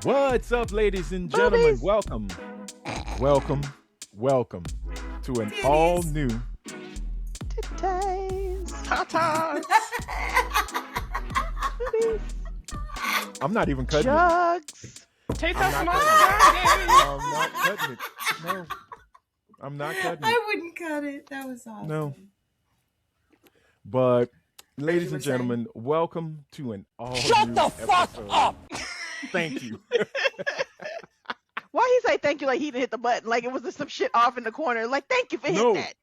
What's up, ladies and gentlemen? Boobies. Welcome, welcome to an all new. Titties. Tatas. Boobies. I'm not even cutting it. Jugs. Take I'm us not my No, I'm not cutting it. I wouldn't cut it. That was awesome. No. But, ladies were and gentlemen, welcome to an all Shut new the fuck episode. up! Thank you. Why he say thank you like he didn't hit the button? Like it was just some shit off in the corner. Like, thank you for hitting that.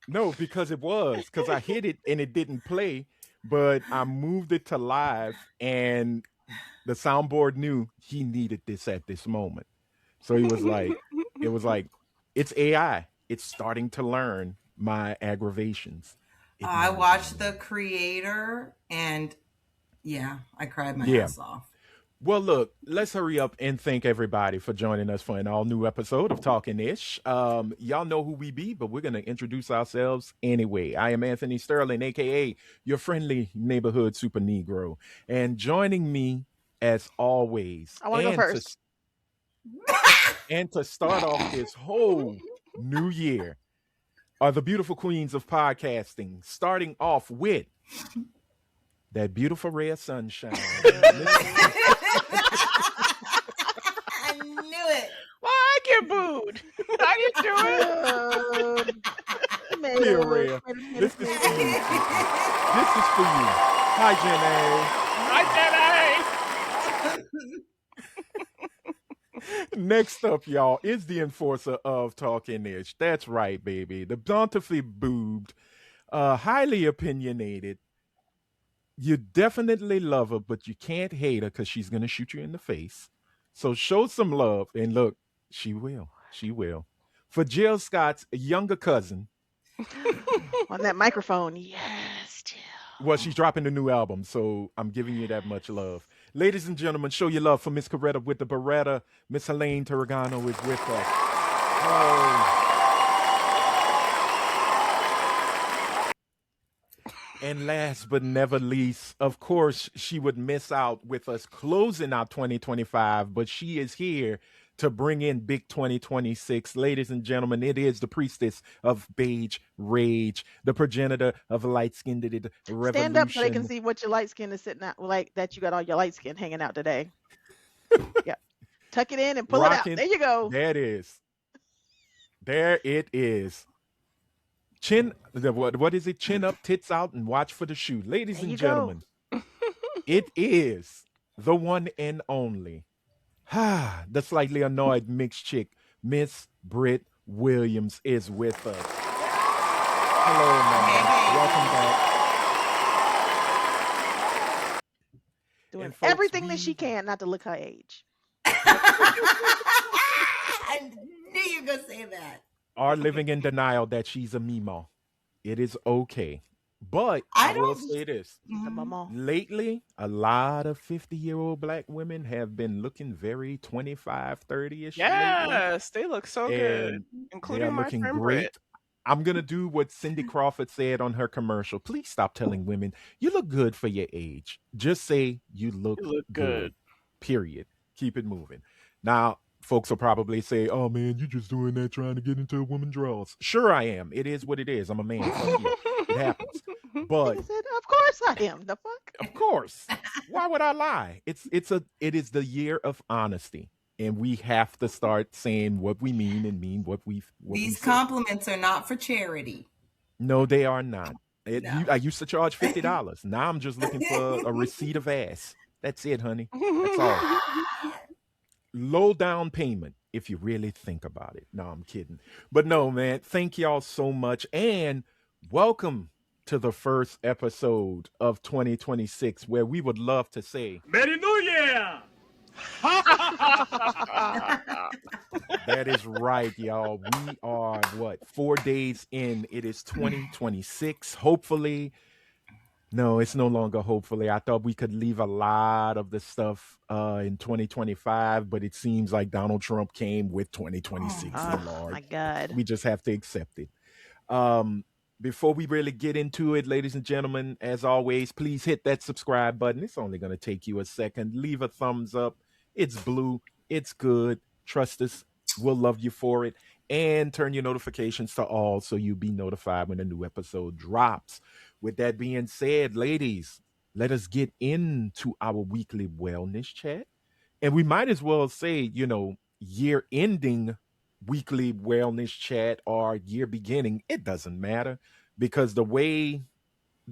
No, because I hit it and it didn't play, but I moved it to live and the soundboard knew he needed this at this moment. So he was like, it's AI. It's starting to learn my aggravations. I watched The Creator and I cried my ass off. Well, look, let's hurry up and thank everybody for joining us for an all new episode of Talkin Ish. Y'all know who we be, but we're going to introduce ourselves anyway. I am Anthony Sterling, aka your friendly neighborhood super Negro. And joining me, as always, I want to go first. And to start off this whole new year are the beautiful queens of podcasting, starting off with that beautiful ray of sunshine. I knew it. Why I get booed? I didn't do it. Here, Rhea. This is for you. This is for you. Hi, Jenny. Next up, y'all, is the enforcer of Talkin Ish. That's right, baby. The bountifully boobed, highly opinionated. You definitely love her, but you can't hate her because she's going to shoot you in the face. So show some love. And look, she will. She will. For Jill Scott's younger cousin. On that microphone. Yes, Jill. Well, she's dropping a new album, so I'm giving you that much love. Ladies and gentlemen, show your love for Miss Coretta with the Beretta. Miss Helene Tarragano is with us. Oh. And last but never least, of course, she would miss out with us closing out 2025, but she is here to bring in big 2026. Ladies and gentlemen, it is the priestess of beige rage, the progenitor of light-skinned revolution. Stand up so they can see what your light skin is sitting out, like that you got all your light skin hanging out today. Yeah. Tuck it in and pull it out. There you go. There it is. There it is. What is it? Chin up, tits out, and watch for the shoe. Ladies and gentlemen, it is the one and only, the slightly annoyed mixed chick, Miss Britt Williams is with us. Hello, man. Welcome back. Doing everything that she can not to look her age. I knew you were going to say that. Are living in denial that she's a Mimo. It is okay. But I will say this. Lately, a lot of 50-year-old black women have been looking very 25, 30-ish. Yes, they look so good. Including my friend Britt. I'm going to do what Cindy Crawford said on her commercial. Please stop telling women, you look good for your age. Just say you look good. Period. Keep it moving. Now, folks will probably say, oh, man, you're just doing that trying to get into a woman's drawers. Sure I am. It is what it is. I'm a man. Fuck you. It happens. But I said, of course I am. The fuck? Of course. Why would I lie? It is the year of honesty. And we have to start saying what we mean and mean what we These compliments are not for charity. No, they are not. I used to charge $50. Now I'm just looking for a receipt of ass. That's it, honey. That's all. Low down payment, if you really think about it. No, I'm kidding. But no, man, thank y'all so much. And welcome to the first episode of 2026, where we would love to say, Merry New Year! That is right, y'all. We are, 4 days in. It is 2026. Hopefully. No, it's no longer hopefully. I thought we could leave a lot of the stuff in 2025, but it seems like Donald Trump came with 2026. Oh, my God. We just have to accept it. Before we really get into it, ladies and gentlemen, as always, please hit that subscribe button. It's only going to take you a second. Leave a thumbs up. It's blue. It's good. Trust us. We'll love you for it. And turn your notifications to all so you'll be notified when a new episode drops. With that being said, ladies, let us get into our weekly wellness chat. And we might as well say, year ending weekly wellness chat or year beginning. It doesn't matter because the way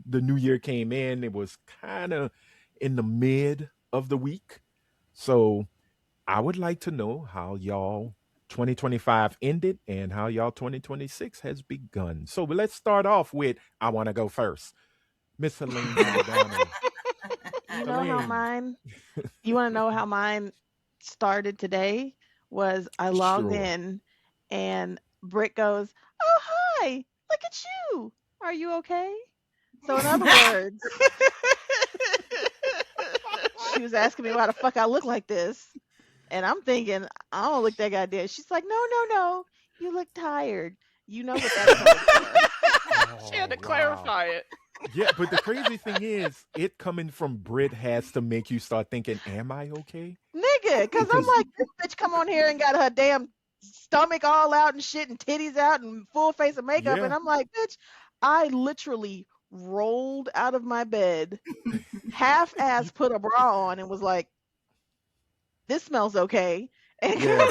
the new year came in, it was kind of in the mid of the week. So I would like to know how y'all 2025 ended and how y'all 2026 has begun. So let's start off with I want to go first. Miss Helene Saldana. You know how Helene, mine, you want to know how mine started today? Was I logged sure. in and Britt goes, "Oh, hi, look at you. Are you okay?" So, in other words, she was asking me why the fuck I look like this. And I'm thinking, I don't look that goddamn. She's like, "No, no, no. You look tired." You know what that code for. She had Oh, to wow. clarify it. Yeah, but the crazy thing is, it coming from Brit has to make you start thinking, am I okay? Nigga, because I'm Because, like, this bitch come on here and got her damn stomach all out and shit and titties out and full face of makeup. And yeah, I'm like, bitch, I literally rolled out of my bed, half ass you, put a bra on and was like, this smells okay. And yeah,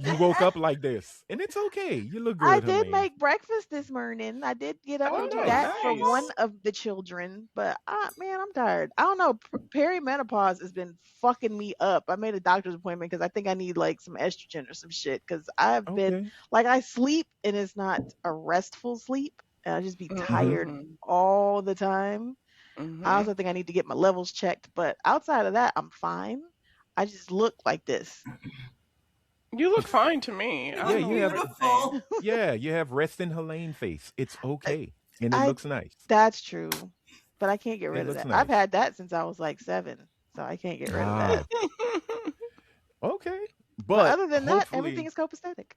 you woke up like this, and it's okay. You look I good, did Helene. make breakfast this morning. I did get up Oh, and do Oh, nice. that for one nice. of the children, but man, I'm tired. I don't know. Perimenopause has been fucking me up. I made a doctor's appointment because I think I need like some estrogen or some shit. Because I've been Okay. like, I sleep and it's not a restful sleep, and I just be Mm-hmm. tired Mm-hmm. all the time. I Mm-hmm. also think I need to get my levels checked, but outside of that, I'm fine. I just look like this. You look fine to me. You I Yeah, don't look know you what have, you're saying. beautiful. yeah, you have resting Helene face. It's I, okay, and it I looks nice. That's true, but I can't get It rid of looks that. I've nice. had that since I was like 7, so I can't get rid of that. Ah, okay. But But other than that, everything hopefully, is copacetic.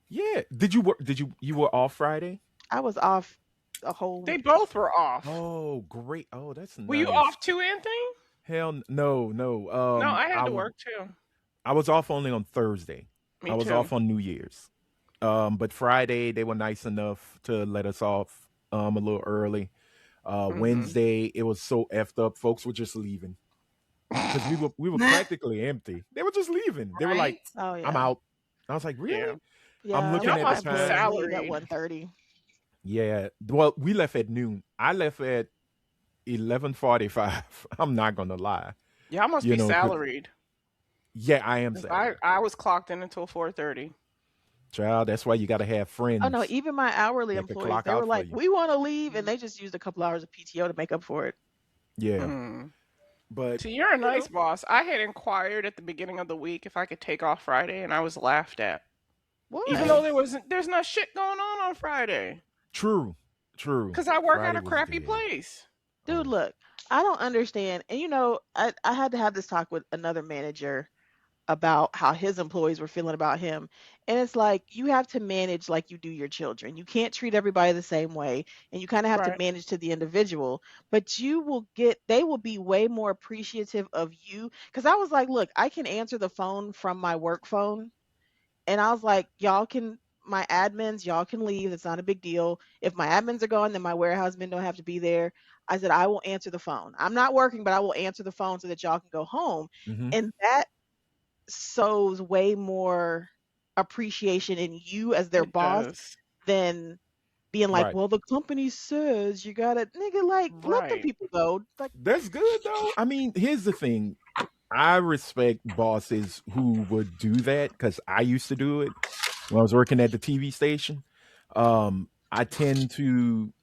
yeah. Did you work? You were off Friday? I was off a whole They week. both were off. Oh, great. Oh, that's Were you nice. off too, Anthony? No, no. No, I had to work too. I was off only on Thursday. I Me was too. off on New Year's. But Friday they were nice enough to let us off a little early. Mm-hmm. Wednesday it was so effed up. Folks were just leaving because we were practically empty. They were just leaving. They were like, Right? Oh "I'm yeah, out." I was like, "Really?" Yeah. I'm yeah. looking Y'all at the My must be employees time. leave at salaried. 1:30. Yeah. Well, we left at noon. I left at 11:45. I'm not gonna lie. Y'all must be 'Cause salaried. yeah, I am 'Cause salary. I was clocked in until 4:30. Child, that's why you got to have Oh no, friends even my hourly that could employees, clock they were out for like, you. "We want to leave," and they just used a couple hours of PTO to make up for it. Yeah, Mm. but See, you're a you know, nice boss. I had inquired at the beginning of the week if I could take off Friday, and I was laughed at. Even What? though there's not shit going on Friday. true, true. 'Cause I work at Friday a was crappy dead. place. Dude, Oh, look, I don't understand. And I had to have this talk with another manager about how his employees were feeling about him. And it's like you have to manage like you do your children. You can't treat everybody the same way, and you kind of have to Right. manage to the individual, but they will be way more appreciative of you. Cuz I was like, "Look, I can answer the phone from my work phone." And I was like, my admins, y'all can leave. It's not a big deal. If my admins are gone, then my warehouse men don't have to be there. I said, I will answer the phone. I'm not working, but I will answer the phone so that y'all can go home. mm-hmm. And that sows way more appreciation in you as their It boss does. than being like, Right. well, the company says you gotta, nigga, like, let them Right. people go. Like, That's good though. I mean, here's the thing. I respect bosses who would do that because I used to do it when I was working at the TV station. I tend to,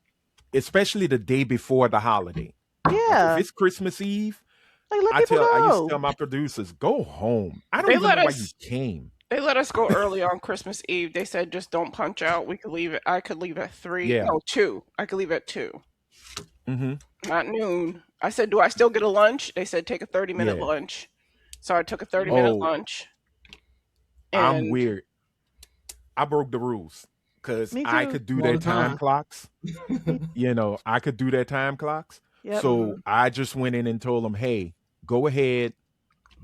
especially the day before the holiday. Like if yeah, it's Christmas Eve, like, let people I used to go. tell my producers, go home. I don't They even let know why you us came. they let us go early on Christmas Eve. They said just don't punch out. We could leave it. I could leave at 3. Yeah. No, 2. I could leave at 2. Mm-hmm. Not noon. I said, "Do I still get a lunch?" They said, "Take a 30-minute Yeah. lunch." So I took a 30-minute Oh, lunch, I'm and weird. I broke the rules because Me I too. could do All their the time time. clocks. Me, I could do their time clocks. yep. So mhm. I just went in and told them, hey, go ahead,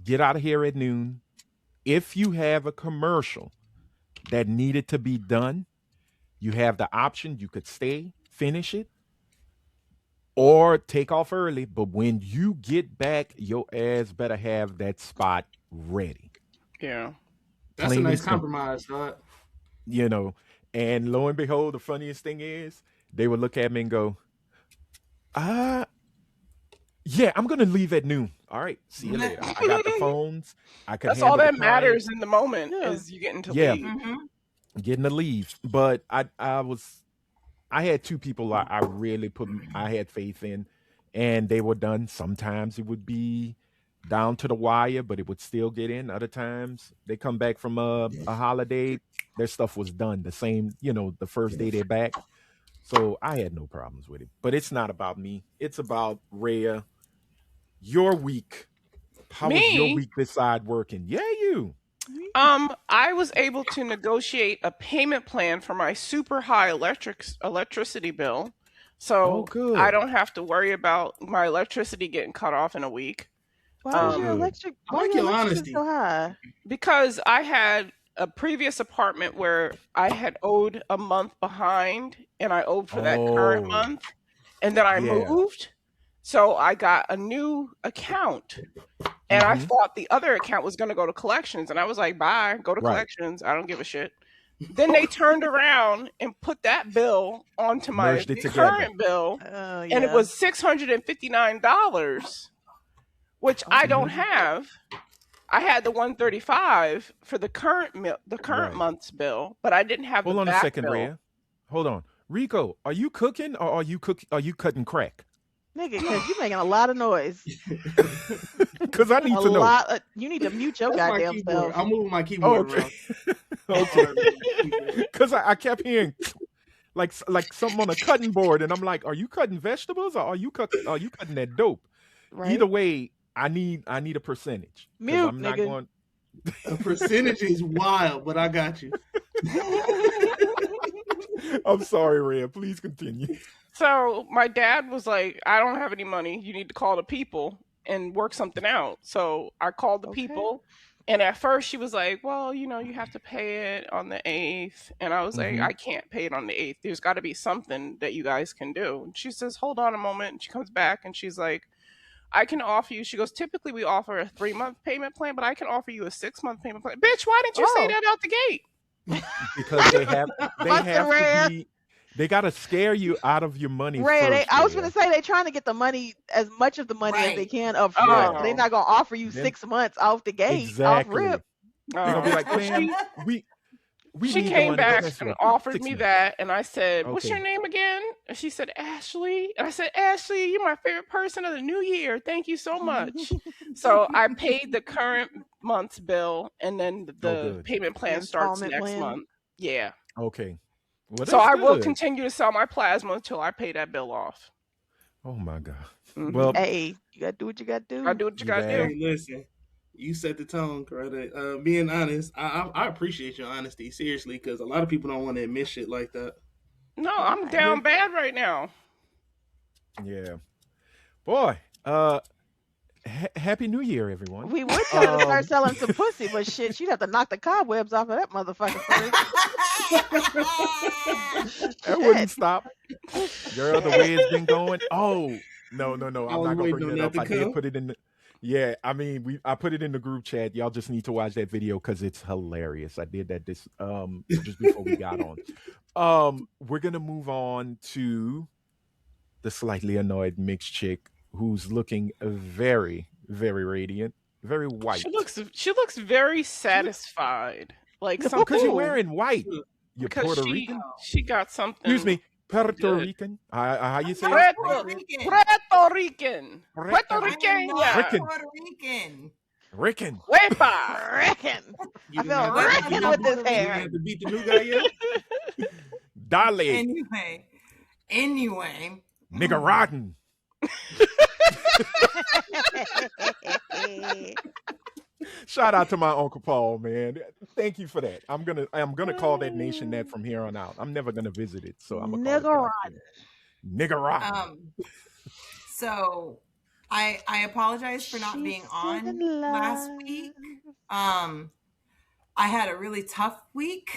get out of here at noon. If you have a commercial that needed to be done, you have the option. You could stay, finish it, or take off early. But when you get back, your ass better have that spot ready. Yeah. That's a Plain and nice simple. compromise, huh? You know. And lo and behold, the funniest thing is they would look at me and go, uh, yeah, I'm gonna leave at noon. All right, see you later. I got the phones. I could That's all handle the that client. matters in the moment Yeah. is you getting to Yeah, leave. getting to leave. But I had two people I really I had faith in, and they were done. Sometimes it would be down to the wire, but it would still get in. Other times they come back from a holiday, their stuff was done the same, the first day they're back. So I had no problems with it. But it's not about me. It's about Rhea. Your week. How was your Me? week beside working? Yeah, you. I was able to negotiate a payment plan for my super high electricity bill, Oh, so I good. don't have to worry about my electricity getting cut off in a week. Why Oh, was your Um, good. I why like your your electric honesty. so high? because I had a previous apartment where I had owed a month behind, and I owed for that current Oh, month, and then I yeah. moved, so I got a new account. And I Mm-hmm. thought the other account was going to go to collections. And I was like, bye, go to Right. collections. I don't give a shit. Then they turned around and put that bill onto my Merged it together. current bill. Oh And it yeah. was $659, which I don't Mhm. have. I had the 135 for the current Right. month's bill, but I didn't have the Hold on a back second, bill. Rhea. Hold on. Rico, are you cooking or are you cutting crack? Nigga, because you making a lot of noise. Because I need A to know. lot. You need to mute your That's my goddamn keyboard. self. I'm moving my Oh, keyboard okay. around. Okay. Hard with my keyboard. Because I kept hearing like something on a cutting board, and I'm like, are you cutting vegetables or are you cutting that dope? Either Right? way, I need a percentage because Mute, I'm not nigga. going. A percentage is wild, but I got you. I'm sorry, Rhea. Please continue. So my dad was like, I don't have any money. You need to call the people and work something out. So I called the Okay. people. And at first she was like, well, you have to pay it on the 8th. And I was like, Mm-hmm. I can't pay it on the 8th. There's got to be something that you guys can do. And she says, hold on a moment. And she comes back and she's like, I can offer you. She goes, typically we offer a 3-month payment plan, but I can offer you a 6-month payment plan. Bitch, why didn't you say Oh, that out the gate? Because they have busted to Rhea. be. They got to scare you out of your money Rhea, first, I was Rhea. gonna say they trying to get the money, as much of the money as they Right. can up front. So they're Oh, not gonna offer you Then 6 months off the gate, off exactly. rip. They're gonna be oh. like, So ma'am, we she need the came money, but back guess and what? offered 6 me months. that, and I said, what's your Okay. name again? And she said, Ashley. And I said, Ashley, you're my favorite person of the new year. Thank you so much. So I paid the current month's bill, and then Oh, the good. payment The plan starts installment next plan. month. Yeah. Okay. Well, So that's I will good. continue to sell my plasma until I pay that bill off. Oh my God. Hmm Well, Hey, you gotta do what you gotta I do. do what you you gotta there. do. Hey, listen. You set the tone, Coretta. Being honest, I appreciate your honesty, seriously, because a lot of people don't want to admit shit like that. No, I'm Right. down bad right now. Yeah. Boy. Happy New Year, everyone. We would tell her to start Um, selling some pussy, but shit, she'd have to knock the cobwebs off of that motherfucker first. that wouldn't Shit. stop. Girl, the way it's been going. Oh, no. I I'm was not gonna waiting bring on that that up. to I did come. put it in the. Yeah, I mean, I put it in the group chat. Y'all just need to watch that video because it's hilarious. I did that just before we got on. We're gonna move on to the slightly annoyed mixed chick who's looking very, very radiant, very white. She looks very satisfied. Like Because you're something wearing white. You're because Puerto she Rican. she got something Excuse me, Puerto good. Rican. How you say it? Puerto, Puerto Rican. Puerto Rican. Puerto Puerto I am Rican. not Rican. Puerto Rican. Rican. Wepa. Reckon. You I didn't feel have to Wait, beat reckon the with new. this You didn't hair. have to beat the new guy yet. Dale. Anyway. Nigga rotten. Shout out to my Uncle Paul, man. Thank you for that. I'm gonna call that nation that from here on out. I'm never gonna visit it, so I'm gonna call it Nigga that. Nigga rotten. So I apologize for not She's being still on in last love. week. I had a really tough week.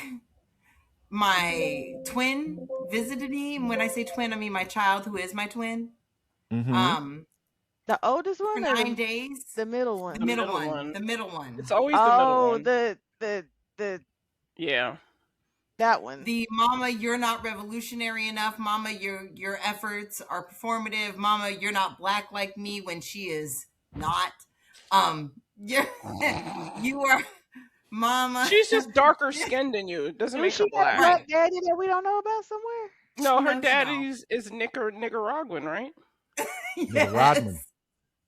My twin visited me. And when I say twin, I mean my child, who is my twin. Mm-hmm. Um, The oldest for one or 9 days. the middle The one? The middle middle one. one. The middle one. It's always the middle Oh, one. the Yeah. that one. The mama, you're not revolutionary enough. Mama, your efforts are performative. Mama, you're not black like me when she is not. You're, you are, mama. She's just darker skinned than you. It doesn't Do make her she got a black. black Right. daddy that we don't know about somewhere? No, her No, she daddy's is Nicaraguan, right? Nigga Rodman. Yes.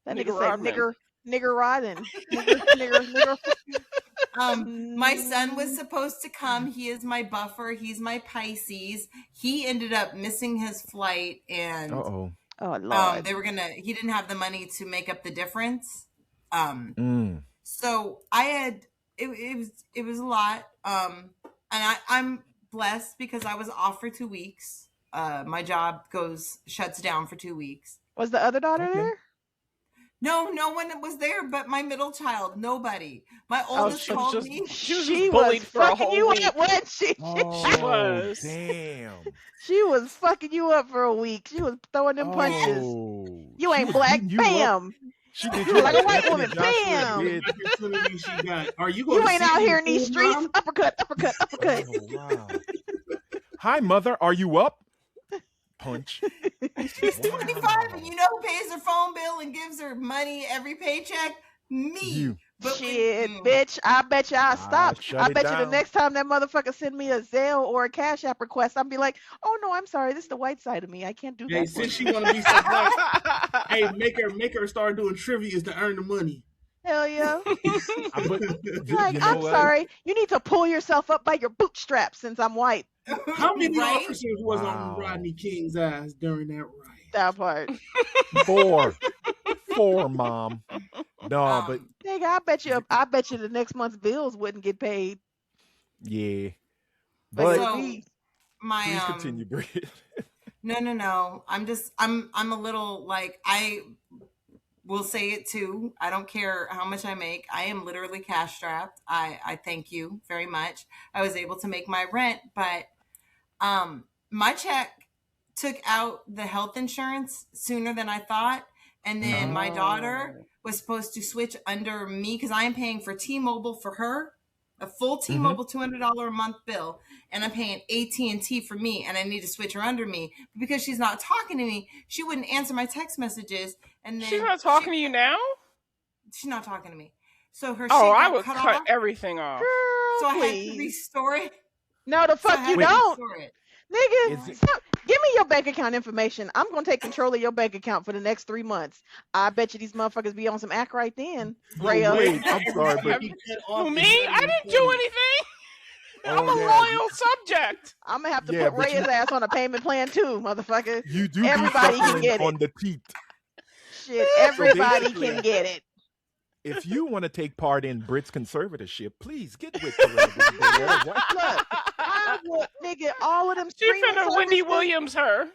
That Nigga nigga say Rodman. nigger riding. Nigger. My son was supposed to come. He is my buffer. He's my Pisces. He ended up missing his flight, and Uh-oh. Oh Lord. he didn't have the money to make up the difference. Mm. So it was a lot. And I'm blessed because I was off for 2 weeks. My job shuts down for 2 weeks. Was the other daughter Okay. there? No one was there but my middle child. Nobody. My Oh, oldest she was called just- me. She was She just bullied was for a fucking whole you week. up, wasn't she? Oh, was. damn. She was fucking you up for a week. She was throwing them punches. Oh, You she ain't was black, beating you up. bam. She did You you like a like white Anthony woman, Joshua bam. did. Opportunity she got. Are you going You to ain't see out me here in these fool, streets. Mom? Uppercut. Oh, wow. Hi, mother. Are you up? Punch. She's 25 Wow. and you know who pays her phone bill and gives her money every paycheck? Me. You. But Shit, bitch. I bet you I'll stop. Shut I it bet you the down. next time that motherfucker send me a Zelle or a Cash App request, I'll be like, oh no, I'm sorry. This is the white side of me. I can't do Hey, that for since you. she want to be so black, hey, make her start doing trivia to earn the money. Hell yeah. But Like, you know I'm what? sorry. You need to pull yourself up by your bootstraps since I'm white. How many Right? officers was Wow. on Rodney King's ass during that riot? That part. 4, mom. No, but Nigga, I bet you the next month's bills wouldn't get paid. yeah. But But it'll So be my please continue, Brit. No. I'm a little like I will say it too. I don't care how much I make. I am literally cash strapped. I thank you very much. I was able to make my rent, but my check took out the health insurance sooner than I thought. And then my daughter was supposed to switch under me because I am paying for T-Mobile for her, a full T-Mobile $200 a month bill, and I'm paying AT&T for me, and I need to switch her under me. But because she's not talking to me, she wouldn't answer my text messages. And then She's not talking to you now? she's not talking to me. So her Oh, shit I got would cut cut off. everything off. girl, So I had to please. restore it. No, the So I fuck had you to don't. restore it. Nigga, Is it- stop. Give me your bank account information. I'm gonna take control of your bank account for the next 3 months. I bet you these motherfuckers be on some act right then. Rhea. Wait, I'm sorry, but Who, me? I didn't do anything. I'm a Oh, yeah. loyal subject. I'm gonna have to Yeah, put but you- Rhea's ass on a payment plan too, motherfucker. you do Everybody be can suckling get it. on the teat. Shit, everybody basically- can get it. If you want to take part in Brit's conservatorship, please get with the Look, I would, nigga, all of them She streaming finna Wendy services, Williams her.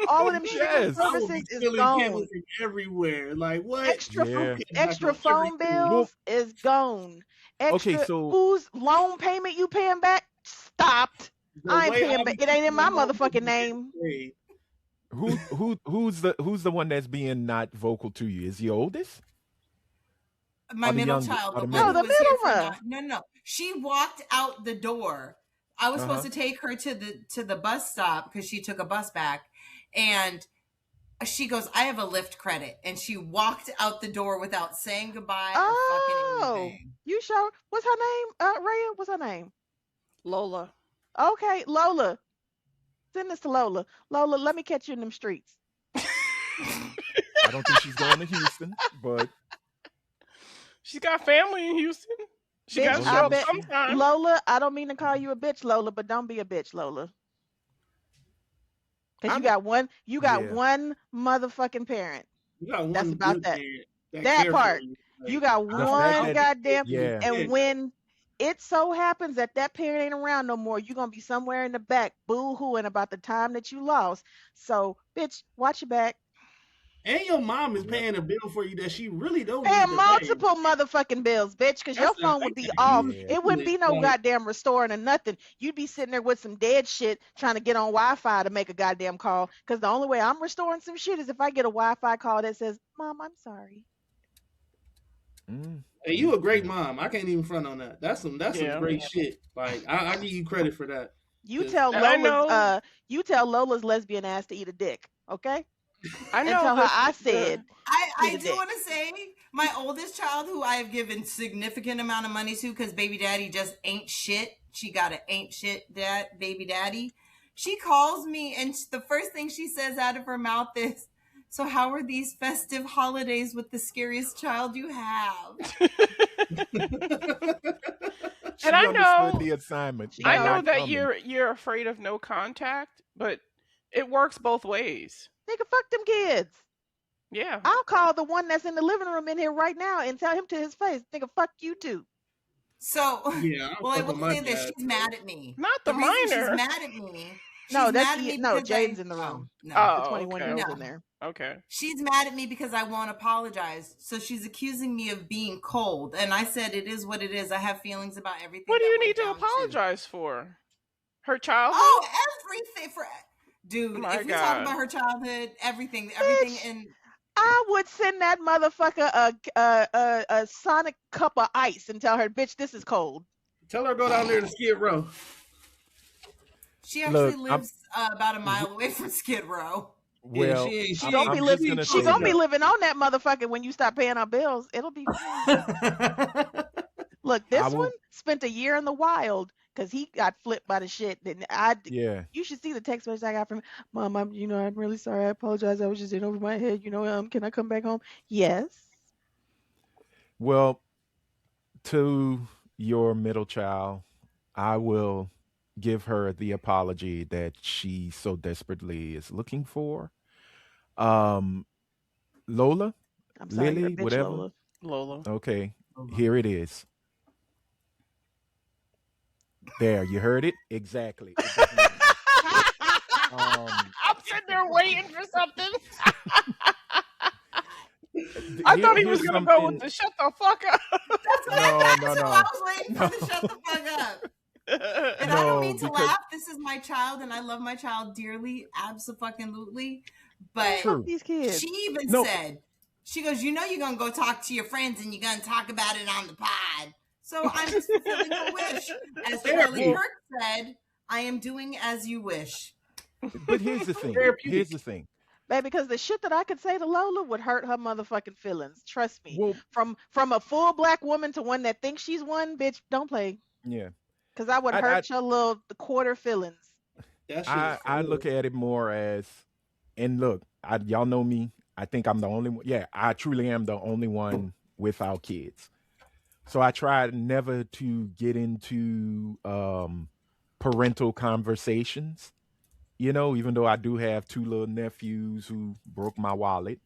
all of them streaming Yes. I will be services is stealing gone. cables from everywhere. Like what? Extra, Yeah. extra Back on phone everything. bills is gone. Extra, Okay, so- whose loan payment you paying back stopped. The I ain't way paying I back. be It ain't in my keeping my motherfucking money name. Who's the one that's being not vocal to you? Is the oldest? My Or the middle young- child. or the The middle? one No, who the was here middle for one. No. She walked out the door. I was supposed to take her to the bus stop because she took a bus back, and she goes, "I have a Lyft credit," and she walked out the door without saying goodbye or fucking Oh, anything. you sure? What's her name? Rhea, what's her name? Lola. Okay, Lola. Send this to Lola. Lola, let me catch you in them streets. I don't think she's going to Houston, but She's got family in Houston. She Bitch, got to I show up bet- sometime. Lola, I don't mean to call you a bitch, Lola, but don't be a bitch, Lola. Because you got yeah. one motherfucking parent. You got one That's about good that. parent That care part. for you. You got The one fact that- goddamn. yeah. And when it so happens that that parent ain't around no more, you're going to be somewhere in the back boo-hooing about the time that you lost. So, bitch, watch your back. And your mom is Yep. paying a bill for you that she really don't need Paying to pay. multiple motherfucking bills, bitch, because your That's not phone would be off. Yeah. It wouldn't ridiculous. be no Like, goddamn restoring or nothing. You'd be sitting there with some dead shit trying to get on Wi-Fi to make a goddamn call. Because the only way I'm restoring some shit is if I get a Wi-Fi call that says, "Mom, I'm sorry." Mm, hey, mm, you a great mm. mom. I can't even front on that. That's some Yeah. great shit. Like I give you credit for that. You Cause tell And I Lola's know you tell Lola's lesbian ass to eat a dick, okay? I And know tell her the I the said eat I a do dick. want to say my oldest child, who I have given significant amount of money to, because baby daddy just ain't shit. She got an ain't shit baby daddy. She calls me, and the first thing she says out of her mouth is, "So how are these festive holidays with the scariest child you have?" and She understood the assignment She I by know know. not that coming. you're afraid of no contact, but it works both ways. Nigga, fuck them kids. Yeah. I'll call the one that's in the living room in here right now and tell him to his face, nigga, fuck you too. So, yeah, I well, I fuck will with my say this: dad. she's mad at me. Not the The reason she's minor. mad at me, No, she's that's mad at me no, because Jaden's in the room. no, The Oh, 21 okay, year no. old's in there. okay. She's mad at me because I won't apologize. So she's accusing me of being cold. And I said, it is what it is. I have feelings about What everything do that you went need to down too. apologize for? Her childhood? Oh, everything for dude. My If we talk God. about her childhood, everything, Bitch, and I would send that motherfucker a sonic cup of ice and tell her, bitch, this is cold. Tell her to go down there to Skid Row. she actually Look, lives about a mile away from Skid Row. Yeah, well, She she gonna be ain't I'm living. just she ain't gonna She say close gonna be this. enough. living on that motherfucker when you stop paying her bills. It'll be. Look, I this one will. spent a year in the wild because he got flipped by the shit. And Yeah. you should see the text message I got from Mom. I'm really sorry. I apologize. I was just in over my head. Can I come back home? Yes. Well, to your middle child, I will give her the apology that she so desperately is looking for. Um, Lola, I'm sorry. You're a Lily, bitch, whatever. Lola. Lola. Okay, here it is. There, you heard it exactly. It doesn't exist. Um, I'm sitting there waiting for something. I thought he was here's gonna go with something. the shut the fuck up. That's what I No, thought no, too. I no, was waiting for no, the shut the fuck up. And I don't no, mean to because laugh. This is my child, and I love my child dearly, absolutely. Man, But fuck true. these she kids. even No, said, she goes, you're going to go talk to your friends and you're going to talk about it on the pod. So I'm just fulfilling her wish. As Charlie Therapy. well, Kirk said, I am doing as you wish. but here's the thing. Here's Therapeutic. the thing. Baby, because the shit that I could say to Lola would hurt her motherfucking feelings. Trust me. Well, From a full black woman to one that thinks she's one, bitch, don't play. yeah. Because I would I, hurt your little quarter feelings. That shit is I cool. look at it more as, and look, y'all know me. I think I'm the only one. Yeah, I truly am the only one without kids. So I try never to get into parental conversations. Even though I do have two little nephews who broke my wallet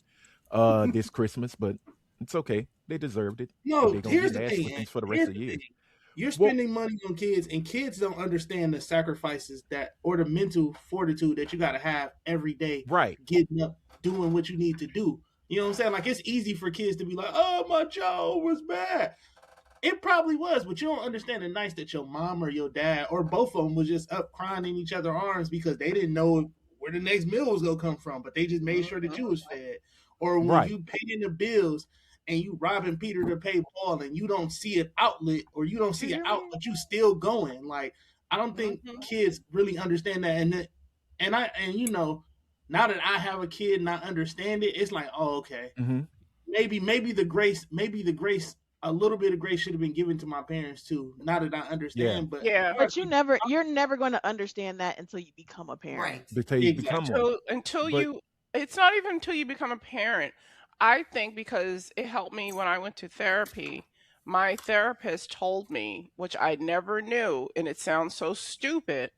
this Christmas, but it's okay. They deserved it, but No, they're gonna here's get the ass thing. whippings for the rest Here's of the the thing. year. You're Well, spending money on kids, and kids don't understand the sacrifices that or the mental fortitude that you got to have every day, right. getting up, doing what you need to do. You know what I'm saying? Like it's easy for kids to be like, "Oh, my child was bad." It probably was, but you don't understand the nights that your mom or your dad or both of them was just up crying in each other's arms because they didn't know where the next meal was gonna come from, but they just made sure that you was fed. Or when Right. you paying the bills and you robbing Peter to pay Paul and you don't see an outlet or you don't see an out, but you still going. Like I don't think kids really understand that, and now that I have a kid and I understand it, it's like, oh, okay, Hmm. maybe the grace a little bit of grace should have been given to my parents too. Now that I Yeah. understand, but Yeah. But you're never going to understand that until you become a parent. Right. Until you become exactly. one. Until But you it's not even until you become a parent. I think because it helped me when I went to therapy. My therapist told me, which I never knew, and it sounds so stupid,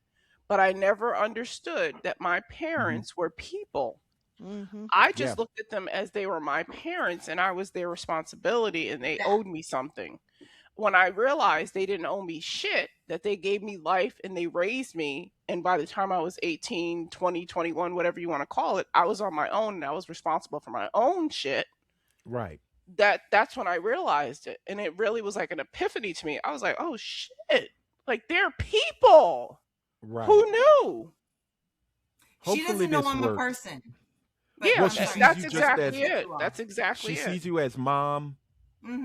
but I never understood that my mhm, parents were people. Hmm. I yeah. just looked at them as they were my parents and I was their responsibility and they Yeah. owed me something. when I realized they didn't owe me shit, that they gave me life and they raised me, and by the time I was 18, 20, 21, whatever you want to call it, I was on my own and I was responsible for my own shit. Right. That's when I realized it, and it really was like an epiphany to me. I was like, "Oh shit. Like they're people. Right. Who knew?" She Hopefully doesn't know this I'm a works. person. Yeah, Well, she sorry, sees that's you just exactly as it. That's exactly she it. sees you as mom,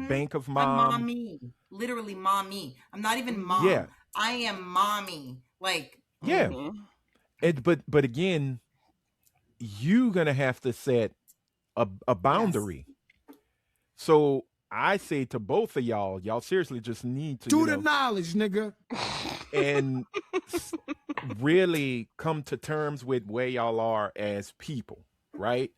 bank of I'm mom. mommy. Literally mommy. I'm not even mom. Yeah. I am mommy. Like, Yeah. Mhm. But again, you gonna have to set a yes. boundary. So I say to both of y'all seriously just need to Do the knowledge, nigga. and really come to terms with where y'all are as people, right?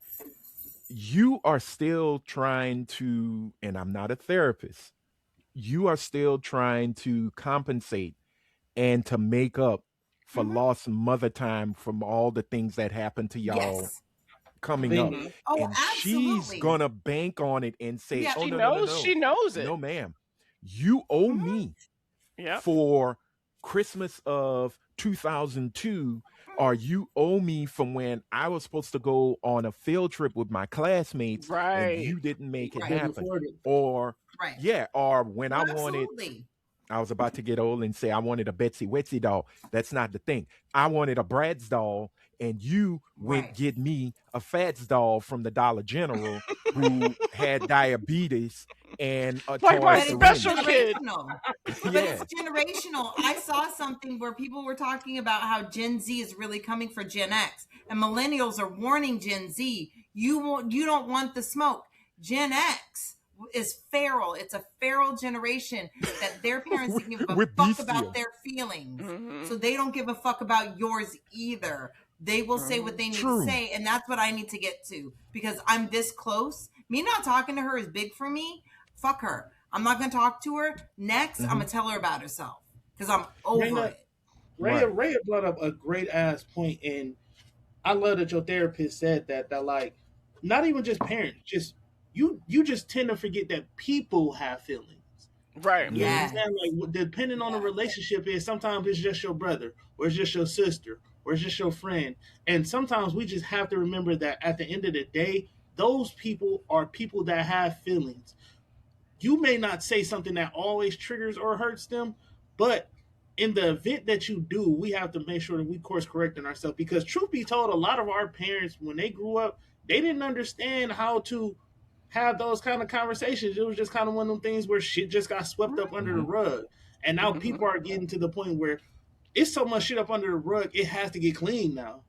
You are still trying to, and I'm not a therapist, you are still trying to compensate and to make up for lost mother time from all the things that happened to y'all Yes. coming up. Mhm. Oh, And she's absolutely. gonna bank on it and say, Yeah. oh, She no, knows. She knows it. no, ma'am. You owe me Yep. for Christmas of 2002, or you owe me from when I was supposed to go on a field trip with my classmates and Right. you didn't make it Right. Couldn't happen. afford it. Or Right. yeah, or when I wanted, Absolutely. I was about to get old and say I wanted a Betsy Wetsy doll. That's not the thing. I wanted a Brad's doll, and you went Right. get me a Fats doll from the Dollar General who had diabetes and a Like my toy But it's special syringe. kid. generational. But Yeah. it's generational. I saw something where people were talking about how Gen Z is really coming for Gen X, and millennials are warning Gen Z, you don't want the smoke. Gen X is feral. It's a feral generation that their parents didn't give a We're fuck bestial. about their feelings. Mhm. So they don't give a fuck about yours either. They will say what they need True. to say, and that's what I need to get to because I'm this close. Me not talking to her is big for me. Fuck her. I'm not gonna talk to her. Next, I'm gonna tell her about herself because I'm over Raina, it. Right. Raya brought up a great ass point, and I love that your therapist said that like not even just parents, just you just tend to forget that people have feelings. Right. You know what I'm Yeah. saying? Like depending on the Yeah. relationship is sometimes it's just your brother, or it's just your sister, or it's just your friend. And sometimes we just have to remember that at the end of the day, those people are people that have feelings. You may not say something that always triggers or hurts them, but in the event that you do, we have to make sure that we course correcting ourselves because truth be told, a lot of our parents when they grew up, they didn't understand how to have those kind of conversations. It was just kind of one of them things where shit just got swept up under the rug. And now people are getting to the point where it's so much shit up under the rug, it has to get clean now.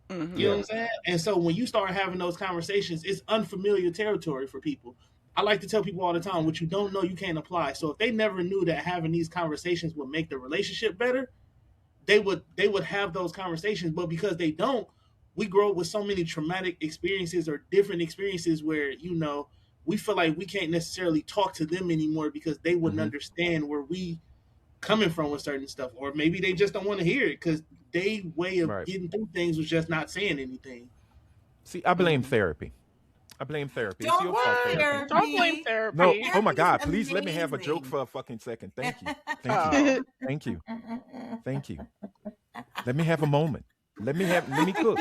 You know what I'm saying? And so when you start having those conversations, it's unfamiliar territory for people. I like to tell people all the time, what you don't know, you can't apply. So if they never knew that having these conversations would make the relationship better, they would have those conversations. But because they don't, we grow up with so many traumatic experiences or different experiences where, we feel like we can't necessarily talk to them anymore because they wouldn't understand where we coming from with certain stuff. Or maybe they just don't want to hear it because their way of Right. getting through things was just not saying anything. See, I blame therapy. I blame therapy. It's Don't your fault, blame therapy. Don't blame therapy. No, therapy. oh my Therapy God, is please let me have a joke amazing. for a fucking second. Thank you. Thank you. Oh. Thank you. Thank you. Let me have a moment. Let me cook.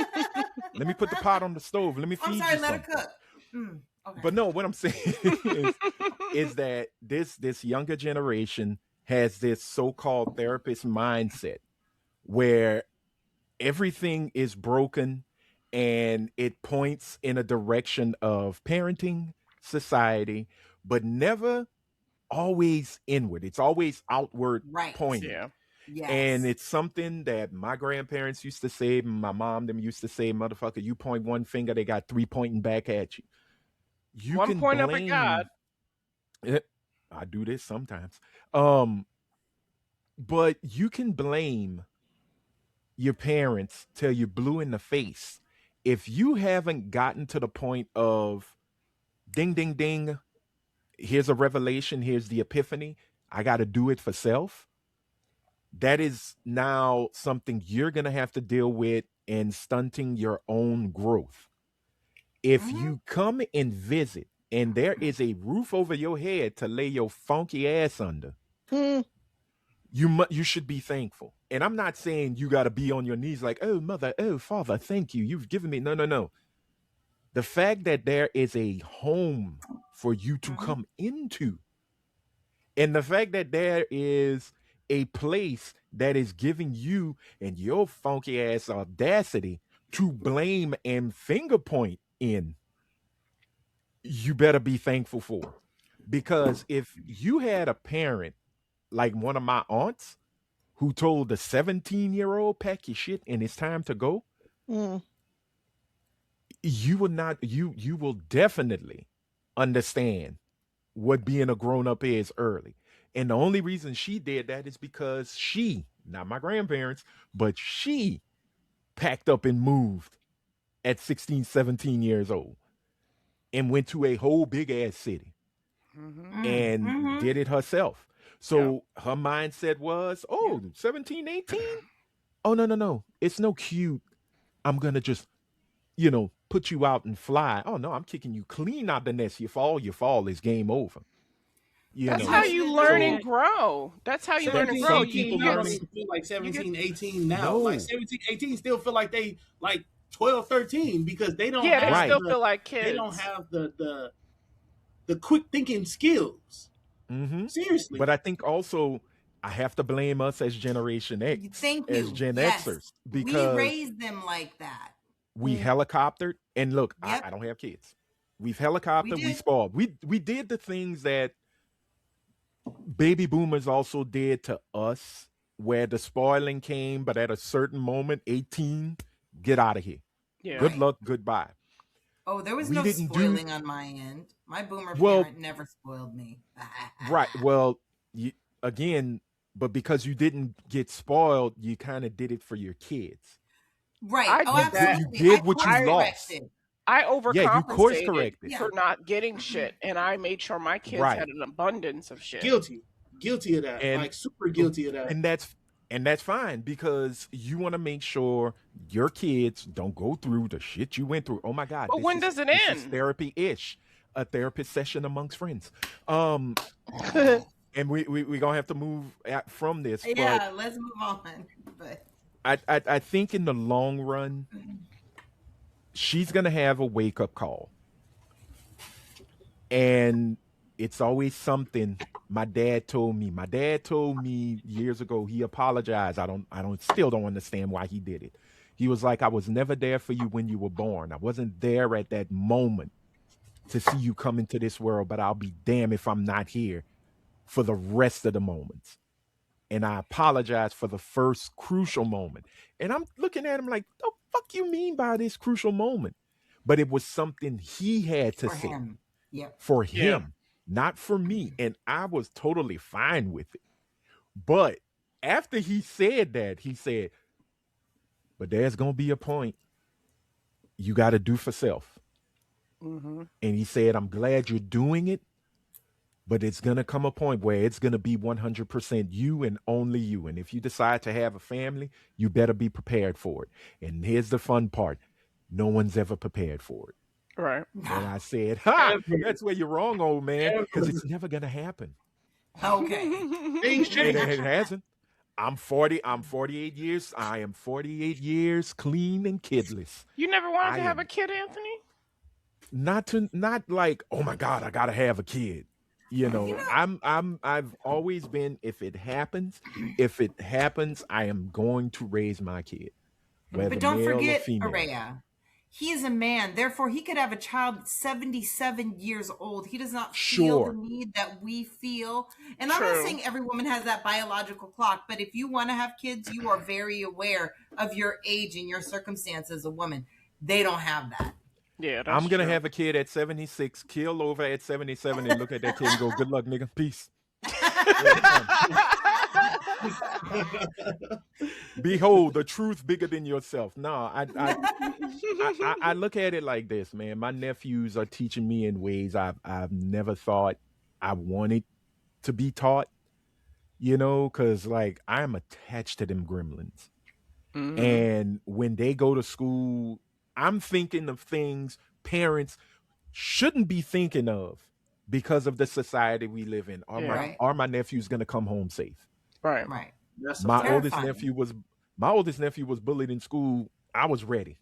Let me put the pot on the stove. Let me I'm feed sorry, you let her something. cook. Okay. But no, what I'm saying is that this younger generation has this so-called therapist mindset where everything is broken and it points in a direction of parenting, society, but never always inward. It's always outward Right. pointing. Yeah. And Yes. it's something that my grandparents used to say, my mom them used to say, motherfucker, you point one finger, they got three pointing back at you. You One can point up at God. blame I do this sometimes. Um, but you can blame your parents till you're blue in the face. If you haven't gotten to the point of ding, ding, ding, here's a revelation, here's the epiphany, I got to do it for self, that is now something you're going to have to deal with in stunting your own growth. If Mhm. you come and visit and there is a roof over your head to lay your funky ass under, Hmm. you should be thankful. And I'm not saying you got to be on your knees like, "Oh mother, oh father, thank you. You've given me." No, no, no. The fact that there is a home for you to Mhm. come into, and the fact that there is a place that is giving you and your funky ass audacity to blame and finger point in, you better be thankful for. Because if you had a parent like one of my aunts who told the 17-year-old, pack your shit and it's time to go, Mm. you will not, you will definitely understand what being a grown-up is early. And the only reason she did that is because she, not my grandparents, but she packed up and moved at 16, 17 years old and went to a whole big ass city Mm-hmm. and Mm-hmm. did it herself. Yeah. So her mindset was, Yeah. oh, 17, 18. Oh, no, no, no. It's no cute. I'm going to just, put you out and fly. Oh, no, I'm kicking you clean out the nest. You fall, it's game over. You That's know, how Especially you this learn and so, day. grow. That's how you learn but and 17, grow. some 18 people You now get don't learn, even feel like you get 17, 18 now. Like no, 17, 18 still feel like they like 12, 13 because yeah, they still right. feel like they don't kids. have the quick thinking skills. Hmm. Seriously. But I think also I have to blame us as Generation X, Thank as you. Gen Yes. Xers, We because raised them like that. we Mm. helicoptered. And look, Yep. I don't have kids. We've We helicoptered, we did. spoiled. We did the things that baby boomers also did to us, where the spoiling came, but at a certain moment, 18, get out of here. Yeah. Good Right. luck, goodbye. Oh, there was We no didn't do spoiling on my end. My boomer well, parent never spoiled me. right. Well, you, again, but because you didn't get spoiled, you kind of did it for your kids. Right. I Oh, did that. You absolutely. I did what you course I lost. corrected. I Yeah, you course overcompensated corrected. Yeah. for not getting shit, and I made sure my kids had Right. an abundance of shit. Guilty. Guilty of that. And Like super guilty of that. and that's and that's fine because you want to make sure your kids don't go through the shit you went through. Oh my God, But when does it this is end? therapy-ish. A therapist session amongst friends. Um and we gonna have to move from this, but Yeah, let's move on. But I think in the long run, she's gonna have a wake-up call. And it's always something my dad told me. My dad told me years ago, he apologized. I don't still don't understand why he did it. He was like, I was never there for you when you were born. I wasn't there at that moment to see you come into this world, but I'll be damned if I'm not here for the rest of the moments. And I apologize for the first crucial moment. And I'm looking at him like, the fuck you mean by this crucial moment? But it was something he had to for say him. Yep. for Yeah. him, not for me. And I was totally fine with it. But after he said that, he said, but there's going to be a point you got to do for self. Mm-hmm. And he said, I'm glad you're doing it, but it's going to come a point where it's going to be 100% you and only you. And if you decide to have a family, you better be prepared for it. And here's the fun part, no one's ever prepared for it. Right. And I said, ha, Ever. that's where you're wrong, old man, because Ever. it's never going to happen. Okay. Things It, change. it hasn't. I'm 48 years. I am 48 years clean and kidless. You never wanted I to have a am kid, Anthony? not like, oh my God, I gotta have a kid. You You know, know, I've always been, if it happens, I am going to raise my kid, but whether don't male or forget, female. Araya. He is a man, therefore he could have a child at 77 years old. He does not feel the Sure. need that we feel. And I'm not True. saying every woman has that biological clock, but if you want to have kids, you are very aware of your age and your circumstance as a woman. They don't have that. Yeah, that's I'm gonna true. have a kid at 76, kill over at 77, and look at that kid and go, good luck, nigga. Peace. Have fun. Behold, the truth bigger than yourself. No, I look at it like this, man. My nephews are teaching me in ways I've never thought I wanted to be taught. Because like I'm attached to them gremlins, Mm-hmm. and when they go to school, I'm thinking of things parents. shouldn't be thinking of because of the society we live in. Yeah. Right. Are my nephews going to come home safe? Right. Right. That's a My fact. oldest Terrifying. nephew was my oldest nephew was bullied in school. I was ready.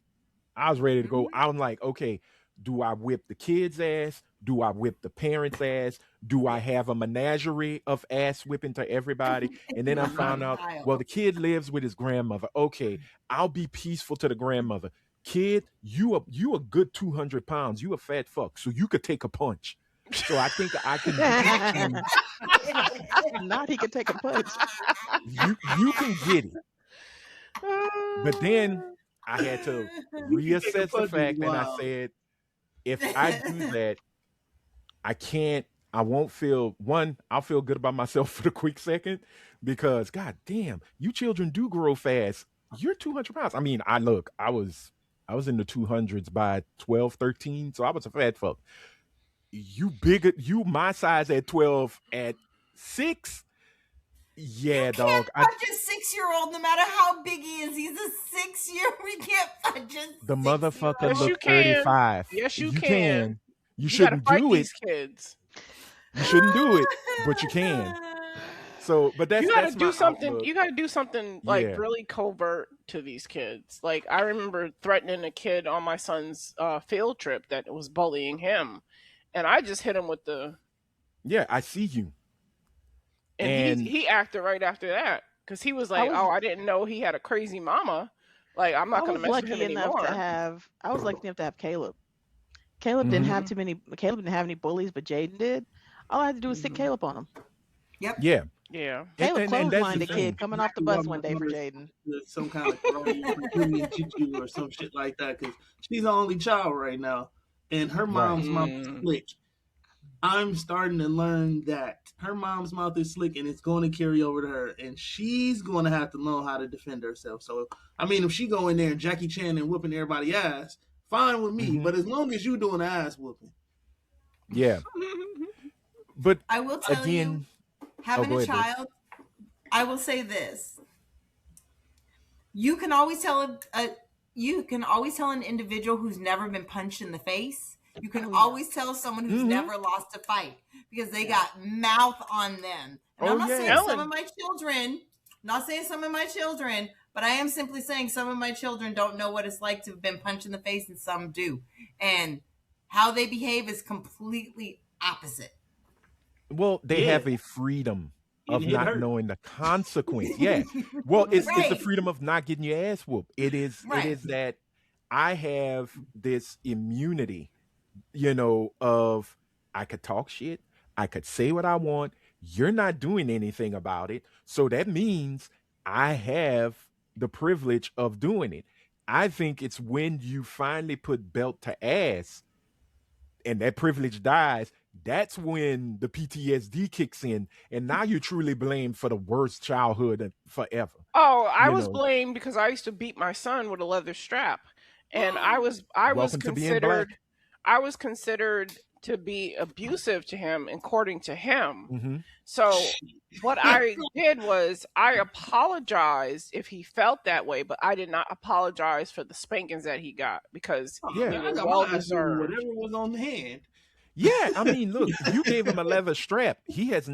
I was ready to go. I'm like, okay, do I whip the kid's ass? Do I whip the parents' ass? Do I have a menagerie of ass whipping to everybody? And then I found out, well, the kid lives with his grandmother. Okay, I'll be peaceful to the grandmother. Kid, you a good 200 pounds. You a fat fuck, so you could take a punch. So I think I can get you. Not he could take a punch. You can get it. But then I had to reassess the fact, and I said, if I do that, I won't feel one, I'll feel good about myself for the quick second because god damn, you children do grow fast. You're 200 pounds. I mean, I was in the 200s by 12, 13, so I was a fat fuck. You bigger, you my size at 12, at 6. Yeah, dog. Punch a 6-year-old, no matter how big he is. He's a 6-year. We can't punch a The 6-year-old. motherfucker Yes, you looked can. 35. Yes, you can. You You gotta shouldn't fight do it. these kids. You shouldn't do it, but you can. So, but that's You gotta that's do my something. outlook. You gotta do something like Yeah. really covert to these kids. Like I remember threatening a kid on my son's field trip that was bullying him, and I just hit him with the. Yeah, I see you. And And he acted right after that because he was like, was- "Oh, I didn't know he had a crazy mama. Like I'm I not gonna was mess with lucky him enough anymore." to have. I was lucky enough to have Caleb. Caleb didn't have Mhm. too many. Caleb didn't have any bullies, but Jaden did. All I had to do was stick Caleb on him. Yep. yeah, Yeah. Caleb and that's clotheslined the a thing. kid coming off the bus one day for Jaden. Some kind of karate or Brazilian jiu-jitsu or some shit like that because she's the only child right now, and her mom's mouth is Mm. slick. I'm starting to learn that her mom's mouth is slick, and it's going to carry over to her, and she's going to have to know how to defend herself. So, I mean, if she go in there and Jackie Chan and whooping everybody ass, fine with me. Mhm. But as long as you doing ass whooping, Yeah, but I will tell again, you, having go a ahead, babe. child, I will say this. You can always tell an individual who's never been punched in the face. You can always tell someone who's Mhm. never lost a fight because they got mouth on them. And I'm not saying Ellen. some of my children, but I am simply saying some of my children don't know what it's like to have been punched in the face, and some do. And how they behave is completely opposite. Well, they Yeah. have a freedom of It not hurt. knowing the consequence. Yeah. Well, it's the Right. freedom of not getting your ass whooped. It is Right. that I have this immunity, of I could talk shit, I could say what I want. You're not doing anything about it. So that means I have the privilege of doing it. I think it's when you finally put belt to ass and that privilege dies, that's when the PTSD kicks in, and now you're truly blamed for the worst childhood forever. Oh, I You was know. blamed because I used to beat my son with a leather strap, and I was Welcome to being black. I was considered to be abusive to him according to him. Mhm. So what I did was I apologized if he felt that way, but I did not apologize for the spankings that he got because Yeah. they I were got well my ass whooped, deserved. whatever was on the hand. Yeah, I mean, look, you gave him a leather strap. He has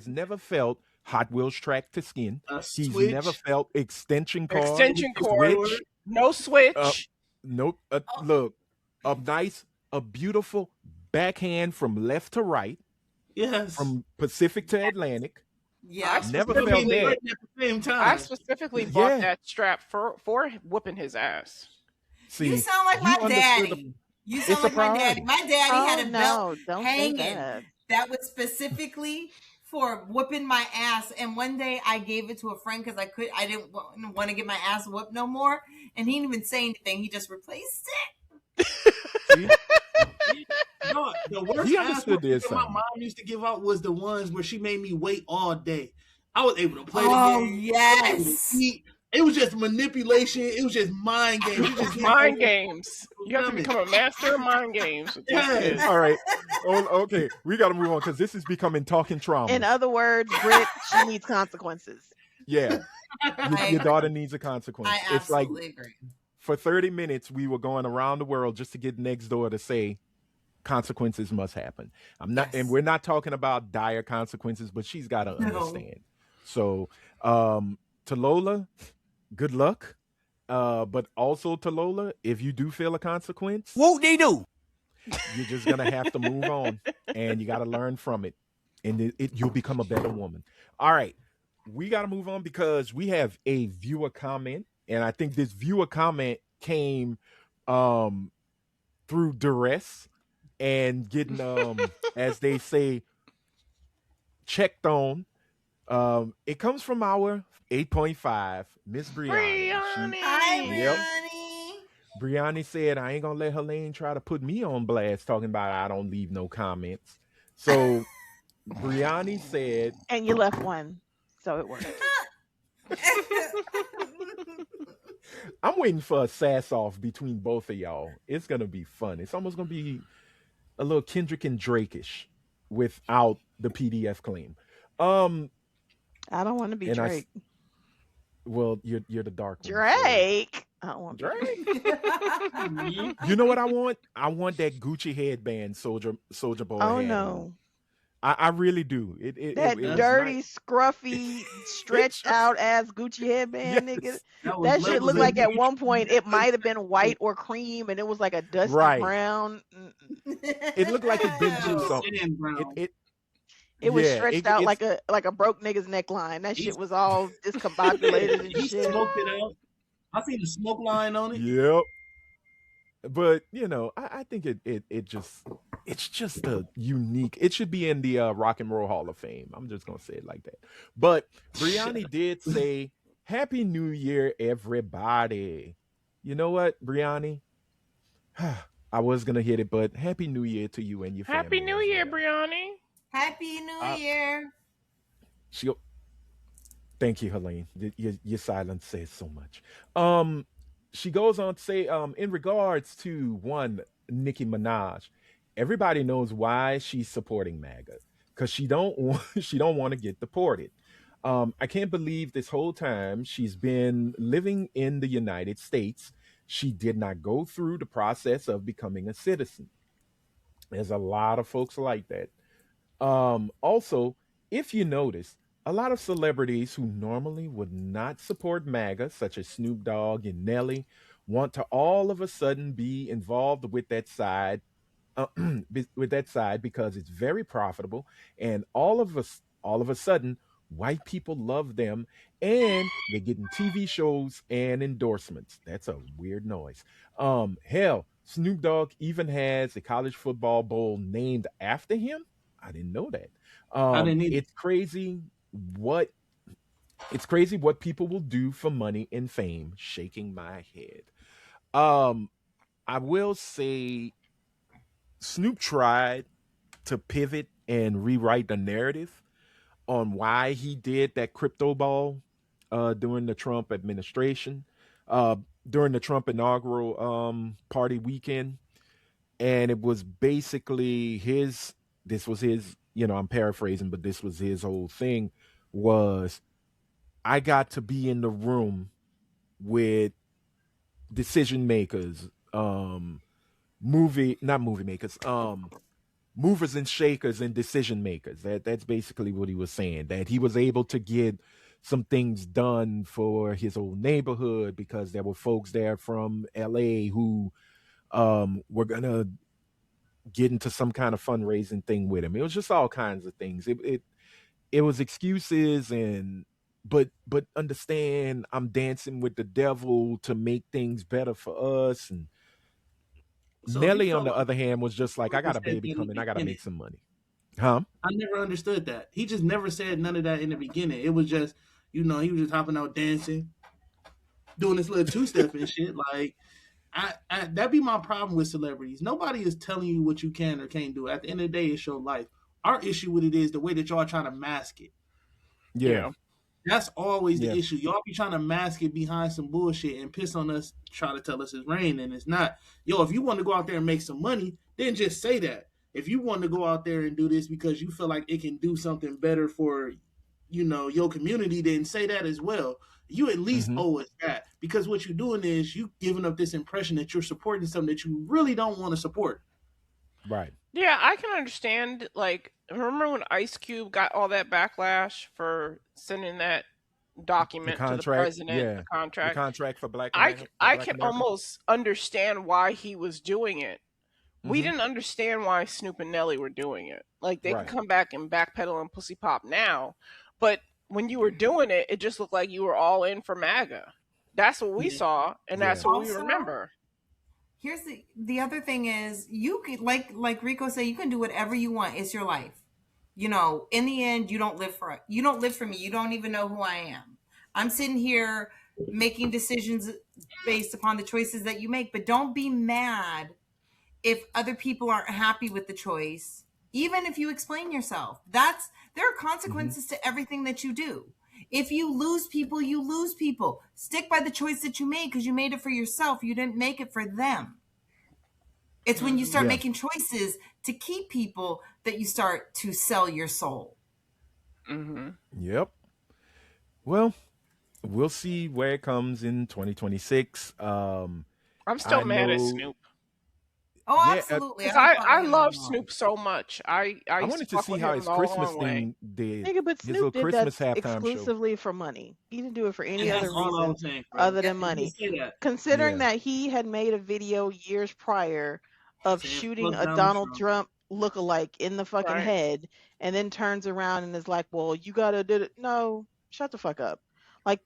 never felt Hot Wheels track to skin. A He's switch. never felt extension cord. Extension cord, switch. no switch. Nope. Look, a beautiful backhand from left to right, Yes. from Pacific to Atlantic. Yeah. Never Still felt being that. right at the same time. I specifically bought Yeah. that strap for whooping his ass. See, You sound like you my understood daddy. You sound It's a like my daddy. priority. My daddy had a belt don't hanging say that. that was specifically for whooping my ass. And one day I gave it to a friend because I didn't want to get my ass whooped no more. And he didn't even say anything. He just replaced it. See? No, the worst He ass understood whoopings this that my something. mom used to give out was the ones where she made me wait all day. I was able to play Oh, the game. yes. It was just manipulation. It was just mind games. You just Mind games. You have to become a master of mind games with these Yes. kids. All right. Okay, we got to move on because this is becoming talking trauma. In other words, Britt, she needs consequences. Yeah, your daughter needs a consequence. I It's like absolutely agree. for 30 minutes we were going around the world just to get next door to say, consequences must happen. I'm not, and Yes. we're not talking about dire consequences, but she's got to No. understand. So, to Lola, good luck. But also to Lola, if you do feel a consequence, Whoop de doo. you're just gonna have to move on, and you got to learn from it, and you'll become a better woman. All right, we got to move on because we have a viewer comment, and I think this viewer comment came um through duress and getting as they say, checked on. It comes from our 8.5 Miss Briani. Hi, Yep. Brianni. Brianni. Brianni said, I ain't gonna let Helene try to put me on blast talking about I don't leave no comments. So Brianni said, And you left one, so it worked. I'm waiting for a sass off between both of y'all. It's gonna be fun. It's almost gonna be a little Kendrick and Drake-ish without the PDF claim. Um, I don't want to be and I, Drake. well, you're the dark one, so Drake. I don't want to be Drake. Drake. You know what I want? I want that Gucci headband Soldier Boy Oh had on. no. I really do. That It was dirty, nice. scruffy, It stretched just out ass Gucci headband, nigga. yes. That was That shit levels looked of like at one Gucci. point it might have been white or cream, and it was like a dusty Right. brown. It looked like it been That through shit was something. sand brown. It was Yeah. stretched out It's like a broke nigga's neckline. That He, shit was all discombobulated and he shit. smoked it out. I seen the smoke line on it. yep. But I think it's just a unique. It should be in the Rock and Roll Hall of Fame. I'm just gonna say it like that. But Brianni did say, "Happy New Year, everybody." You know what, Brianni? I was gonna hit it, but Happy New Year to you and your Happy family New as Year, well. Brianni. Happy New Uh, Year. she, Thank you, Helene. Your silence says so much. Um, she goes on to say, in regards to one Nicki Minaj, everybody knows why she's supporting MAGA because she don't want she don't want to get deported. I can't believe this whole time she's been living in the United States, she did not go through the process of becoming a citizen. There's a lot of folks like that. Also, if you notice, a lot of celebrities who normally would not support MAGA, such as Snoop Dogg and Nelly, want to all of a sudden be involved with that side, with that side because it's very profitable, and all of a sudden, white people love them, and they're getting TV shows and endorsements. That's a weird noise. Hell, Snoop Dogg even has a college football bowl named after him. I didn't know that. I didn't either. What it's crazy what people will do for money and fame. Shaking my head. Um, I will say Snoop tried to pivot and rewrite the narrative on why he did that crypto ball during the Trump administration, uh, during the Trump inaugural party weekend, and it was basically his. This was his. I'm paraphrasing, but this was his whole thing. Was I got to be in the room with decision makers, movie not movie makers, movers and shakers and decision makers. That's basically what he was saying. That he was able to get some things done for his old neighborhood because there were folks there from LA who were gonna get into some kind of fundraising thing with him. It was just all kinds of things. It was excuses and but understand I'm dancing with the devil to make things better for us. And So he Nelly, on felt the like other hand, was just like, I he got a said baby that in coming, the I gotta beginning. make some money. Huh? I never understood that. He just never said none of that in the beginning. It was just, he was just hopping out dancing, doing this little two step and shit. Like, that'd be my problem with celebrities. Nobody is telling you what you can or can't do. At the end of the day, it's your life. Our issue with it is the way that y'all trying to mask it. Yeah. Yeah. That's always the Yeah. issue. Y'all be trying to mask it behind some bullshit and piss on us, try to tell us it's rain and it's not. Yo, if you want to go out there and make some money, then just say that. If you want to go out there and do this because you feel like it can do something better for, your community, then say that as well. You at least Hmm. owe us that, because what you're doing is you giving up this impression that you're supporting something that you really don't want to support. Right. Yeah, I can understand. Like, remember when Ice Cube got all that backlash for sending that The document to the contract. president, the Yeah. The contract? contract for Black I America. For I Black can America. almost understand why he was doing it. We Mm-hmm. didn't understand why Snoop and Nelly were doing it. Like, they can Right. come back and backpedal and pussy pop now, but when you were doing it, it just looked like you were all in for MAGA. That's what we Yeah. saw, and that's Yeah. what we Also, remember. here's the other thing is you could like Rico said, you can do whatever you want. It's your life. You know, in the end, you don't live for me. You don't even know who I am. I'm sitting here making decisions based upon the choices that you make, but don't be mad if other people aren't happy with the choice, even if you explain yourself. There are Mm-hmm. consequences to everything that you do. If you lose people, you lose people. Stick by the choice that you made because you made it for yourself. You didn't make it for them. It's when you Mhm. start Yeah. making choices to keep people that you start to sell your soul. Mhm. Yep. Well, we'll see where it comes in 2026. I'm still I mad at know. Snoop. Oh, Yeah. absolutely. I Because don't I follow him love anymore. Snoop so much. I I used to wanted to fuck see with how him his the Christmas long way. thing did. Nigga, but His little Snoop did Christmas that halftime show. exclusively for money. He didn't do it for any And that's other all I reason was saying, bro. other Yeah. than You money. just say that. Considering Yeah. that he had made a video years prior of Saying shooting fuck a Donald Donald Trump. Trump lookalike in the fucking Right. head and then turns around and is like, well, you gotta do it. No, shut the fuck up. Like,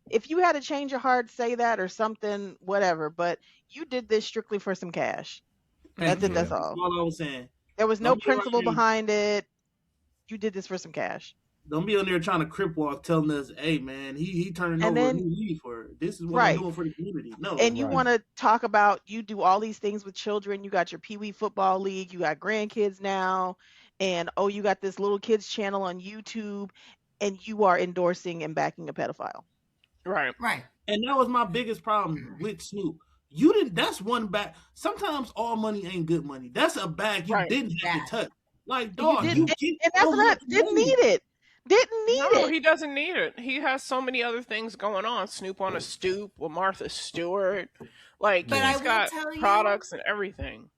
if you had to change your heart, say that or something, whatever, but you did this strictly for some cash. That's Thank it, you. Yeah. that's That's all. all I was saying. There was no Don't be around principle here. behind it. You did this for some cash. Don't be on there trying to crip walk, telling us, "Hey, man, he turning And over a then, new leaf, or this is what I'm right. doing for the community." No, And you Right. want to talk about you do all these things with children. You got your Pee Wee Football League. You got grandkids now. And oh, you got this little kids channel on YouTube. And you are endorsing and backing a pedophile. Right. Right. and that was my biggest problem with Snoop. You didn't. That's one bag. Sometimes all money ain't good money. That's a bag you Right. didn't have to Bad. touch. Like, And you dog, did, you Mm-hmm. get and so that's not, much didn't money. need it. Didn't need No, it. he doesn't need it. He has so many other things going on. Snoop on a stoop with Martha Stewart. Like, But Yeah. I he's will got tell you, products and everything.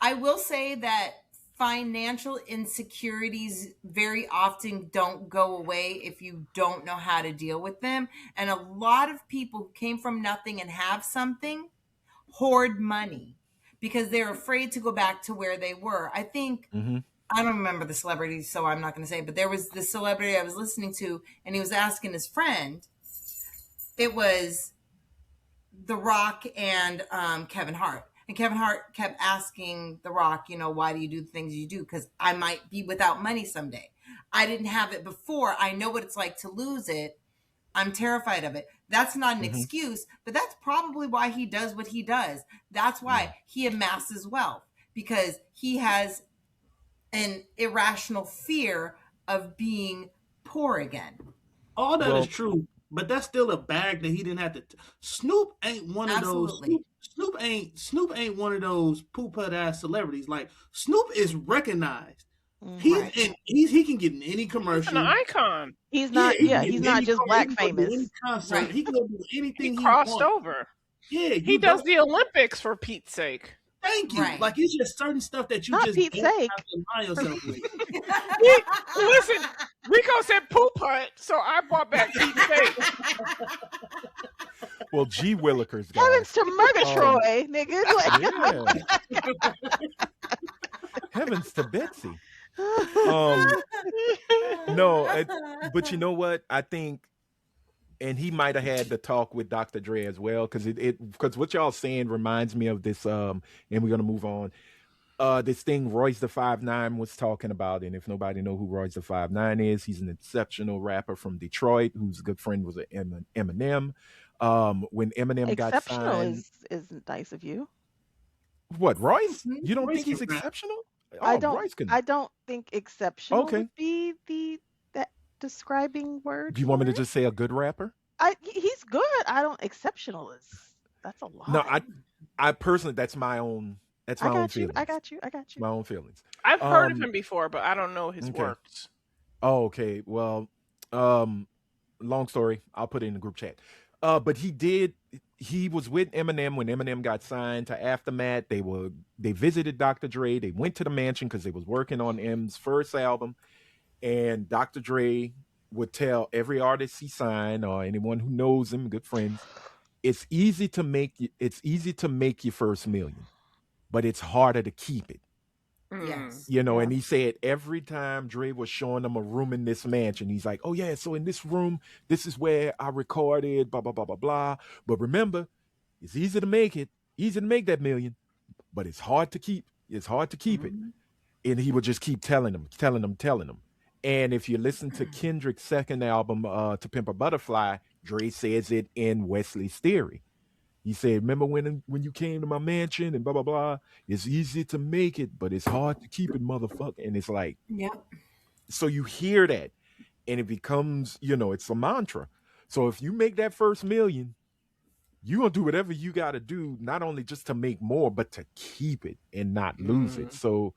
I will say that financial insecurities very often don't go away if you don't know how to deal with them. And a lot of people who came from nothing and have something hoard money because they're afraid to go back to where they were. I think Mm-hmm. I don't remember the celebrity, so I'm not going to say, but there was this celebrity I was listening to, and he was asking his friend, it was The Rock and Kevin Hart. And Kevin Hart kept asking The Rock, you know, why do you do the things you do? Because I might be without money someday. I didn't have it before. I know what it's like to lose it. I'm terrified of it. That's not an Mm-hmm. excuse, but that's probably why he does what he does. That's Yeah. why he amasses wealth because he has an irrational fear of being poor again. All that is Well, true, but that's still a bag that he didn't have to. Snoop ain't one of those. Absolutely. Snoop ain't one of those poop put ass celebrities. Like Snoop is recognized. He's Mhm. Right. in. He can get in any He's an commercial. icon. He's Yeah, not, he can yeah, get he's in not any just car. He black can go do any famous. concert. Right. He can go do He anything he crossed wants. over. Yeah, He you does don't. the Olympics for Pete's sake. Thank you. Right. Like it's just certain stuff that you Not just Pete's don't have sake. to align yourself with. He, listen, Rico said poop hut, so I brought back Pete's sake. well, G Willikers, Heavens guys. to Murgatroyd, nigga. Like, Yeah. Heavens to Betsy. No, but you know what? I think, and he might have had the talk with Dr. Dre as well, because because what y'all saying reminds me of this. And we're gonna move on. This thing Royce the 5'9" was talking about, and if nobody know who Royce the 5'9" is, he's an exceptional rapper from Detroit whose good friend was Eminem. When Eminem got exceptional signed, is nice of you. what Royce? Mhm. You don't Royce think he's can rap. exceptional? I Oh, don't Royce can. I don't think exceptional Okay. would be the that describing word Do you want me for to it. just say a good rapper? He's good. I don't exceptional is that's a No, lot. I personally, that's my own. That's I my own got you. I feelings. got you. I got you. My own feelings. I've heard of Um. him before, but I don't know his Okay. works. Oh, okay. Well, um, long story. I'll put it in the group chat. But he did. he was with Eminem when Eminem got signed to Aftermath. They visited Dr. Dre. They went to the mansion because they was working on M's first album, and Dr. Dre would tell every artist he signed or anyone who knows him, good friends, it's easy to make your first million, but it's harder to keep it. Mm. Yes. And Yeah. he said every time Dre was showing them a room in this mansion, he's like, "Oh yeah, so in this room, this is where I recorded, blah blah blah blah blah. But remember, it's easy to make it, easy to make that million, but it's hard to keep. It's hard to keep it." Mhm. And he would just keep telling them, telling them, telling them. And if you listen to Kendrick's second album, "To Pimp a Butterfly," Dre says it in Wesley's Theory. He said, "Remember when you came to my mansion and blah blah blah. It's easy to make it, but it's hard to keep it, motherfucker." And it's like, Yep. so you hear that, and it becomes, it's a mantra. So if you make that first million, you gonna do whatever you got to do, not only just to make more, but to keep it and not lose it. Mm. So,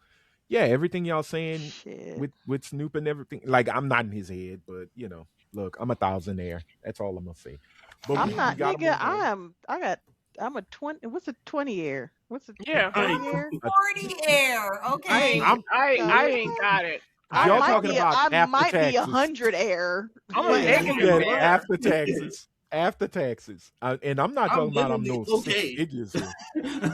yeah, everything y'all saying Shit. with Snoop and everything, like I'm not in his head, but look, I'm a thousandaire. That's all I'm gonna say. But I'm we not, gotta nigga. move on. I'm a 20. What's a 20 year? What's a Yeah. 20 Right. year? 40 air. I Okay. ain't. I'm I No, ain't got it. y'all talking about I after might be taxes. 100 air, I'm a but Yeah, He negative said yeah. there. after taxes. After taxes. And I'm not I'm talking about I'm literally no six okay. figures here.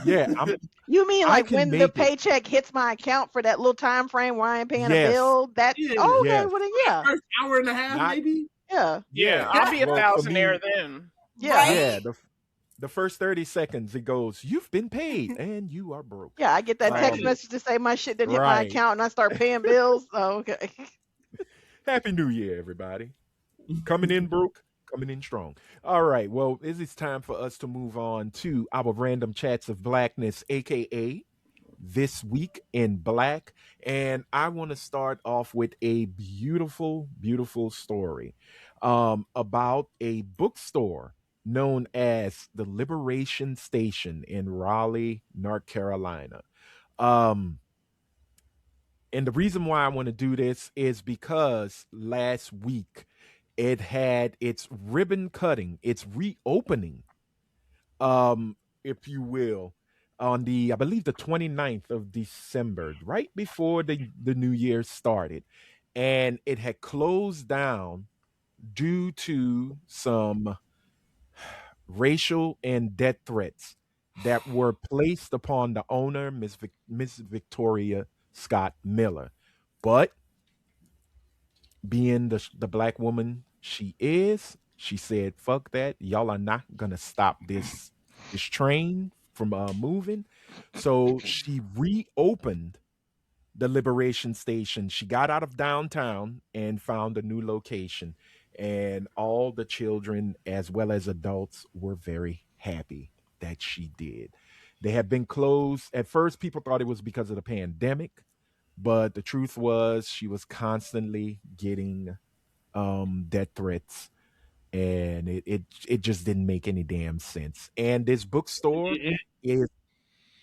Yeah, you mean I like can when the make it. paycheck hits my account for that little time frame where I ain't paying a Yes. bill? That Yeah. okay? Yes. Well then, yeah, First hour and a half, Not maybe. yeah, Yeah, yeah. I'll be a Well, for thousandaire me, then. yeah, yeah, Right? the first 30 seconds it goes, "You've been paid and you are broke." yeah. I get that text Um, Right. message to say my shit didn't hit my right. account and I start paying bills. Oh, okay. Happy New Year, everybody. Coming in broke, coming in strong. All right. Well, it is time for us to move on to our random chats of blackness, aka This Week in Black. And I want to start off with a beautiful, beautiful story about a bookstore known as the Liberation Station in Raleigh, North Carolina. Um, and the reason why I want to do this is because last week it had its ribbon cutting, its reopening, if you will, on I believe the 29th of December, right before the new year started. And it had closed down due to some racial and death threats that were placed upon the owner, Miss Victoria Scott Miller. But being the black woman she is, she said, "Fuck that! Y'all are not gonna stop this train from moving." So she reopened the Liberation Station. She got out of downtown and found a new location, and all the children as well as adults were very happy that she did. They had been closed at first. People thought it was because of the pandemic, but the truth was she was constantly getting death threats, and it just didn't make any damn sense. And this bookstore Yeah, is,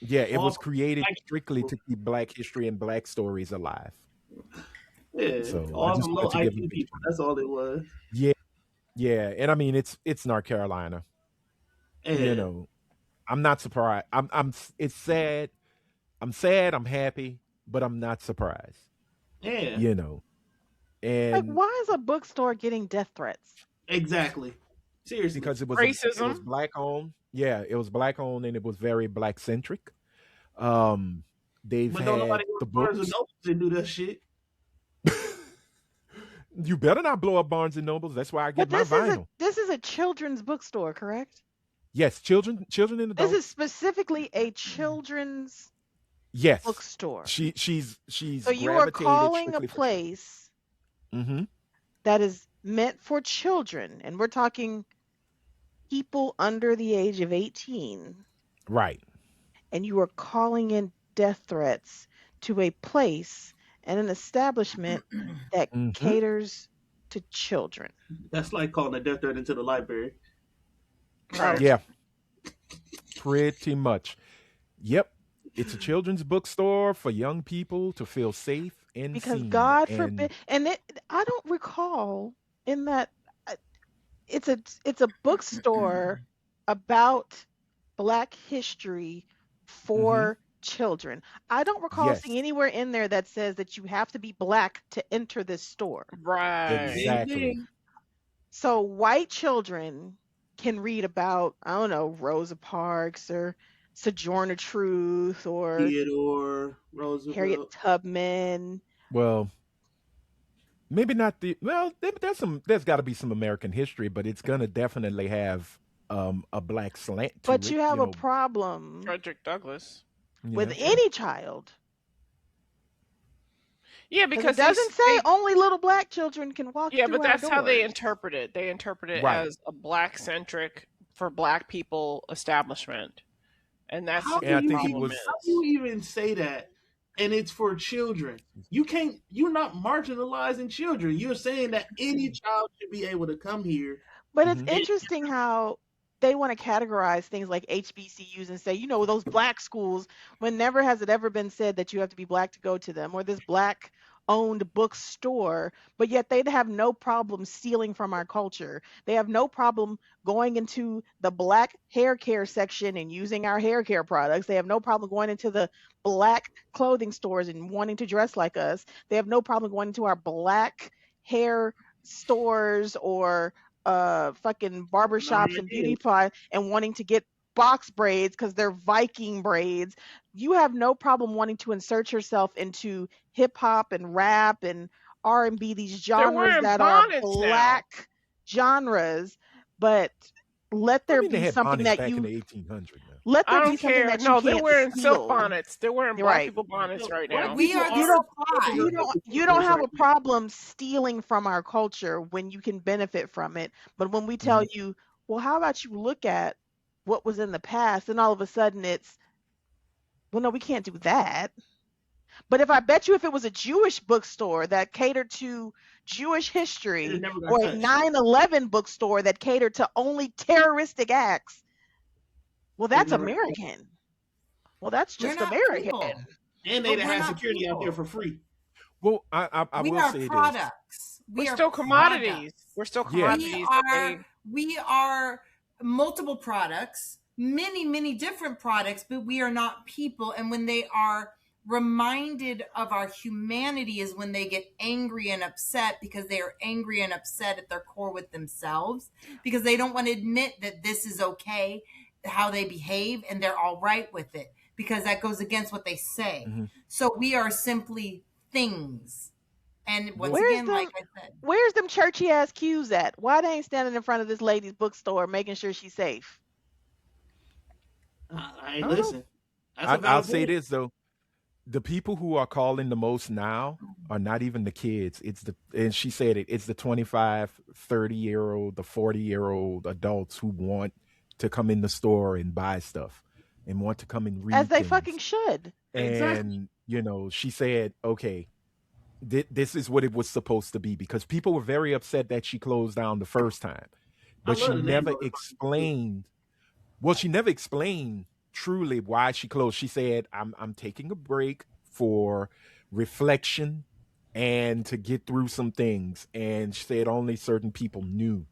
yeah, it all was for created black strictly people. to keep black history and black stories alive. Yeah, So I all just from wanted low to give a IQ big people. shout out. That's all it was. Yeah, yeah, and I mean it's North Carolina. You Yeah, know, I'm not surprised. It's sad. I'm sad. I'm happy, but I'm not surprised. yeah, You know, Like, and why is a bookstore getting death threats? exactly. Seriously. because it was Racism. black owned. Yeah, it was black owned, and it was very black centric. Um, they've But don't had nobody go the to Barnes and books. Nobles and do that shit. You better not blow up Barnes and Nobles. That's where I get But my this is vinyl. a children's bookstore, correct? Yes, children and This is adults. specifically a children's Yes, bookstore. she's So you are gravitated calling a strictly for children. place Hmm. that is meant for children, and we're talking people under the age of 18, Right. and you are calling in death threats to a place and an establishment that Hmm. caters to children. That's like calling a death threat into the library. Right. Yeah, pretty much. Yep. It's a children's bookstore for young people to feel safe and Because seen. God And forbid, and I don't recall in that uh, it's a bookstore about Black history Mm-hmm. for children. I don't recall Yes, seeing anywhere in there that says that you have to be Black to enter this store. Right. Same exactly. thing. So white children can read about, I don't know, Rosa Parks or Sojourner Truth or Theodore Harriet Roosevelt. Tubman. Well, maybe not the. Well, there's some. There's got to be some American history, but it's gonna definitely have a black slant to But it. you have a problem Frederick Douglass. with Yeah. any child. Yeah, Because because it doesn't say only little Black children can walk yeah, through but our that's how they doors. interpret it. They interpret it Right. as a black centric for black people establishment. And that's How the And I do you think it even, was. how do you even say that? And it's for children. You can't. You're not marginalizing children. You're saying that any child should be able to come here. But it's Mhm. interesting how they want to categorize things like HBCUs and say, those Black schools, when never has it ever been said that you have to be Black to go to them, or this Black owned bookstore, but yet they'd have no problem stealing from our culture. They have no problem going into the Black hair care section and using our hair care products. They have no problem going into the Black clothing stores and wanting to dress like us. They have no problem going into our Black hair stores or fucking barbershops and beauty pie and wanting to get box braids because they're Viking braids. You have no problem wanting to insert yourself into hip hop and rap and R&B, these they're genres wearing that are bonnets now. Black genres, but let I there mean, they be had something bonnets that back in you the 1800s. Man. let I there be don't something care. that you No, they're can't wearing silk steal. bonnets. They're wearing You're black right. people bonnets right Black now. We are people You the don't supply. you don't have a problem stealing from our culture when you can benefit from it. But when we tell you, well, how about you look at what was in the past, and all of a sudden it's, well, no, we can't do that. But if I bet you if it was a Jewish bookstore that catered to Jewish It history never got or a touched. 9/11 bookstore that catered to only terroristic acts, well, It that's never got touched. American. Well, that's We're just not American. people. And But they'd we're have not security out there people. for free. Well, I We will are say this. products. We're We are still commodities. products. We're still Yeah. commodities. that they- We are multiple products, many different products, but we are not people. And when they are reminded of our humanity is when they get angry and upset, because they are angry and upset at their core with themselves, because they don't want to admit that this is okay, how they behave, and they're all right with it, because that goes against what they say. Mhm. So we are simply things. And once Where's again, the like I said, Where's them churchy ass cues at? Why they ain't standing in front of this lady's bookstore making sure she's safe? I don't listen. That's a I'll valid say point. this though: the people who are calling the most now are not even the kids. It's the and she said it. It's the 25, 30-year-old, the 40-year-old adults who want to come in the store and buy stuff and want to come and read As they things. fucking should. And she said, okay, this is what it was supposed to be, because people were very upset that she closed down the first time, but love she the name never of it. explained. Well, she never explained truly why she closed. She said, I'm taking a break for reflection and to get through some things. And she said only certain people knew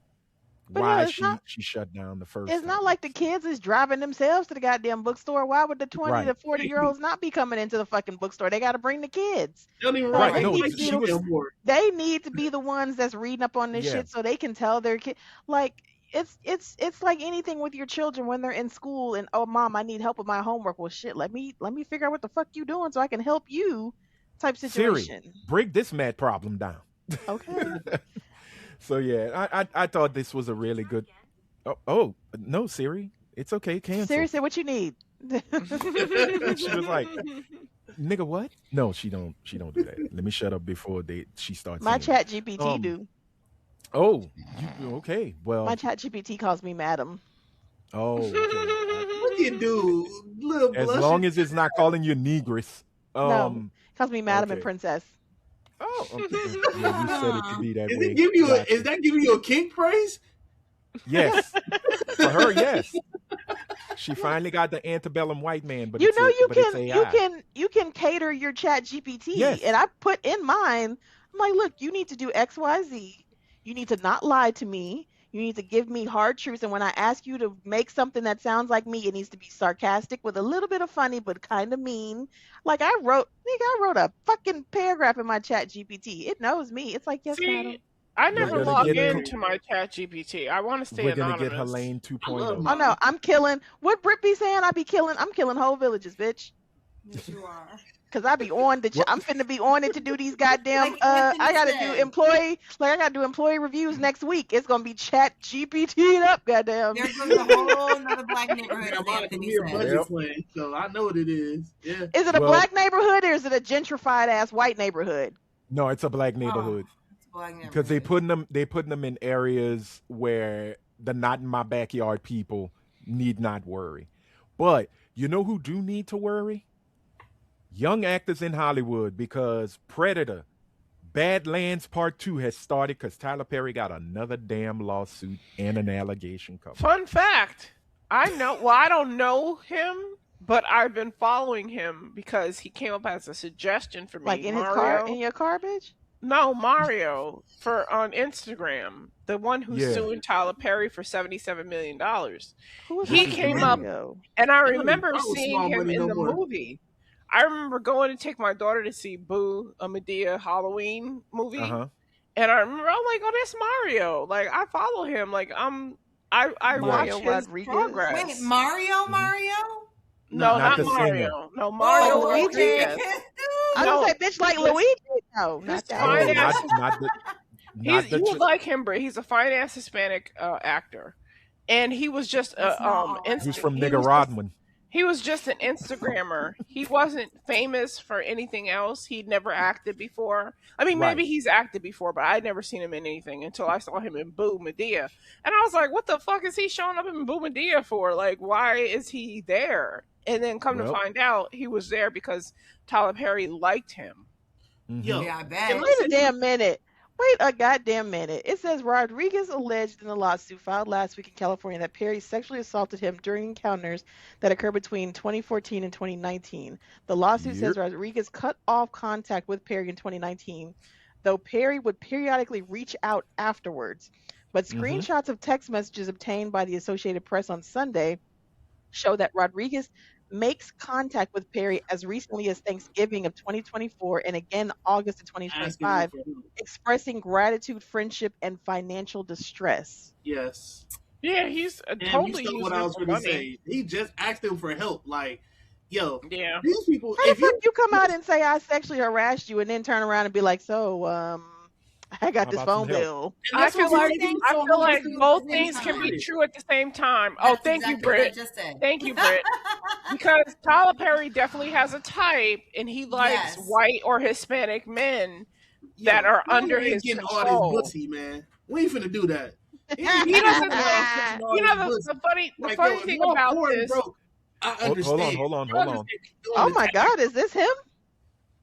But why it's not she shut down the first it's time. not like the kids is driving themselves to the goddamn bookstore. Why would the 20 Right. to 40-year-olds not be coming into the fucking bookstore? They got to bring the kids. They don't even So Right, ride they no, need like to be she the, was anymore. they need to be the ones that's reading up on this Yeah. shit so they can tell their kid, like, it's like anything with your children when they're in school and, oh mom, I need help with my homework. Well shit, let me figure out what the fuck you doing so I can help you, type Siri, situation. break this mad problem down. Okay. So yeah, I thought this was a really good. Oh no, Siri, it's okay. Cancel. Seriously, what you need? She was like, "Nigga, what?" No, she don't do that. Let me shut up before she starts. My saying chat it. GPT do. Oh, okay. Well, My chat GPT calls me madam. oh, okay. What do you do, little As blushing? long as it's not calling you negress. No, calls me madam and okay. princess. Oh, okay. Yeah, you said it to be that Is way. it give you? Gotcha. Is that giving you a kink praise? Yes, for her, yes. She finally got the antebellum white man, but You it's know, but it's AI. you can cater your chat GPT. Yes. And I put in mine, I'm like, look, you need to do XYZ. You need to not lie to me. You need to give me hard truths. And when I ask you to make something that sounds like me, it needs to be sarcastic with a little bit of funny, but kind of mean. Like I wrote a fucking paragraph in my chat GPT. It knows me. It's like, yes, See, madam. I We're never gonna log get into my chat GPT. I want to stay we're gonna get anonymous. Helene I love 2.0. Oh no, mine. I'm killing. What Brit be saying? I'm killing whole villages, bitch. Yes, you are. Cause I be on the. What? I'm finna be on it to do these goddamn. Like Anthony I gotta do said, employee reviews next week. It's gonna be chat GPT'd up, goddamn. there goes a whole another black neighborhood, Yeah, as mine Anthony be a budget Yep. plan, so I know what it is. Yeah. Is it a Well, black neighborhood or is it a gentrified ass white neighborhood? no, it's a black Oh, neighborhood it's a black because they neighborhood. putting them in areas where the not in my backyard people need not worry. But you know who do need to worry? Young actors in Hollywood because Predator Badlands Part 2 has started because Tyler Perry got another damn lawsuit and an allegation coming. Fun fact. I know, well, I don't know him, but I've been following him because he came up as a suggestion for me. Like in Mario. in your car, bitch? No, Mario on Instagram, the one who's Yeah. suing Tyler Perry for $77 million. Who is He this came up, Mario? and I I don't even remember follow seeing Small him Money in no the more. movie. I remember going to take my daughter to see Boo, a Medea Halloween movie, Uh-huh. and I remember I'm like, oh, that's Mario. Like I follow him. Like I watch Mario his Rodriguez? progress. Wait, Mario? Mhm. Mario? No, Not not the singer. Mario. No, Mario Oh, Luigi? Rodriguez. I was No, gonna say, bitch, like this Luigi. No, this not that. fine No, ass. not the You not would like him, Brit. He's a fine ass Hispanic actor, and he was just That's not all right. who's from Nicaragua. he was just an Instagrammer. He wasn't famous for anything else. He'd never acted before. I mean, maybe Right. he's acted before, but I'd never seen him in anything until I saw him in Boo Medea. And I was like, what the fuck is he showing up in Boo Medea for? Like, why is he there? And then come to Well, find out, he was there because Tyler Perry liked him. mhm. Yo, Yeah, I and bet. Wait a damn minute. Wait a goddamn minute. It says Rodriguez alleged in the lawsuit filed last week in California that Perry sexually assaulted him during encounters that occurred between 2014 and 2019. The lawsuit says Yep. Rodriguez cut off contact with Perry in 2019, though Perry would periodically reach out afterwards. But Mhm. screenshots of text messages obtained by the Associated Press on Sunday show that Rodriguez makes contact with Perry as recently as Thanksgiving of 2024 and again August of asking him 2025, for help. expressing gratitude, friendship, and financial distress. Yes. Yeah, he's And you totally saw using what I it was for going to money. say. He just asked him for help. Like, yo, Yeah. these people, How the if you fuck you come out and say I sexually harassed you and then turn around and be like, so, I got How this about some phone help? bill. and I that's feel what like people do, I so feel like understand both what things they can be started. true at the same time. Oh, That's thank you, exactly what I Britt. just said. Thank you, Britt. Because Tyler Perry definitely has a type, and he likes Yes. white or Hispanic men Yo, that are Tyler under ain't his getting all control. this pussy, man. We ain't finna do that. He ain't He getting doesn't all You this know pussy. the funny Like, funny yo, if thing y'all about poor and this. broke, I understand. Hold on. Y'all just keep doing Oh the my tag. God, is this him?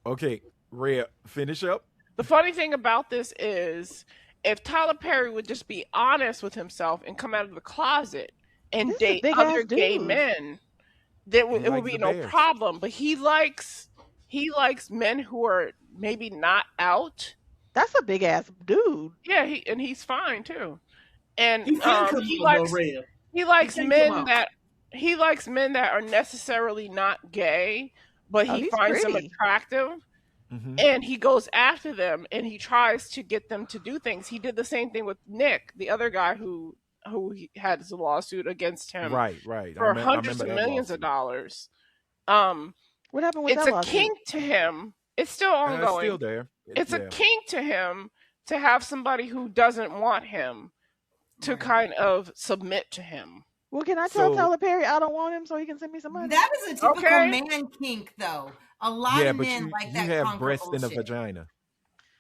Okay, Rhea, finish up. The funny thing about this is, if Tyler Perry would just be honest with himself and come out of the closet and This is a date big other ass gay dude. men, it He would likes be the no bears. problem. But he likes men who are maybe not out. That's a big ass dude. Yeah, he's fine too. And He can come he out, though, likes Rhea. he likes He can men come out. that he likes men that are necessarily not gay, but Oh, he he's finds them pretty. attractive. Mhm. And he goes after them and he tries to get them to do things. He did the same thing with Nick, the other guy who he had his lawsuit against him Right. for I hundreds remember of that millions of lawsuit. dollars. What happened with It's that a lawsuit? kink to him. It's still It's ongoing. still there. It's a Yeah. kink to him to have somebody who doesn't want him to Right. kind of submit to him. Well, can I tell So Tyler Perry I don't want him so he can send me some money? That is a typical Okay. man kink, though. A lot yeah, of but men you like you that have conquer breasts and a bullshit. vagina.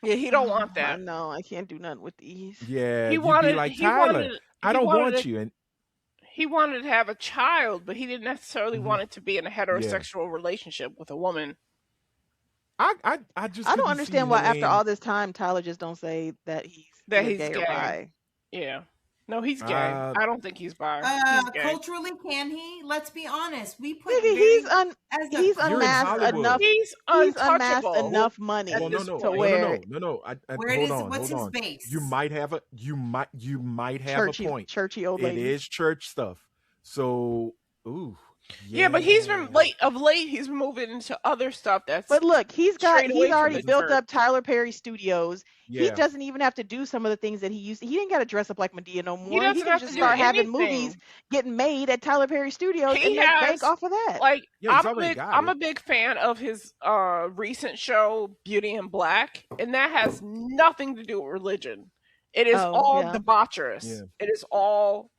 Yeah, he don't want that. No, I can't do nothing with these. Yeah, He you'd be wanted like he Tyler. wanted I he don't wanted want to you, and he wanted to have a child, but he didn't necessarily Mhm. want it to be in a yeah, heterosexual relationship with a woman. I just I don't couldn't see understand why after Helene. all this time Tyler just don't say that he's That either he's gay or gay. bi. Yeah. No, he's gay. I don't think he's bi. He's gay. Culturally, can he? Let's be honest. We put Nigga, he's You're in unmasked Hollywood. enough. He's He's unmasked untouchable. enough money At Well, this to point. where no. Where Hold does on, what's hold his on. base? You might have a churchy, point. churchy old It lady. is church stuff. So, ooh, Yeah, but he's been late. He's been moving into other stuff that's. But look, he's straight away from already the built church. up Tyler Perry Studios. He Yeah. doesn't even have to do some of the things that he used. He didn't got to dress up like Medea no more. He doesn't can have just to do start having anything. movies getting made at Tyler Perry Studios He and make bank has, off of that. Like, Yeah, he's already got I'm it. a big fan of his recent show Beauty in Black, and that has nothing to do with religion. It is all debaucherous. Yeah. It is all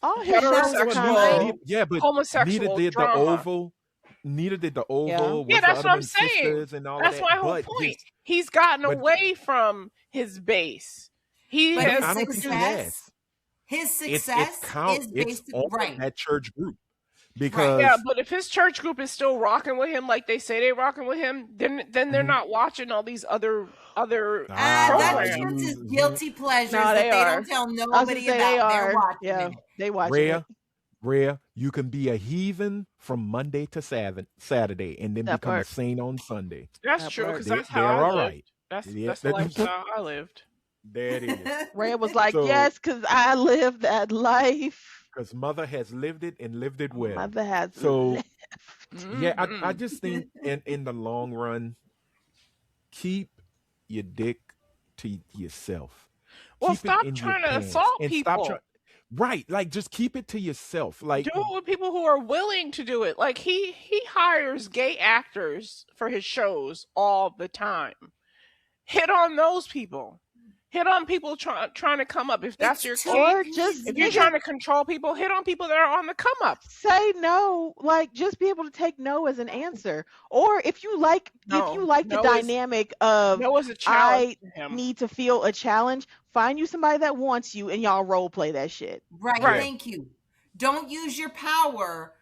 All his shows are kind heterosexual, of Yeah, but homosexual neither did drama. the Oval. Neither did the Oval. Yeah, with that's the what I'm Utterman saying. Sisters and all That's of my that. whole But point. He's gotten but- away from his base. He But has. I don't think he has. His It success counts. is It's based all right. that church group. Because Yeah, but if his church group is still rocking with him like they say they rocking with him, then they're not watching all these other That's programs. just his guilty pleasures No, that they they are. don't tell I was nobody gonna say they about. They're are. watching Yeah, it. they watching it. Rhea, you can be a heathen from Monday to Saturday, and then That become a part. saint on Sunday. That's That true part. because They- that's how they're I all lived. right. That's Yeah, the lifestyle I lived. There it is. Ray was like, So- yes, because I lived that life. Because mother has lived it and lived it well. Mother has So- lived. Yeah, I just think in the long run, keep your dick to yourself. Well, Keep it stop in your trying to pants, assault and people. Right, like just keep it to yourself. Like Do it with people who are willing to do it. Like he hires gay actors for his shows all the time. Hit on those people. Hit on people trying to come up. If that's your Or key, just if you're trying to control people, hit on people that are on the come up. say no, like just be able to take no as an answer. Or if you like the dynamic of No is a challenge to him. need to feel a challenge, find you somebody that wants you and y'all role play that shit. Right. Thank you. Don't use your power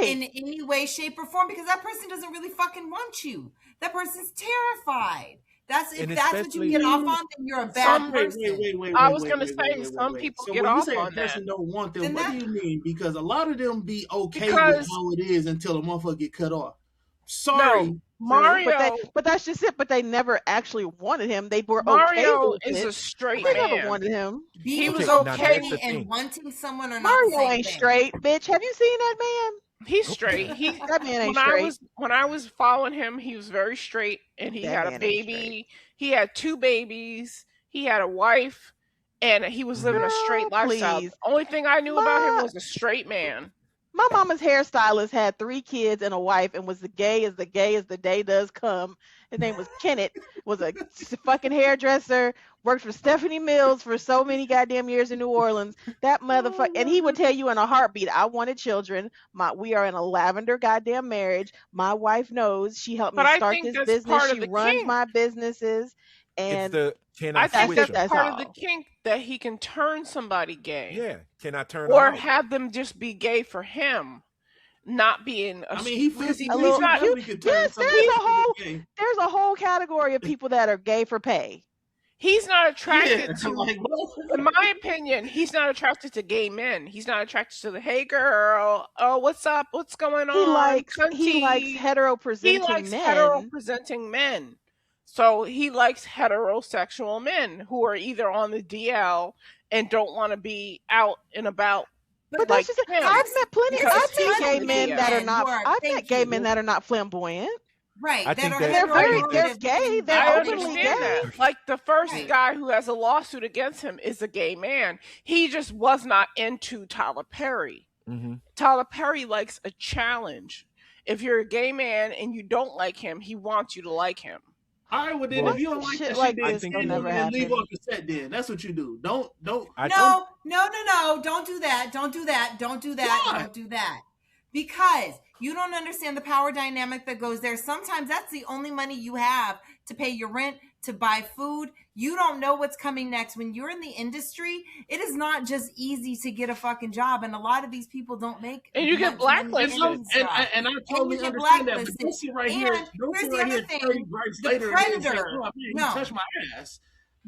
in any way, shape, or form because that person doesn't really fucking want you. That person's terrified. If that's what you get off on, then you're a bad person. Wait, I was gonna say some people so get when off you say on a person that. don't want them, Then what do you mean? Because a lot of them be okay Because- with how it is until the motherfucker get cut off. Sorry. No, Mario. But that's just it. But they never actually wanted him. They were okay Mario with is it. a straight They man. never wanted him. Being was now okay that's the thing. and wanting someone or not Mario the same ain't thing. straight, bitch. Have you seen that man? He's straight. That man ain't when straight. when I was following him, he was very straight, and he That had man a ain't baby. straight. He had 2 babies. He had a wife, and he was living a straight Girl, lifestyle. please. The only thing I knew about him Ma- was a straight man. My mama's hairstylist had 3 kids and a wife and was the gay as the day does come. His name was Kenneth, was a fucking hairdresser, worked for Stephanie Mills for so many goddamn years in New Orleans. That motherfucker, and he would tell you in a heartbeat, I wanted children. We are in a lavender goddamn marriage. My wife knows. She helped me But I start think this that's business. part of She the runs kink. my businesses. it's And the can I I think switch that's them? part of the all. kink that he can turn somebody gay. Yeah, can I turn Or them out? have them just be gay for him, not being a I mean, he feels because he a little- not, you- we could turn yes, somebody there's a into whole- gay. There's a whole category of people that are gay for pay. he's not attracted Yeah, to like, in my opinion, he's not attracted to gay men. He's not attracted to the hey girl, oh what's up, what's going on? He likes Cunty. hetero He presenting likes men. hetero presenting men. So he likes heterosexual men who are either on the DL and don't want to be out and about. But like that's just him. I've met plenty. Because I've met he's gay on men the that are DL. not. I've Thank met gay you. men that are not flamboyant. Right. I that think are that- They're very. heteronormative They're gay. They're I openly understand gay. that. Like the first Right. guy who has a lawsuit against him is a gay man. He just was not into Tyler Perry. Mm-hmm. Tyler Perry likes a challenge. If you're a gay man and you don't like him, he wants you to like him. All right, well then Well, if you don't like shit that like shit, this then will never then leave happen. off the set. Then that's what you do. Don't. I No, don't do that. Don't do that. Don't do that. Why? Don't do that. Because you don't understand the power dynamic that goes there. Sometimes that's the only money you have to pay your rent, to buy food. You don't know what's coming next. When you're in the industry, it is not just easy to get a fucking job. And a lot of these people don't make And you get much money blacklisted. getting And jobs. I totally you get understand that. But blacklisted. don't sit right And here. Don't here's sit the right other here thing, 30 rights the later and then say, predator. "Oh man, No. you touched my ass."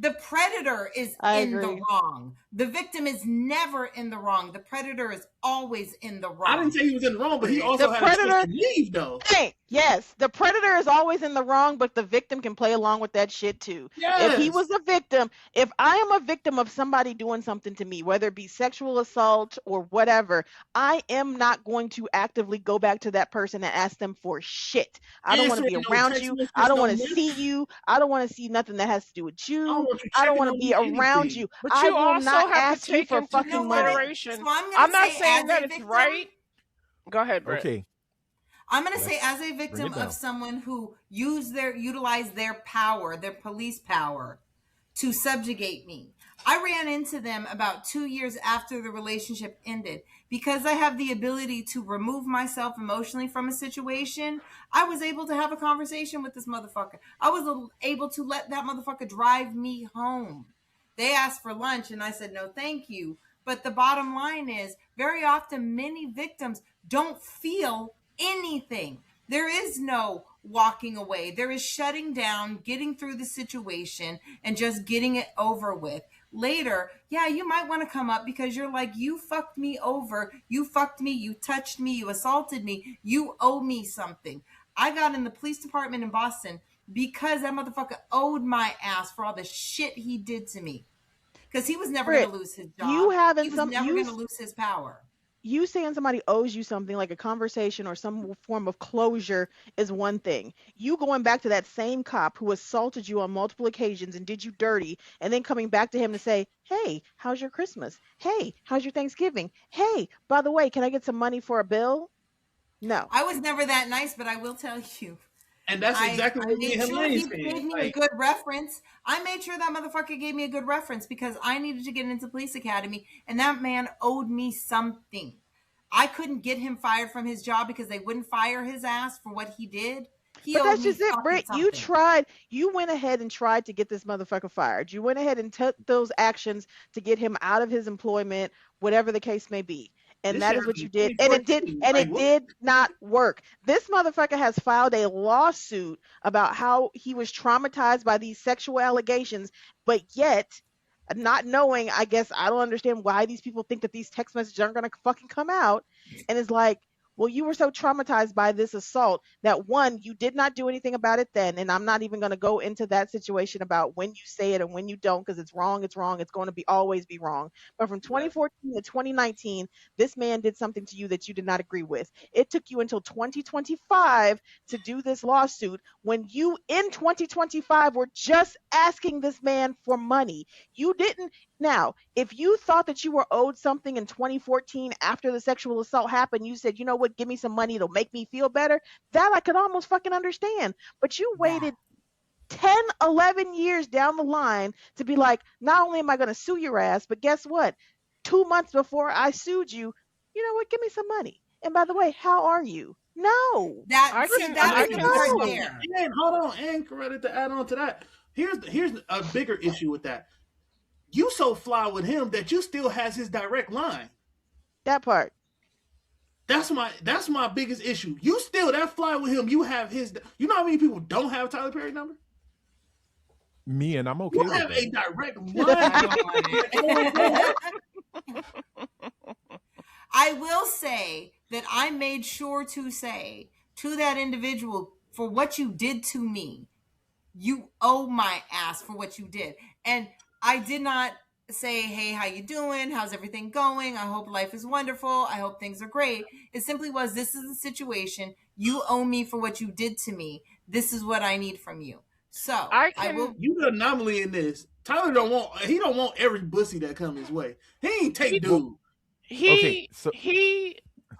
The predator is I in the agree. wrong. The victim is never in the wrong. The predator is always in the I didn't wrong. say he was in the wrong, but he The also had a choice predator, to leave, though. hey, yes, the predator is always in the wrong, but the victim can play along with that shit too. If he Yes. was a victim, if I am a victim of somebody doing something to me, whether it be sexual assault or whatever, I am not going to actively go back to that person and ask them for shit. I don't want to Answering be no around text you. I messages, don't no want to messages. see you. I don't want to see nothing that has to do with I don't you. want you I don't checking want to on be me, around anything. you. But I you will also not have to ask you take for into You fucking know what? money. consideration. So I'm going I'm to not say, saying as that a it's victim, right. Go ahead, Britt. Okay. I'm going to say, Let's as a bring victim it of down. someone who utilized their power, their police power, to subjugate me. I ran into them about 2 years after the relationship ended. Because I have the ability to remove myself emotionally from a situation, I was able to have a conversation with this motherfucker. I was able to let that motherfucker drive me home. They asked for lunch and I said, no, thank you. But the bottom line is, very often, many victims don't feel anything. There is no walking away. There is shutting down, getting through the situation, and just getting it over with. Later, yeah, you might want to come up because you're like, you fucked me over. You fucked me. You touched me. You assaulted me. You owe me something. I got in the police department in Boston because that motherfucker owed my ass for all the shit he did to me. Because he was never going Britt, to lose his you job. having He was some never going to lose his power. you saying somebody owes you something like a conversation or some form of closure is one thing. You going back to that same cop who assaulted you on multiple occasions and did you dirty, and then coming back to him to say, hey, how's your Christmas? Hey, how's your Thanksgiving? Hey, by the way, can I get some money for a bill? No. I was never that nice, but I will tell you. And that's exactly I what me made and sure Helene he said. gave me a Like, good reference. I made sure that motherfucker gave me a good reference because I needed to get into police academy, and that man owed me something. I couldn't get him fired from his job because they wouldn't fire his ass for what he did. He But owed that's me just it, fucking Britt. You something. tried, you went ahead and tried to get this motherfucker fired. You went ahead and took those actions to get him out of his employment, whatever the case may be. And this that shit is what happened you in did.2014. And Like, it what? did not work. This motherfucker has filed a lawsuit about how he was traumatized by these sexual allegations, but yet not knowing, I guess I don't understand why these people think that these text messages aren't gonna fucking come out. And it's like, well, you were so traumatized by this assault that one, you did not do anything about it then. And I'm not even going to go into that situation about when you say it and when you don't, because it's wrong. It's wrong. It's going to be always be wrong. But from Exactly. 2014 to 2019, this man did something to you that you did not agree with. It took you until 2025 to do this lawsuit when you in 2025 were just asking this man for money. You didn't. Now, if you thought that you were owed something in 2014 after the sexual assault happened, you said, you know what, give me some money, it'll make me feel better. That I could almost fucking understand. But you That waited 10, 11 years down the line to be like, not only am I going to sue your ass, but guess what? 2 months before I sued you, you know what, give me some money. And by the way, how are you? No. I see, can that I was the can part No. see. there. And hold on, and Coretta, to add on to that, here's a bigger issue with that. You so fly with him that you still has his direct line. That part. That's my biggest issue. You still that fly with him. You have his. You know how many people don't have Tyler Perry number? Me, and I'm okay You with have that. a direct I line. don't want it. I will say that I made sure to say to that individual, for what you did to me, you owe my ass for what you did. And I did not say, hey, how you doing? How's everything going? I hope life is wonderful. I hope things are great. It simply was, this is the situation. You owe me for what you did to me. This is what I need from you. So I I will. can. You the anomaly in this. Tyler don't want every pussy that come his way. He ain't take He Well, dude. okay, he so he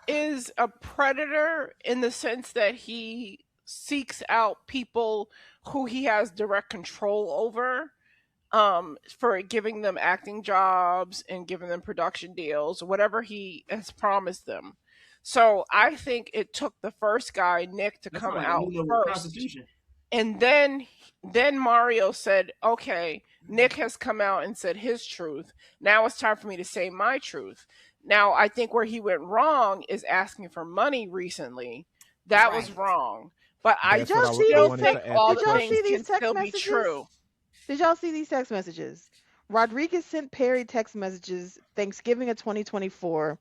is a predator in the sense that he seeks out people who he has direct control over, for giving them acting jobs and giving them production deals, whatever he has promised them. So I think it took the first guy, Nick, to That's come like a out new level of first. prostitution. And then Mario said, okay, Nick has come out and said his truth. Now it's time for me to say my truth. Now I think where he went wrong is asking for money recently. That was Right. wrong. But I Did that's what y'all I see still these wanted think text? to ask all the Did the y'all things see question. these can text still be messages? true. Did y'all see these text messages? Rodriguez sent Perry text messages Thanksgiving of 2024,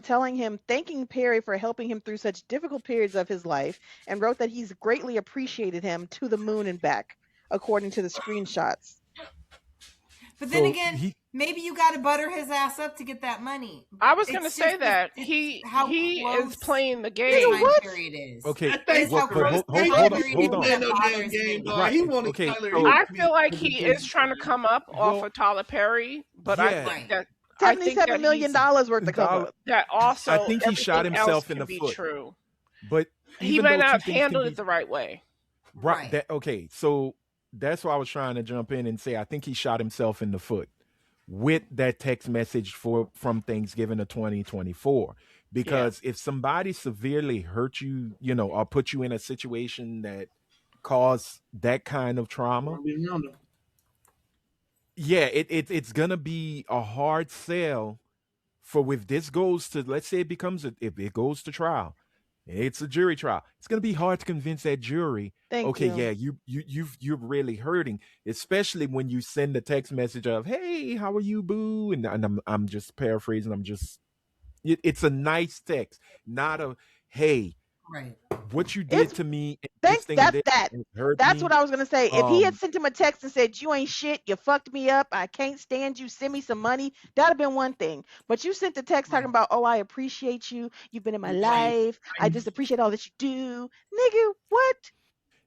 telling him, thanking Perry for helping him through such difficult periods of his life, and wrote that he's greatly appreciated him to the moon and back, according to the screenshots. But then So again, he maybe you got to butter his ass up to get that money. I was gonna It's say just that it's how he close is playing the the game. Nigga, time what? period is. okay. I It think is how But close the hold time up, period hold is up. playing that no damn bothers game, me. dog. Right. He wanted Okay. Tyler So Hicks I to feel be like the he business is trying to partner. come up off well, of Tyler Perry, but I yeah, think Right. that $77 million he's worth of cover dollar. up. that I also think he shot everything else himself in can the be foot. true. But He even might though not two have things can handled be it the right way. right, Right. that okay. So that's why I was trying to jump in and say I think he shot himself in the foot with that text message from Thanksgiving of 2024. Yeah. Because if somebody severely hurt you, or put you in a situation that caused that kind of trauma, yeah, it's gonna be a hard sell for if this goes to, let's say if it goes to trial, it's a jury trial. It's gonna be hard to convince that jury. Thank Okay, you. yeah, you're really hurting, especially when you send a text message of, "Hey, how are you, boo?" And I'm just paraphrasing. It's a nice text, not a, "Hey, Right. what you It's did to me, and this thanks. thing and That's this that. has hurt That's what me." I was gonna say. If he had Um, sent him a text and said, "You ain't shit, you fucked me up, I can't stand you, send me some money," that'd have been one thing. But you sent the text talking Right. about, "Oh, I appreciate you. You've been in my Right. life. I just appreciate all that you do." Nigga, what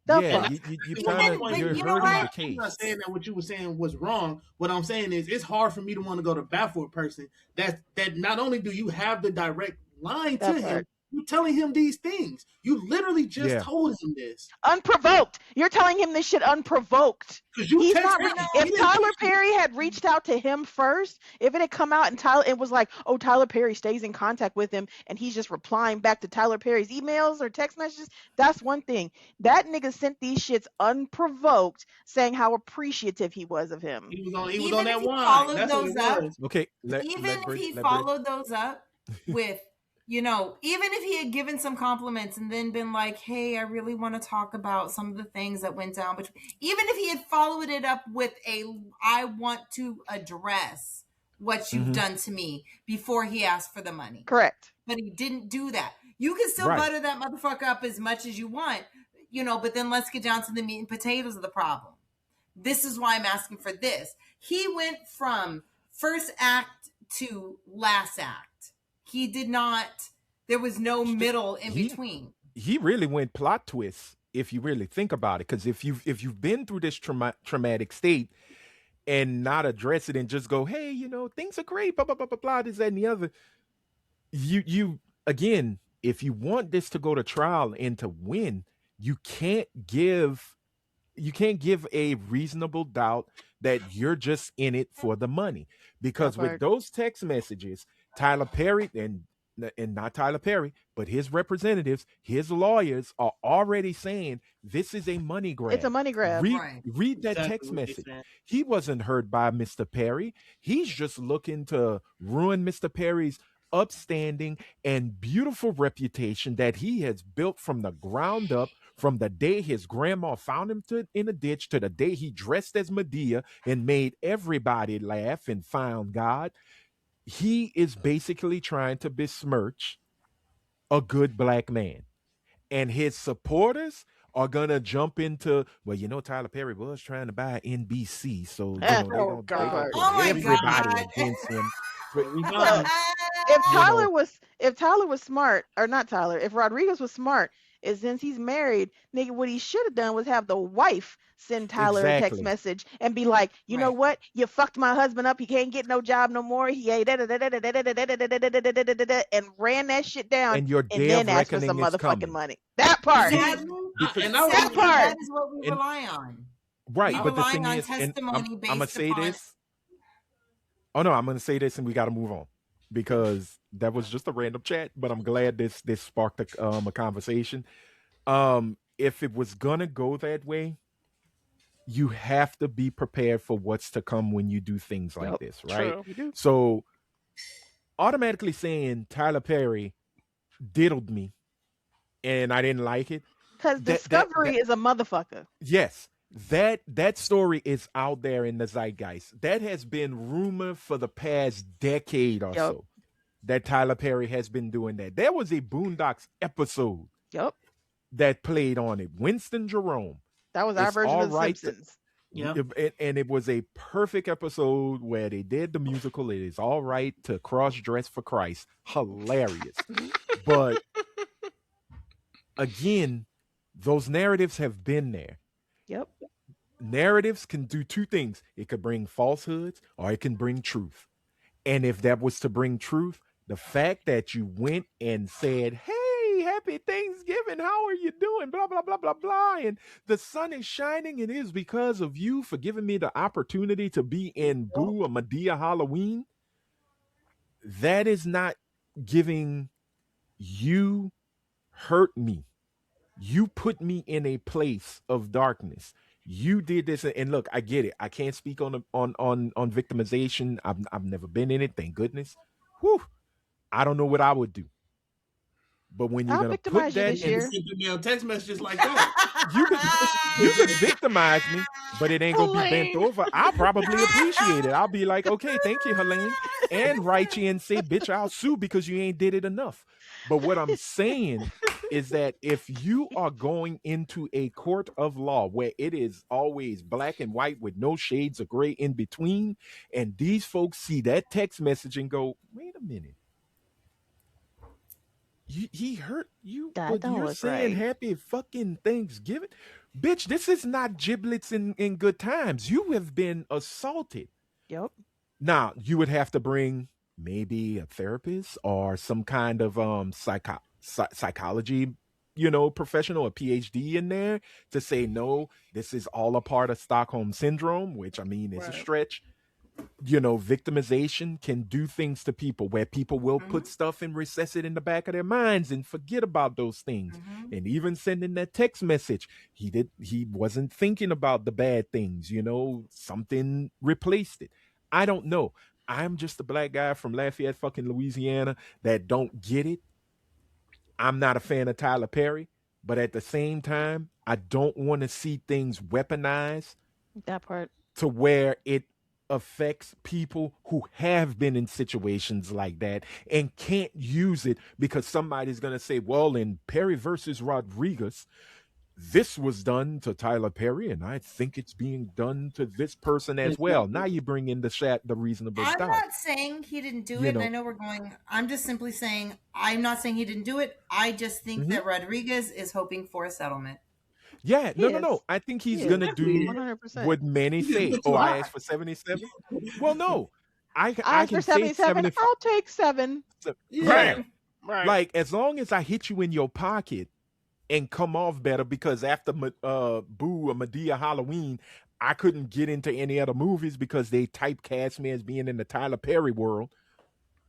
the yeah, And fuck? you what kind my of And point but you're is. you know hurting what? the I'm not case. saying that what you were saying was wrong. What I'm saying is it's hard for me to want to go to bat for a person that not only do you have the direct line to That him, part. you're telling him these things. You literally just Yeah, told him this Unprovoked. You're telling him this shit unprovoked. because you He's not. texted You him. know, He If didn't Tyler text you. Perry had reached out to him first, if it had come out and Tyler, it was like, "Oh, Tyler Perry stays in contact with him," and he's just replying back to Tyler Perry's emails or text messages. That's one thing. That nigga sent these shits unprovoked, saying how appreciative he was of him. He was on even if that he wine. followed That's what it those up, was. okay. even if he Let Bridge. followed those up with, even if he had given some compliments and then been like, "Hey, I really want to talk about some of the things that went down," but even if he had followed it up with "I want to address what you've Hmm. done to me," before he asked for the money. Correct. But he didn't do that. You can still Right. butter that motherfucker up as much as you want, but then let's get down to the meat and potatoes of the problem. This is why I'm asking for this. He went from first act to last act. He did not, there was no middle in He between. he really went plot twists if you really think about it. Because if you've been through this traumatic state and not address it and just go, "Hey, things are great, blah blah blah blah blah," this that and the other. You again, if you want this to go to trial and to win, you can't give you can't give a reasonable doubt that you're just in it for the money, That because with part. those text messages, Tyler Perry and not Tyler Perry, but his representatives, his lawyers are already saying this is a money It's a grab. money grab. Right. Read that Exactly text what they message. said. He wasn't hurt by Mr. Perry. He's just looking to ruin Mr. Perry's upstanding and beautiful reputation that he has built from the ground up, from the day his grandma found him in a ditch to the day he dressed as Medea and made everybody laugh and found God. He is basically trying to besmirch a good black man. And his supporters are gonna jump into, well, Tyler Perry was trying to buy NBC, so Oh they gonna God. put Oh my everybody God. against him. But we So fine. You know, if Tyler was smart, or not Tyler, if Rodriguez was smart, is since he's married, nigga, what he should have done was have the wife send Tyler a text exactly. message and be like, "You know Right. what? You fucked my husband up. He can't get no job no more. He ain't da da da da da da da da da da da da da da da," and ran that shit down, And your and day then of asked for some reckoning is motherfucking coming. money. That part. See, Sadly, Because and I was That sadly, part. that is what we and rely on. right, We but the rely thing on is, and I'm testimony I'm gonna based say upon. this. Oh no, I'm gonna say this, and we got to move on because that was just a random chat. But I'm glad this sparked a conversation. If it was gonna go that way, you have to be prepared for what's to come when you do things like Yep. this, right? True. You do. So automatically saying Tyler Perry diddled me and I didn't like it. Because That Discovery is a motherfucker. yes, That story is out there in the zeitgeist. That has been rumor for the past decade or Yep. so. That Tyler Perry has been doing that. There was a Boondocks episode Yep. that played on it. Winston Jerome. That was our It's version all of The right. Simpsons. Yep. And it was a perfect episode where they did the musical. It is all right to cross dress for Christ. Hilarious. But again, those narratives have been there. Yep. Narratives can do two things: it could bring falsehoods or it can bring truth. And if that was to bring truth, the fact that you went and said, "Hey, happy Thanksgiving, how are you doing?" Blah, blah, blah, blah, blah. And the sun is shining. It is because of you for giving me the opportunity to be in Boo or Medea Halloween. That is not giving you hurt me. You put me in a place of darkness. You did this, and look, I get it. I can't speak on victimization. I've never been in it, thank goodness. Whew. I don't know what I would do. But when you're I'll gonna put victimize you that this in, year. Send me on text messages like that. you could you could victimize me, but it ain't gonna be bent Helene. over. I'll probably appreciate it. I'll be like, okay, thank you, Helene, and write you and say, bitch, I'll sue because you ain't did it enough. But what I'm saying is that if you are going into a court of law where it is always black and white with no shades of gray in between, and these folks see that text message and go, wait a minute. He hurt you, That but don't you're look saying right. happy fucking Thanksgiving? Bitch, this is not giblets in good times. You have been assaulted. Yep. Now, you would have to bring maybe a therapist or some kind of psychology, professional, a PhD in there to say, no, this is all a part of Stockholm syndrome, which I mean is a Right. stretch. Victimization can do things to people where people will put stuff and recess it in the back of their minds and forget about those things. And even sending that text message, he wasn't thinking about the bad things, something replaced it. I don't know. I'm just a black guy from Lafayette, fucking Louisiana that don't get it. I'm not a fan of Tyler Perry, but at the same time, I don't want to see things weaponized That part. to where it affects people who have been in situations like that and can't use it because somebody's going to say, well, in Perry versus Rodriguez, this was done to Tyler Perry, and I think it's being done to this person as well. Now you bring in the reasonable I'm doubt. not saying he didn't do it, and I know we're going. I'm just simply saying I'm not saying he didn't do it. I just think that Rodriguez is hoping for a settlement. Yeah, He no. is. I think he's He gonna is. do 100%. what many say. Oh, I asked for 77. Well, no, I Ask can for say 77. 75. I'll take 7. Yeah, Right. like as long as I hit you in your pocket and come off better, because after Boo or Medea Halloween, I couldn't get into any other movies because they typecast me as being in the Tyler Perry world,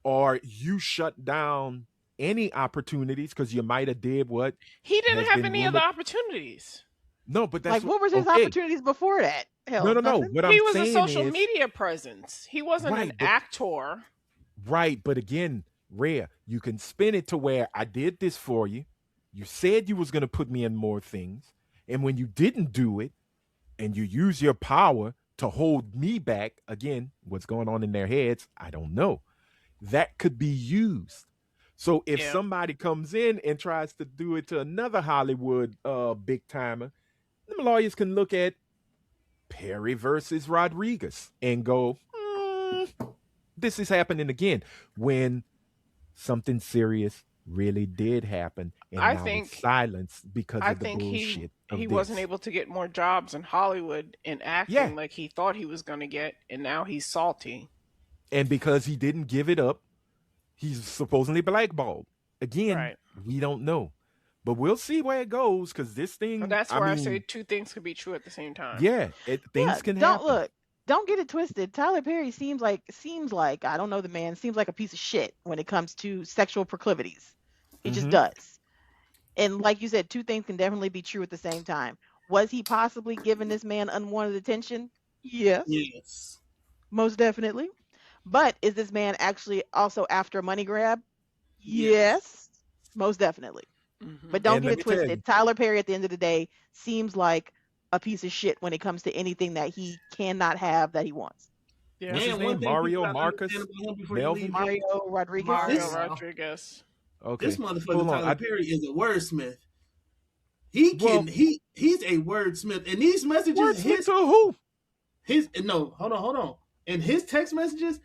or you shut down any opportunities because you might have did what He didn't has have been any rumored. other opportunities. No, but that's Like, what was his okay. opportunities before that? Hell, No. nothing. What He I'm was a saying social is media presence. He wasn't Right, an but- actor. right, but again, Rhea, you can spin it to where I did this for you. You said you was gonna put me in more things, and when you didn't do it, and you use your power to hold me back, again, what's going on in their heads, I don't know. That could be used. So if Yeah. somebody comes in and tries to do it to another Hollywood big timer, them lawyers can look at Perry versus Rodriguez and go, this is happening again when something serious really did happen, and I now think- it's silenced because I of the think bullshit. he wasn't able to get more jobs in Hollywood in acting Yeah. like he thought he was going to get, and now he's salty. And because he didn't give it up, he's supposedly blackballed. Again, Right. we don't know, but we'll see where it goes because this thing. But that's where I mean, say two things could be true at the same time. yeah, things Yeah, can don't happen. look. Don't get it twisted. Tyler Perry seems like I don't know the man. Seems like a piece of shit when it comes to sexual proclivities. He just Mhm. does. And like you said, two things can definitely be true at the same time. Was he possibly giving this man unwanted attention? Yes, Yes. most definitely. But is this man actually also after a money grab? Yes. Yes, most definitely. Mhm. But don't And get let it me tell you- twisted. Tyler Perry, at the end of the day, seems like a piece of shit when it comes to anything that he cannot have that he wants. Yeah. What's his And one name? thing people Mario, gotta understand Marcus, about him before you Melvin? leave, Jay, Mario Rodriguez. Mario this Rodriguez. this Okay. motherfucker Hold on. Tyler Perry is a wordsmith. He Well, can he's a wordsmith, and these messages wordsmith to who? his no hold on, and his text messages,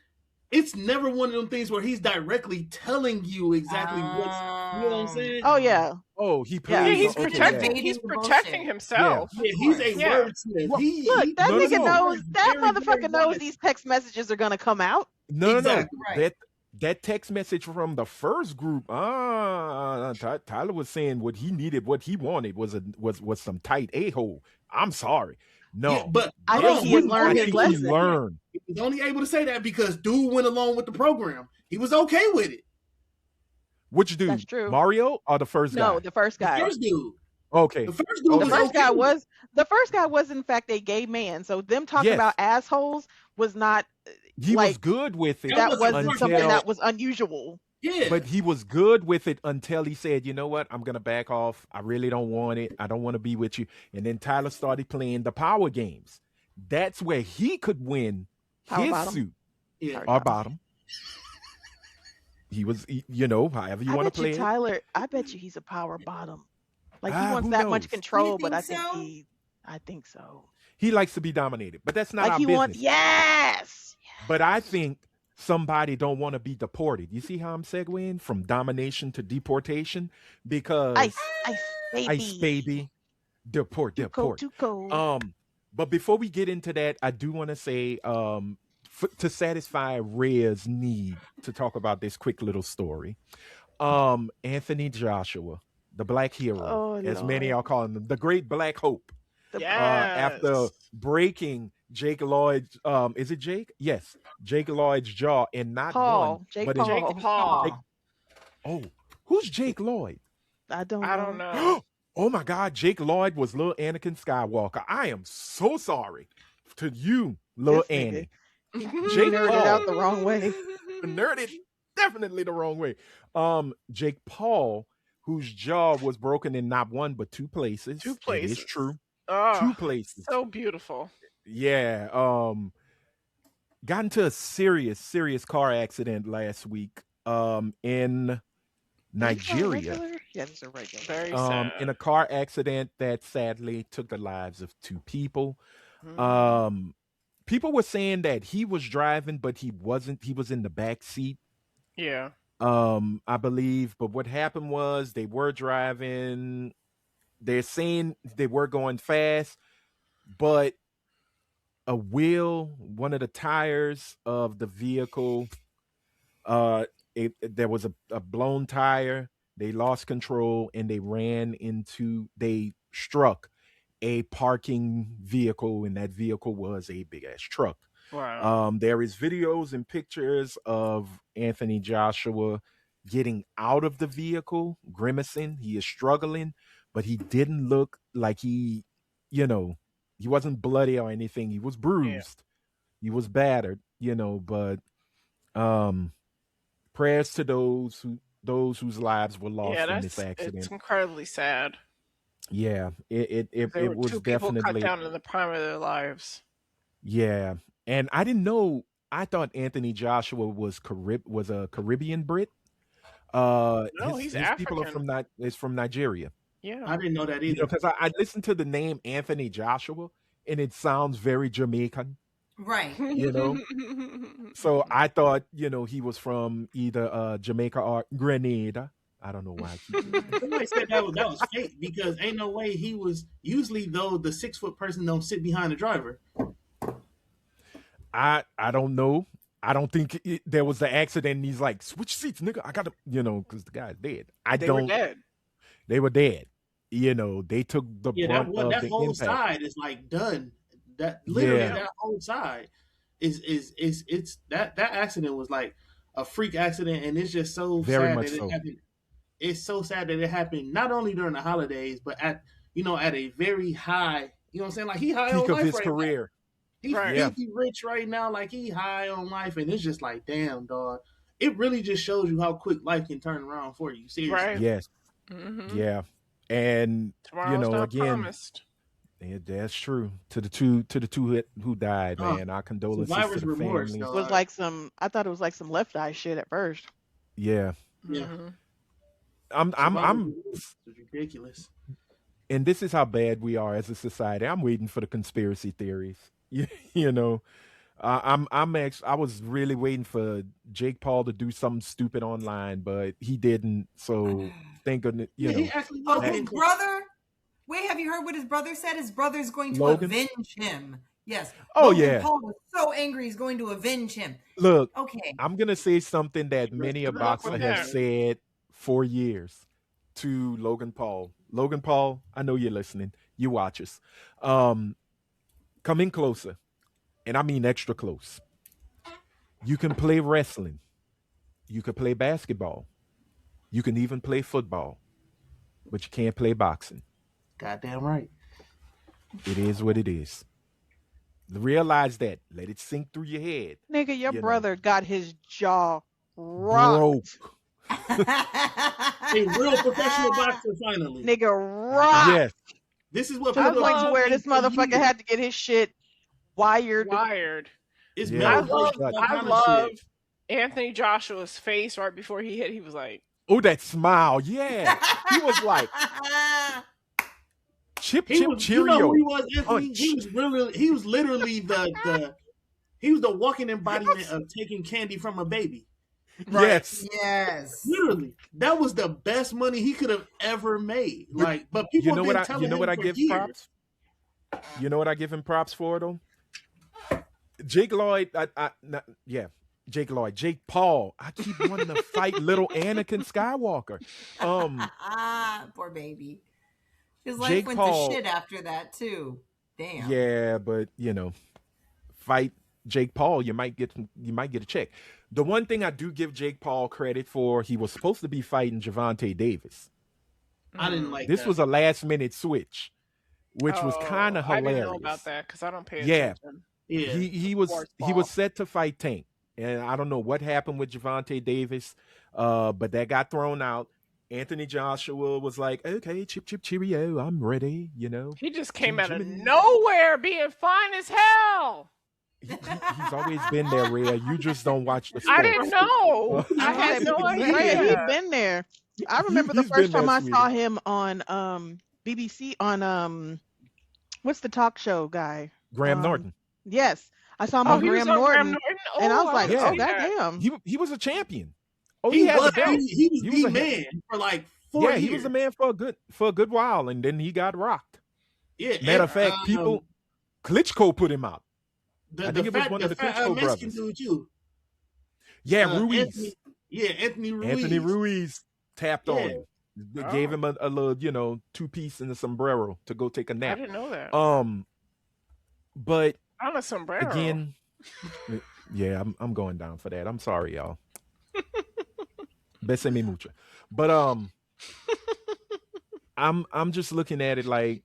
it's never one of them things where he's directly telling you exactly what's, you know what I'm saying? Oh yeah. Oh, he Yeah. Yeah, plays. he's Okay, protecting. yeah. He's Evading the protecting bullshit. himself. Yeah, he's a Yeah. wordsmith. Well, Look, that No, no, nigga no. knows that Very, motherfucker very knows honest. these text messages are gonna come out. No, Exactly. no, Right. that text message from the first group. Tyler was saying what he needed, what he wanted was some tight a hole. I'm sorry, no. Yeah, but I hold think on, he has was learned only his able he to lesson. say that. learned. He was only able to say that because dude went along with the program. He was okay with it. Which dude? That's true. Mario or the first No, guy? the first The guy. first dude. Okay. The first dude Okay. The was first okay guy with it. was in fact a gay man. So them talking Yes. about assholes was not He was like good with it That that wasn't wasn't something until, that was unusual. Yeah. but he was good with it until he said, "You know what? I'm gonna back off. I really don't want it. I don't want to be with you." And then Tyler started playing the power games. That's where he could win Power his bottom. suit yeah. Sorry, or bottom. bottom. You know, however you I want to bet you play it. Tyler. I bet you he's a power bottom. Like he wants Who that much knows? control, You but think so? I think so. He likes to be dominated, but that's not Like our he wants, business. yes. But I think somebody don't want to be deported. You see how I'm segueing from domination to deportation? Because Ice baby. ice baby, deport. Too cold. But before we get into that, I do want to say, to satisfy Rhea's need to talk about this quick little story. Anthony Joshua, the black hero, Oh, as many Lord. are calling him, the great black hope. The- After Yes. breaking Jake Lloyd's, is it Jake? Yes, Jake Lloyd's jaw in not Paul. one, Jake but Paul. Jake Paul. oh, who's Jake Lloyd? I don't I know. don't know. Oh my God, Jake Lloyd was little Anakin Skywalker. I am so sorry to you, little This nigga. Annie. He Jake nerded Paul. out the wrong way. Nerded definitely the wrong way. Jake Paul, whose jaw was broken in not one but two places. Two It is places. true. Oh, Two places. so beautiful. Yeah. Got into a serious car accident last week. In Nigeria. Yeah, this is a regular. Very sad. In a car accident that sadly took the lives of two people. Mhm. People were saying that he was driving, but he wasn't. He was in the back seat. Yeah. I believe. But what happened was they were driving. They're saying they were going fast, but one of the tires of the vehicle, there was a blown tire. They lost control and they struck a parking vehicle, and that vehicle was a big ass truck. Wow. There is videos and pictures of Anthony Joshua getting out of the vehicle, grimacing. He is struggling, but he didn't look like he wasn't bloody or anything. He was bruised. He was battered, but prayers to those whose lives were lost Yeah, in this accident. it's incredibly sad. Yeah, it There were was two people cut definitely, down in the prime of their lives. yeah. And I didn't know. I thought Anthony Joshua was a Caribbean Brit. No, His he's people are African. is from Nigeria. Yeah. I didn't know that either. Because I listened to the name Anthony Joshua, and it sounds very Jamaican. Right. So I thought he was from either Jamaica or Grenada. I don't know why. I keep doing that. Somebody said that was fake because ain't no way he was. Usually, though, the 6 foot person don't sit behind the driver. I don't know. I don't think there was the accident. And he's like, switch seats, nigga. I got to, because the guy's dead. They were dead. They were dead. They took the brunt of that the whole impact. side is like done. That literally Yeah. that whole side is that accident was like a freak accident, and it's just so Very sad much that so. it happened. It's so sad that it happened not only during the holidays, but at a very high. You know what I'm saying? Like he high Peak on of life his right now. career. He's Right. Yeah. filthy rich right now. Like he high on life, and it's just like, damn, dog. It really just shows you how quick life can turn around for you. Seriously. Right. Yes. Mhm. Yeah. And Tomorrow's not again, promised. Yeah, that's true. To the two who died, Oh, man. Our condolences to survivor's the remorse, families. Was dog. like some. I thought it was like some Left Eye shit at first. Yeah, Yeah, Hmm. survivor's I'm, remorse is ridiculous. and this is how bad we are as a society. I'm waiting for the conspiracy theories. You know, I was really waiting for Jake Paul to do something stupid online, but he didn't. So thank goodness, Yeah, he actually Oh, was that his getting close. brother. Wait, have you heard what his brother said? His brother's going to Logan. avenge him. Yes, Oh Logan yeah, Paul was so angry he's going to avenge him. look, Okay. I'm gonna say something that many a Good luck boxer with have that. said for years to Logan Paul. Logan Paul, I know you're listening. You watch us. Um, come in closer, and I mean extra close. You can play wrestling. You can play basketball. You can even play football, but you can't play boxing. Goddamn right. It is what it is. Realize that. Let it sink through your head. Nigga, your You know, brother got his jaw broke. rocked. A real professional boxer finally. Nigga rocked Yes. This is what to the I people have point been to love where saying this for motherfucker years. had to get his shit wired. Wired. It's Yeah. I medical love and all I kind of love shit. Anthony Joshua's face right before he hit. He was like, Oh, that smile. Yeah. He was like chip He chip was, you know who Cheerio he was, Anthony? punch. He was literally he was the walking embodiment of taking candy from a baby. right. Yes. Yes. Literally, that was the best money he could have ever made. But Like, but you people know have what been you telling know what him I for give years. props? You know what I give him props for though? Jake Lloyd, yeah, Jake Lloyd, Jake Paul. I keep wanting to fight little Anakin Skywalker. Um, Poor baby. His life Jake went to Paul, shit after that too. Damn. yeah, but fight Jake Paul, you might get a check. The one thing I do give Jake Paul credit for, he was supposed to be fighting Javante Davis. I didn't Mm. like This that. was a last minute switch, which was kind Oh, of I didn't know about hilarious. that because I don't pay Yeah, attention Yeah, to sports he was ball. set to fight Tank, and I don't know what happened with Javante Davis, but that got thrown out. Anthony Joshua was like, "Okay, chip chip cheerio, I'm ready." He just came Jim out of Jiminy. nowhere being fine as hell. He's always been there, Rhea. You just don't watch the I didn't sports. know. I I was had gonna no say, Rhea, he idea. been there. I remember the He's been first there, time I saw sweetie. him on BBC on what's the talk show guy? Graham Um Norton. yes. I saw him Oh, on Uh, he was Graham on Graham Norton Norton. and I Oh, was I like, didn't oh yeah, see that. goddamn. he was a champion. Oh, he he had the was. belt. He was He was the a man for like 4 yeah, he was years. a man for a good while, and then he got rocked. Yeah, Matter and of fact, people Klitschko put him out. I think it was one of the the fat Klitschko Mexican brothers. dude too. Yeah, Anthony, Ruiz. yeah, Anthony Ruiz. Anthony Ruiz tapped on Yeah, him. They Oh, gave him a little, two piece and a sombrero to go take a I nap. didn't know that. Um, but On a sombrero. again, yeah, I'm going down for that. I'm sorry, y'all. Bese me mucho. But I'm just looking at it like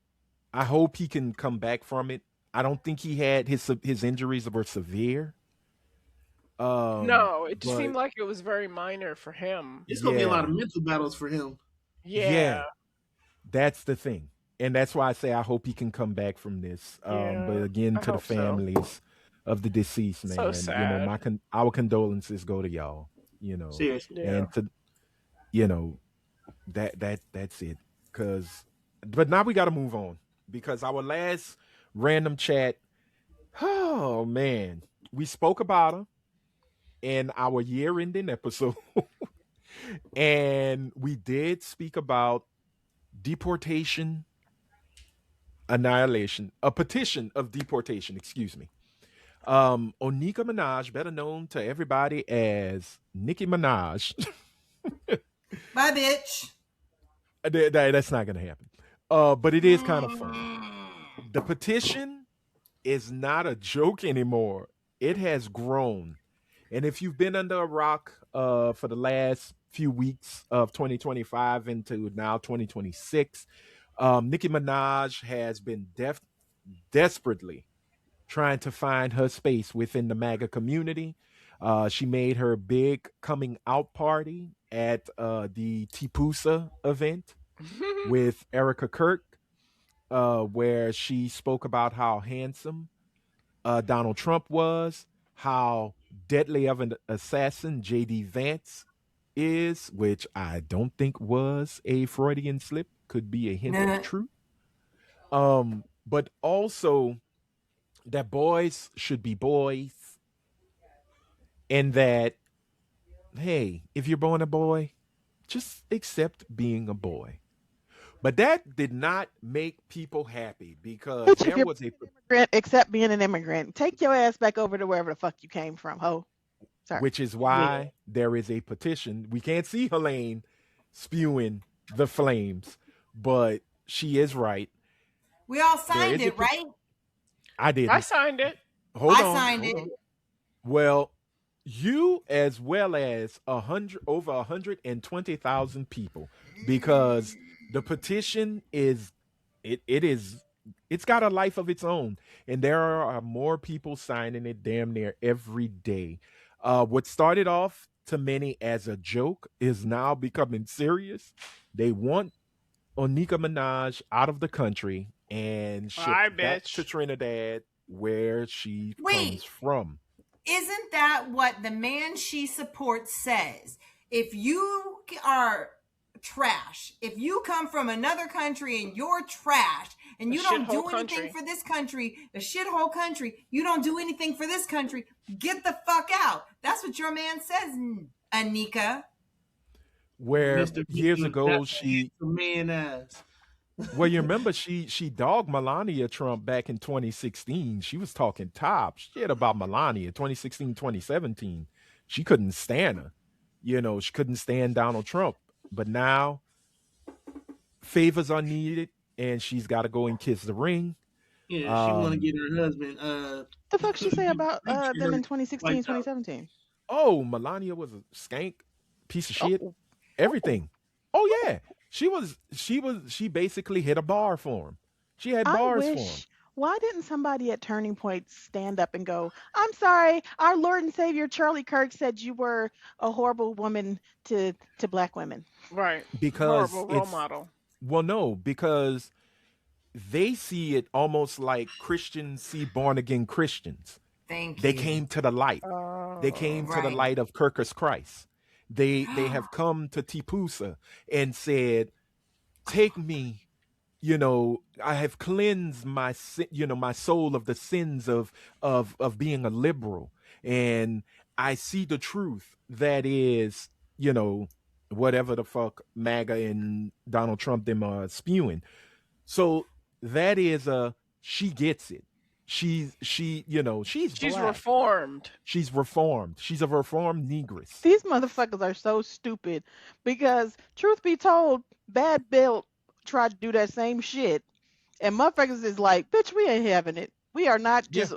I hope he can come back from it. I don't think he had his injuries were severe. No, it just But seemed like it was very minor for him. it's gonna be a lot yeah, of mental battles for him. Yeah, yeah, that's the thing, and that's why I say I hope he can come back from this. But yeah. again, I to the hope so. families of the deceased, So man, sad. our condolences go to y'all. Seriously. Yeah. And to you know that's it. But now we got to move on because our last random chat. Oh man, we spoke about her in our year-ending episode, and we did speak about deportation, annihilation, a petition of deportation. Excuse me. Onika Minaj, better known to everybody as Nicki Minaj. Bye, bitch. That's not gonna happen. But it is kind of funny. Mm. The petition is not a joke anymore. It has grown. And if you've been under a rock for the last few weeks of 2025 into now 2026, Nicki Minaj has been desperately trying to find her space within the MAGA community. She made her big coming out party at the Tipusa event with Erica Kirk. where she spoke about how handsome Donald Trump was, how deadly of an assassin J.D. Vance is, which I don't think was a Freudian slip, could be a hint of Nah. truth. But also that boys should be boys, and that, hey, if you're born a boy, just accept being a boy. But that did not make people happy because Bitch, if there you're was a, an immigrant, accept being an immigrant. Take your ass back over to wherever the fuck you came from, ho. Sorry. which is Yeah. why there is a petition. We can't see Helene spewing the flames, but she is right. We all There signed is a, it, right? I I didn't. signed it. Hold I on, signed hold it. on. Well, you as well as 120,000 people, because the petition is it is it's got a life of its own, and there are more people signing it damn near every day. What started off to many as a joke is now becoming serious. They want Onika Minaj out of the country and I shipped back to bitch. Trinidad, where she comes Wait, from. isn't that what the man she supports says? If you are trash, if you come from another country and you're trash and A you don't shithole do anything country. for this country, a shithole country, you don't do anything for this country, get the fuck out. That's what your man says, Anika. Where Mr. years Big, that's ago a man ass. well, you remember she dogged Melania Trump back in 2016. She was talking top shit about Melania 2016, 2017. She couldn't stand her. She couldn't stand Donald Trump. But now favors are needed, and she's got to go and kiss the ring. Yeah, she want to Um, get her husband The fuck she say about them her in 2016, wiped out. 2017? oh, Melania was a skank, piece of shit, Oh, everything. Oh yeah, she basically hit a bar for him. She had I bars for him wish. Why didn't somebody at Turning Point stand up and go, I'm sorry, our Lord and Savior Charlie Kirk said you were a horrible woman to black women. Right. because Horrible role it's model. well, no, because they see it almost like Christians see born again Christians. Thank They you. came to the light. They Oh. came to the Right. light of Kirkus Christ. They have come to Tipusa and said, "Take me. I have cleansed my soul of the sins of being a liberal, and I see the truth that is, you know, whatever the fuck MAGA and Donald Trump them are spewing." So that is a she gets it. She's She's black. reformed. She's reformed. She's a reformed negress. These motherfuckers are so stupid because, truth be told, Bad Bill tried to do that same shit. And motherfuckers is like, bitch, we ain't having it. We are not Yeah. just,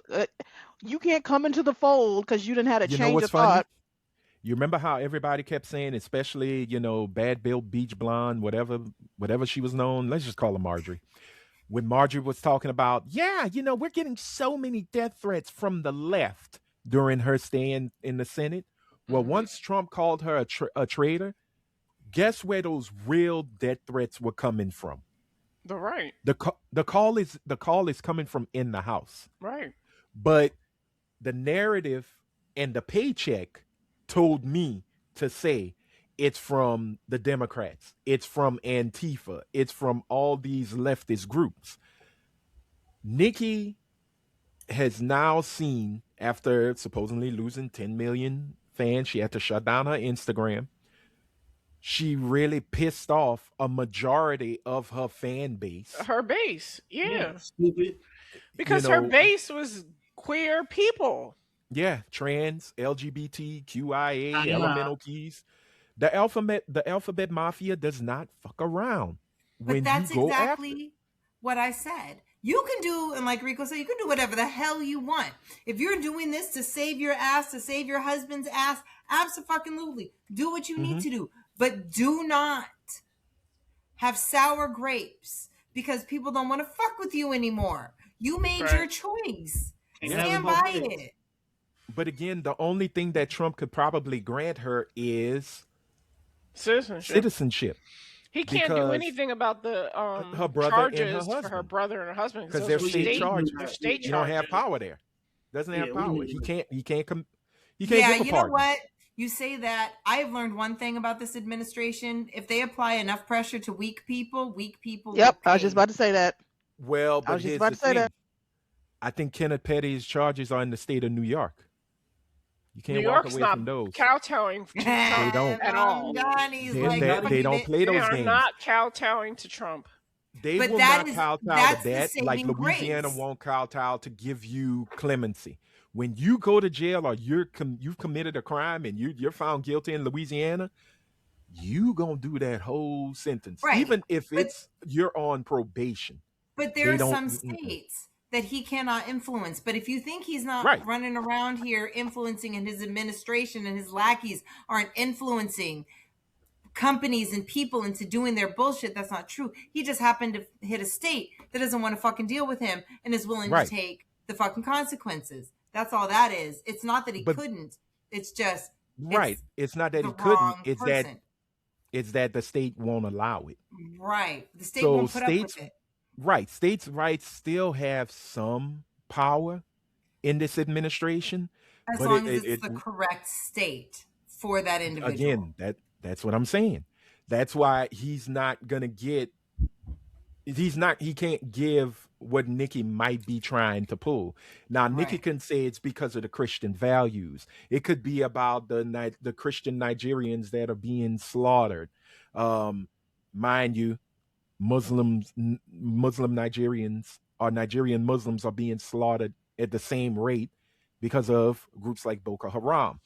you can't come into the fold because you didn't had a You know change what's of thought. funny? You remember how everybody kept saying, especially, Bad Bill Beach Blonde, whatever she was known. Let's just call her Marjorie. When Marjorie was talking about, yeah, we're getting so many death threats from the left during her stay in the Senate. Well, Mhm. once Trump called her a traitor, guess where those real death threats were coming from? The right. The call is coming from in the house. Right. But the narrative and the paycheck told me to say it's from the Democrats, it's from Antifa, it's from all these leftist groups. Nikki has now seen, after supposedly losing 10 million fans, she had to shut down her Instagram. She really pissed off a majority of her fan base. Her base. Yeah, Yeah. stupid. You Because her know, base was queer people. yeah, trans, LGBT, QIA, Uh, elemental keys. The alphabet mafia does not fuck around But when you that's go after. exactly what I said. You can do, and like Rico said, you can do whatever the hell you want. If you're doing this to save your ass, to save your husband's ass, absolutely. Do what you need Mhm. to do. But do not have sour grapes because people don't want to fuck with you anymore. You made Right. your choice. can't Yeah. have it Stand both by ways. it. But again, the only thing that Trump could probably grant her is Citizenship. citizenship. He can't do because anything about the her brother and her charges for her husband, brother and her husband because because those they're are Well, yeah, state we state. knew They're that. charges. state You don't have charges. power there. Doesn't have Yeah, we power. knew that. He can't Yeah, give a you know pardon. what? You say that. I've learned one thing about this administration. If they apply enough pressure to weak people will Yep, I was just cave. about to say that. Well, I but was just here's about the to say that. thing. I think Kenneth Petty's charges are in the state of New York. You New can't walk York's away not from those. kowtowing to They Trump don't. at all. He's They, like, they, fuck they you, don't bitch. play They those are games. not kowtowing to Trump. They But will not that's kowtow to the that, like saving Louisiana grace. won't kowtow to give you clemency. When you go to jail or you've committed a crime and you're found guilty in Louisiana, you gonna do that whole sentence, Right. even if But you're on probation. But there They are don't. some states that he cannot influence. But if you think he's not Right. running around here influencing and his administration and his lackeys aren't influencing companies and people into doing their bullshit, that's not true. He just happened to hit a state that doesn't want to fucking deal with him and is willing Right. to take the fucking consequences. That's all that is. It's not that he But couldn't. It's just right, it's not that the he couldn't. wrong It's person. that the state won't allow it. Right. The state So won't put up states, with it. right, states' rights still have some power in this administration, As but long as it's the correct state for that individual. again, that's what I'm saying. That's why he's not gonna get. He can't give what Nicki might be trying to pull. Now, Nicki Right. can say it's because of the Christian values. It could be about the Christian Nigerians that are being slaughtered. Mind you, Muslim Nigerians or Nigerian Muslims are being slaughtered at the same rate because of groups like Boko Haram.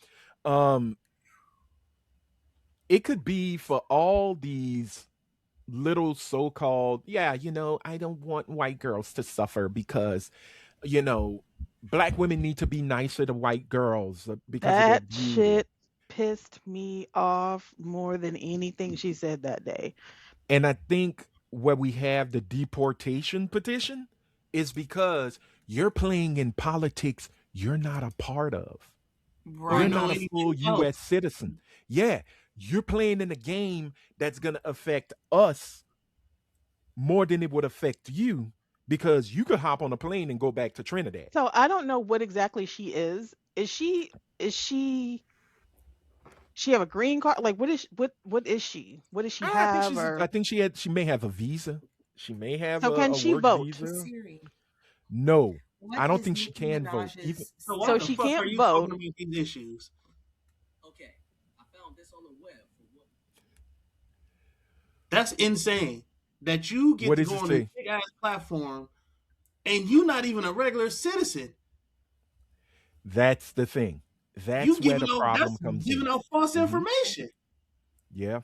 Um, it could be for all these little so-called, I don't want white girls to suffer because black women need to be nicer to white girls because of their That beauty. shit pissed me off more than anything she said that day. And I think where we have the deportation petition is because you're playing in politics you're not a part of. Or You're Right. know not a anything full else. US citizen. Yeah, you're playing in a game that's going to affect us more than it would affect you because you could hop on a plane and go back to Trinidad. So I don't know what exactly she is. Is she have a green card? Like what is what is she? What does she have I or think she may have a visa. She may have so can a she work vote? visa. Siri, No, what I don't is think she Nicki can vote. Even Minaj's So why So the she fuck are can't you vote. talking about these issues? Okay, I found this on the web. That's insane. That you get what to did go you on a say? big ass platform and you not even a regular citizen. That's the thing. You That's where giving the out problem that's comes giving in. out false Mhm. information. Yeah,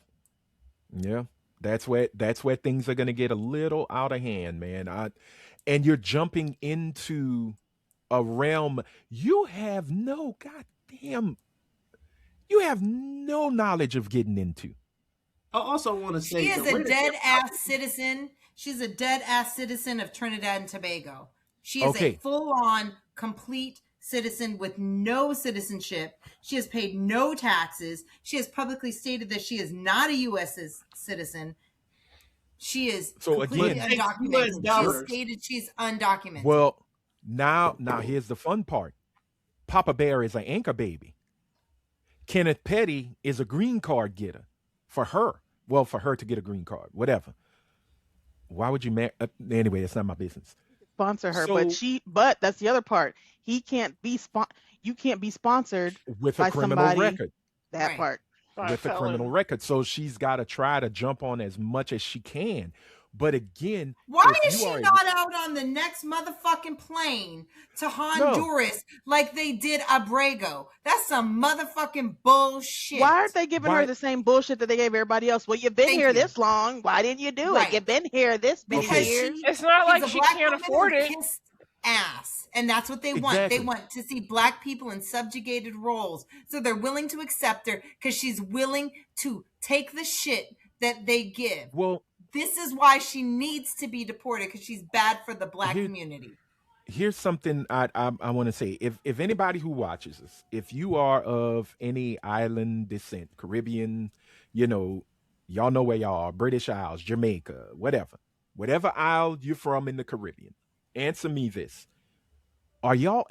yeah. That's where things are gonna get a little out of hand, man. And you're jumping into a realm you have no goddamn you have no knowledge of getting into. I also want to say She is the way a that dead ass citizen. She's a dead ass citizen of Trinidad and Tobago. She is a Okay. full on complete citizen with no citizenship. She has paid no taxes. She has publicly stated that she is not a U.S. citizen. She is So completely again, Take US undocumented. She has dollars. stated she's undocumented. well, now here's the fun part. Papa Bear is an anchor baby. Kenneth Petty is a green card getter for her. Well, for her to get a green card, whatever. Why would you anyway, it's not my business. Sponsor her, So but that's the other part. He can't be you can't be sponsored with by a criminal somebody record. that Right. part. By With a criminal felon. record. So she's got to try to jump on as much as she can. But again, Why if is you she are not out on the next motherfucking plane to Honduras like they did Abrego? That's some motherfucking bullshit. Why aren't they giving Why- her the same bullshit that they gave everybody else? Well, you've been Thank here you. this long. Why didn't you do Right. it? You've been here this many Because years. she, It's not she's like a she black can't woman afford who it. kissed ass, and that's what they want. Exactly. They want to see black people in subjugated roles, so they're willing to accept her because she's willing to take the shit that they give. Well, This is why she needs to be deported, because she's bad for the black Here- community. here's something I want to say. If anybody who watches this, if you are of any island descent, Caribbean, you know, Y'all know where y'all are. British Isles, Jamaica, whatever. Whatever isle you're from in the Caribbean. Answer me this. Are your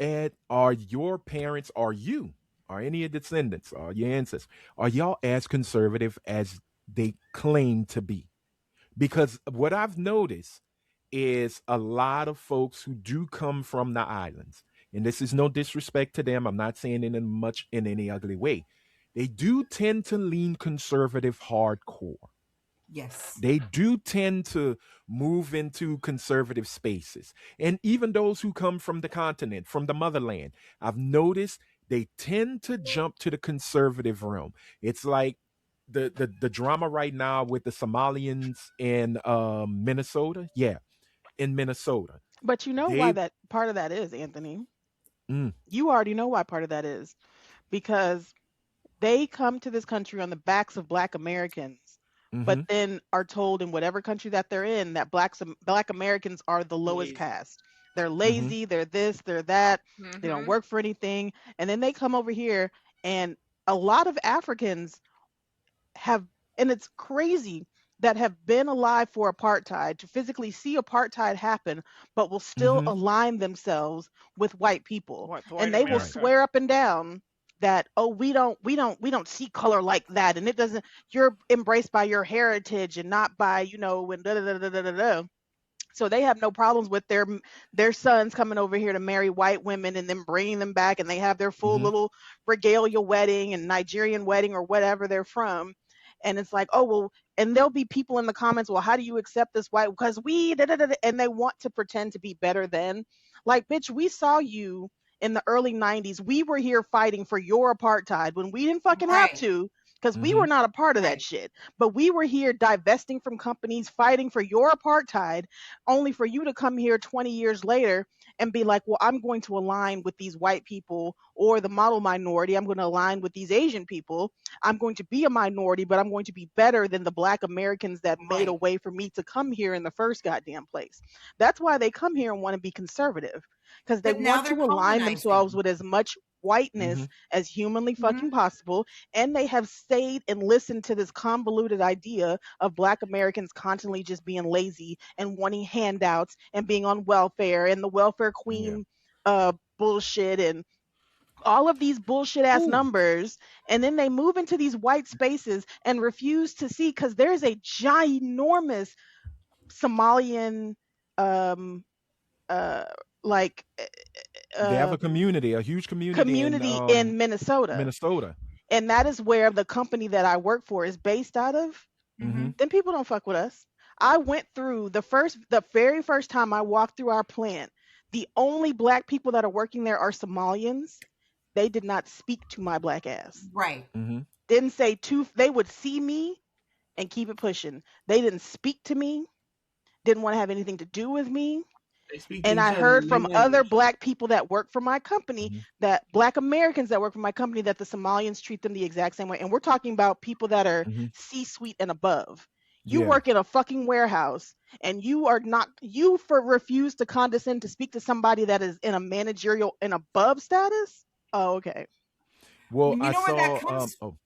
parents, are you, are any of the descendants, are your ancestors, are y'all as conservative as they claim to be? Because what I've noticed is a lot of folks who do come from the islands, and this is no disrespect to them. I'm not saying it in much in any ugly way. They do tend to lean conservative hardcore. Yes. They do tend to move into conservative spaces. And even those who come from the continent, from the motherland, I've noticed they tend to jump to the conservative realm. It's like the drama right now with the Somalians in Minnesota. Yeah, in Minnesota. But you know why They that part of that is, Anthony. mm, You already know why part of that is because they come to this country on the backs of black Americans, but mm-hmm, then are told in whatever country that they're in that black Americans are the lowest Lazy. caste. They're mm-hmm, lazy, they're this, they're that, they don't Mm-hmm. work for anything. And then they come over here and a lot of Africans have, and it's crazy, that have been alive for apartheid to physically see apartheid happen but will still mm-hmm. align themselves with white people, What and white they will Right. America? swear up and down that, oh, we don't see color like that, and it doesn't, you're embraced by your heritage and not by, and da da da da da da da. So they have no problems with their sons coming over here to marry white women and then bringing them back, and they have their full Mm-hmm, little regalia wedding and Nigerian wedding or whatever they're from. And it's like, oh well, and there'll be people in the comments, well, how do you accept this white? Because we da, da, da, da, and they want to pretend to be better than. Like, bitch, we saw you in the early 90s. We were here fighting for your apartheid when we didn't fucking have Right. to, because we mm-hmm, were not a part of that Right. shit. But we were here divesting from companies, fighting for your apartheid, only for you to come here 20 years later and be like, well, I'm going to align with these white people or the model minority. I'm going to align with these Asian people. I'm going to be a minority, but I'm going to be better than the black Americans that made a Right. way for me to come here in the first goddamn place. That's why they come here and want to be conservative, because they But now want they're to align themselves colonizing. with as much mm-hmm, whiteness as humanly fucking Hmm. possible. And they have stayed and listened to this convoluted idea of black Americans constantly just being lazy and wanting handouts and being on welfare and the welfare yeah. queen bullshit and all of these bullshit ass Ooh. numbers. And then they move into these white spaces and refuse to see, because there's a ginormous Somalian um uh like They have uh a community, a huge community in community in Minnesota. Minnesota. And that is where the company that I work for is based out of. Mm-hmm, Hmm. Then people don't fuck with us. I went through the very first time I walked through our plant. The only black people that are working there are Somalians. They did not speak to my black ass. Right. mm-hmm, Didn't say two. They would see me and keep it pushing. They didn't speak to me. Didn't want to have anything to do with me. They speak to And each I other heard in their from other language. black people that work for my company, mm-hmm. that black Americans that work for my company, that the Somalians treat them the exact same way. And we're talking about people that are Mm-hmm. C-suite and above. You Yeah. work in a fucking warehouse and you are not, you for refuse to condescend to speak to somebody that is in a managerial and above status. Oh, okay. Well, You I know where that saw. comes? Oh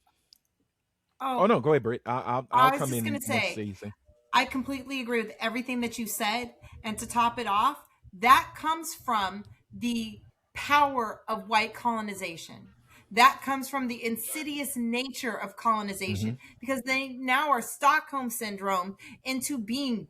Oh, no, go ahead, Britt. I'll I was come just gonna in once say, season. I completely agree with everything that you said. And to top it off, that comes from the power of white colonization. That comes from the insidious nature of Mm-hmm. colonization because they now are Stockholm syndrome into being,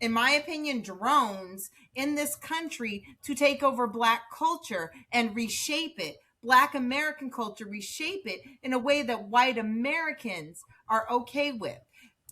in my opinion, drones in this country to take over black culture and reshape it. Black American culture, reshape it in a way that white Americans are okay with.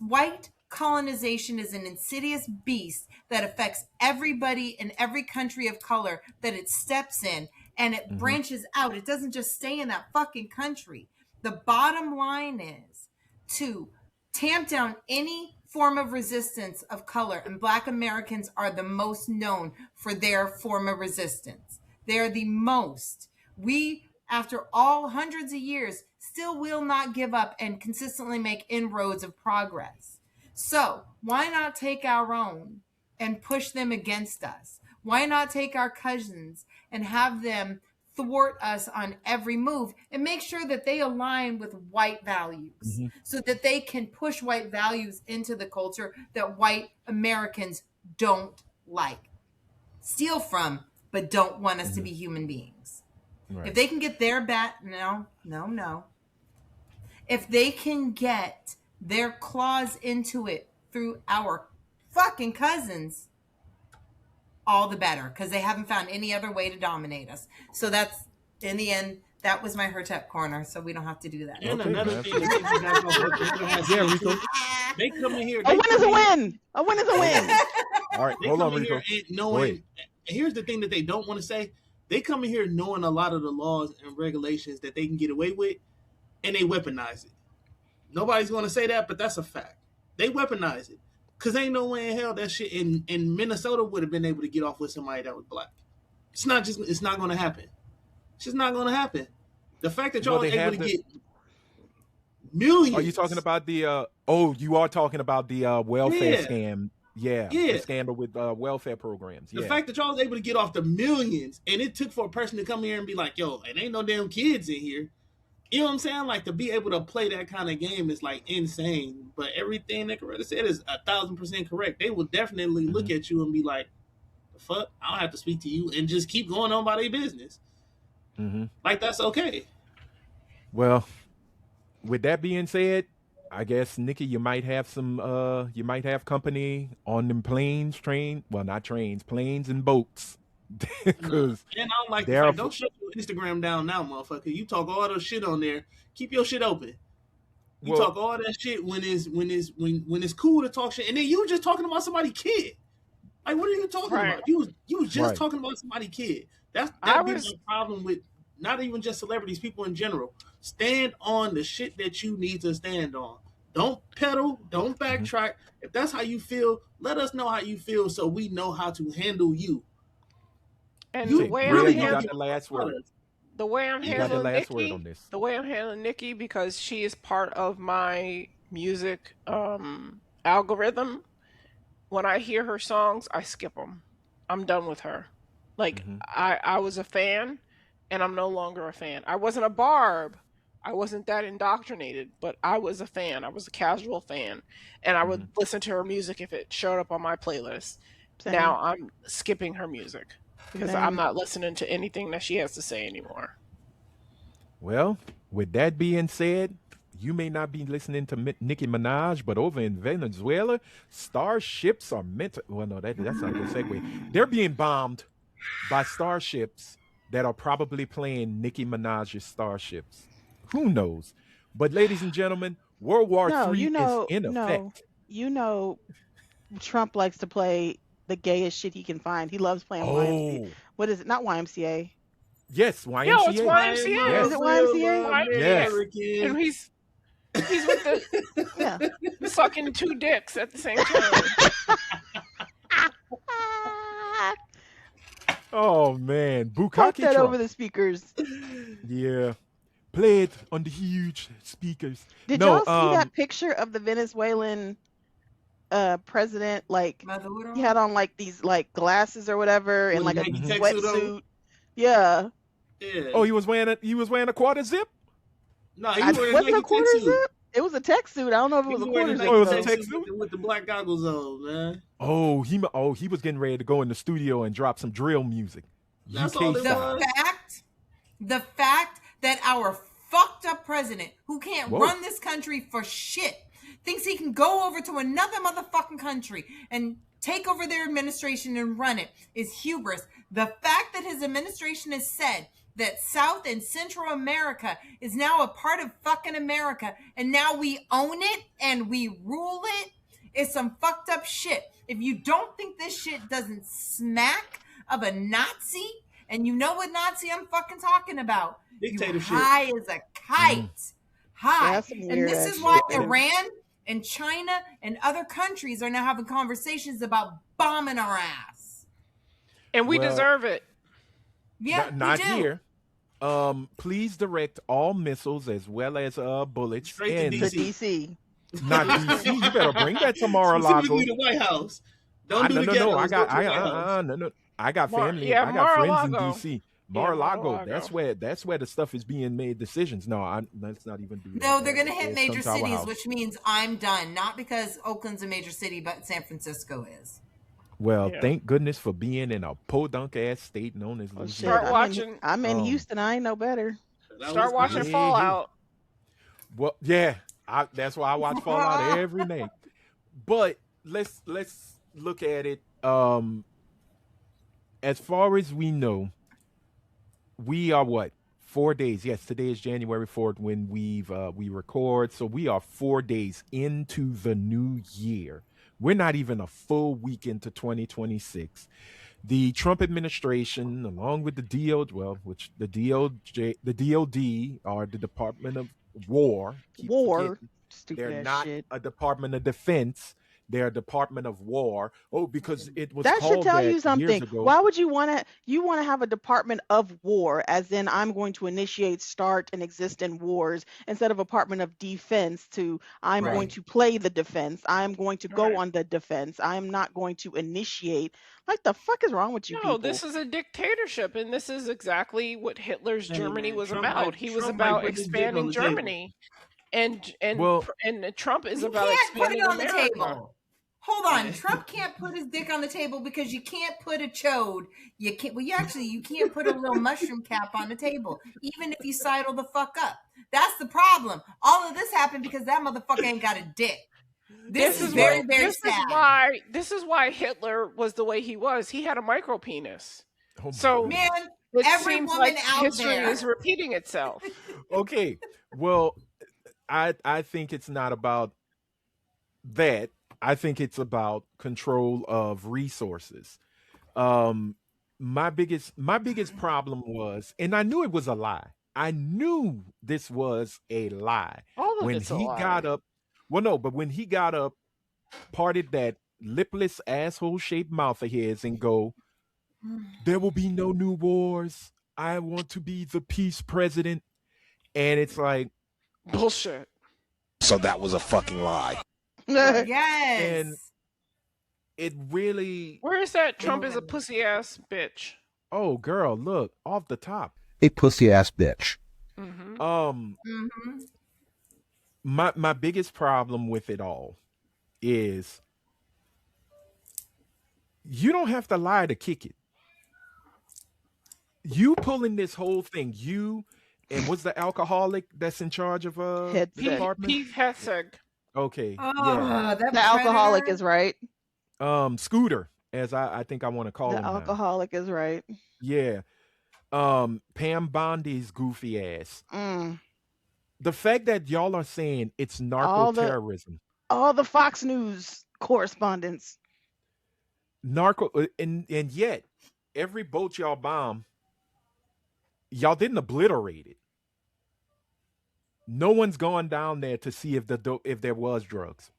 White colonization is an insidious beast that affects everybody in every country of color that it steps in, and it Mm-hmm. branches out. It doesn't just stay in that fucking country. The bottom line is to tamp down any form of resistance of color, and black Americans are the most known for their form of resistance. They're the most. We, after all hundreds of years, still will not give up and consistently make inroads of progress. So, why not take our own and push them against us? Why not take our cousins and have them thwart us on every move and make sure that they align with white values so that they can push white values into the culture that white Americans don't like, steal from, but don't want us to be human beings. Right. If they can get their no. If they can get their claws into it through our fucking cousins, all the better, because they haven't found any other way to dominate us. So that's, in the end, that was my Hertep corner, so we don't have to do that. And Okay, another man. thing that people got off Yeah, Rico. they come in here. A win is a win. A win is a win. All right, They hold come on, in Rico. here and Go knowing. ahead. Here's the thing that they don't want to say. They come in here knowing a lot of the laws and regulations that they can get away with, and they weaponize it. Nobody's going to say that, but that's a fact. They weaponize it. Because ain't no way in hell that shit in Minnesota would have been able to get off with somebody that was black. It's not going to happen. It's just not going to happen. The fact that y'all Well, are they able have to the- get millions. Are you talking about the? You are talking about the welfare Yeah. scam. Yeah, Yeah. the scandal with welfare programs. The Yeah. fact that y'all was able to get off the millions, and it took for a person to come here and be like, yo, it ain't no damn kids in here. You know what I'm saying? Like, to be able to play that kind of game is like insane. But everything that Coretta said is 1,000% correct. They will definitely look at you and be like, the fuck? I don't have to speak to you, and just keep going on by their business. Mhm. Like, that's okay. Well, with that being said, I guess Nikki, you might have company on them planes, not trains, planes and boats. Because And I don't like the They're fact, a- don't shut your Instagram down now, motherfucker. You talk all that shit on there. Keep your shit open. You Well- talk all that shit when it's cool to talk shit, and then you were just talking about somebody's kid. Like, what are you talking Right. about? You was just Right. talking about somebody's kid. I That was- gives a problem with not even just celebrities, people in general. Stand on the shit that you need to stand on. Don't pedal. Don't backtrack. If that's how you feel, let us know how you feel so we know how to handle you. And You the way Rhea, I'm you handling, got the last word. the way I'm You got the handling last word Nikki, on this. the way I'm handling Nikki, because she is part of my music algorithm. When I hear her songs, I skip them. I'm done with her. Like, I was a fan, and I'm no longer a fan. I wasn't a Barb. I wasn't that indoctrinated, but I was a fan. I was a casual fan, and I would listen to her music if it showed up on my playlist. Same. Now I'm skipping her music because Same. I'm not listening to anything that she has to say anymore. Well, with that being said, you may not be listening to Nicki Minaj, but over in Venezuela, starships are meant to. Well, no, that's not a good segue. They're being bombed by starships that are probably playing Nicki Minaj's starships. Who knows? But, ladies and gentlemen, World War No, III you know, is in effect. you know, Trump likes to play the gayest shit he can find. He loves playing YMCA. Oh, What is it? Not YMCA. yes, YMCA. Yo, it's YMCA. Yes. Is it YMCA? Yes. And he's with the Yeah. sucking two dicks at the same time. Oh, man. Put Bukkake that Trump. over the speakers. Yeah. Play it on the huge speakers. Did No, y'all see that picture of the Venezuelan president? Like, Maduro? he had on like these like glasses or whatever, and With like a a Nike tech suit on? sweatsuit. Yeah. Yeah. Oh, he was wearing a quarter zip? no, he Was wearing it Nike a quarter tech suit. zip? It was a tech suit. I don't know if it He was a wearing quarter a zip. Oh, it was a Nike though. tech suit? with the black goggles on, man. Oh, he was getting ready to go in the studio and drop some drill music. That's UK all it style. was. The fact that our fucked up president, who can't Whoa. run this country for shit, thinks he can go over to another motherfucking country and take over their administration and run it is hubris. The fact that his administration has said that South and Central America is now a part of fucking America, and now we own it and we rule it, is some fucked up shit. If you don't think this shit doesn't smack of a Nazi, and you know what Nazi I'm fucking talking about, you Dictatorship. high as a kite. High. That's some And weird this ass is why shit. Iran and China and other countries are now having conversations about bombing our ass. And we Well, deserve it. Yeah, Not we do. here. Please direct all missiles as well as bullets Straight to and To DC. DC. not DC. You better bring that to Mar-a-Lago. Specifically the White House. Don't do No, the no, ghettos. no. I got Go to the White House. no. I got family. Yeah, I got friends in Mar-a-Lago. DC. Mar-a-Lago. That's where the stuff is being made. Decisions. No, let's not even do that. No, they're going to hit It's major Sunflower cities, House. which means I'm done. Not because Oakland's a major city, but San Francisco is. Well, Yeah. thank goodness for being in a podunk ass state known as Oh, Louisiana. shit. Start watching. I'm in Um, Houston. I ain't no better. Start watching Hey, Fallout. well, yeah, that's why I watch Fallout every night. But let's look at it. As far as we know, we are what 4 days. Yes, today is January 4th when we record. So we are 4 days into the new year. We're not even a full week into 2026. The Trump administration, along with the DOD, well, which the DOJ, the DOD, or the Department of War, keep War. forgetting, Stupid they're ass not shit. a Department of Defense. They're a Department of War. Oh, because it was That should called tell that you years something. ago. Why would you want to have a Department of War, as in I'm going to initiate, start, and exist in wars, instead of Department of Defense to I'm going Right. to play the defense, I'm going to go Right. on the defense, I'm not going to initiate. Like, the fuck is wrong with you No, people? this is a dictatorship, and this is exactly what Hitler's Hey, Germany man, was Trump about. might- He was Trump might about put his dick on expanding the table. Germany, and Well- Trump is You about can't put expanding it on the America. table. Hold on, Trump can't put his dick on the table because you can't put a chode. You can't. Well, you can't put a little mushroom cap on the table, even if you sidle the fuck up. That's the problem. All of this happened because that motherfucker ain't got a dick. This is very, very sad. This is why Hitler was the way he was. He had a micro penis. Oh my So- goodness. Man, It every seems woman like out history there. is repeating itself. Okay, well, I think it's not about that. I think it's about control of resources. My biggest problem was, and I knew it was a lie. I knew this was a lie. All of When it's a he lie. got up, well, no, but when he got up, parted that lipless asshole shaped mouth of his and go, there will be no new wars. I want to be the peace president. And it's like, Bullshit. So that was a fucking lie. Yes. And it really, Where is that? Trump is a pussy ass bitch. oh girl, look, off the top. A pussy ass bitch. Mm-hmm. Mm-hmm. My biggest problem with it all is you don't have to lie to kick it. You pulling this whole thing, you and what's the alcoholic that's in charge of the Head sick. department? Pete Hetzeg. Okay, yeah. Oh, that The alcoholic predator. is right. Scooter, as I think I want to call The him now. alcoholic is right. Yeah. Pam Bondi's goofy ass. Mm. The fact that y'all are saying it's narco terrorism, All the Fox News correspondents. and yet every boat y'all bomb, y'all didn't obliterate it. No one's gone down there to see if if there was drugs.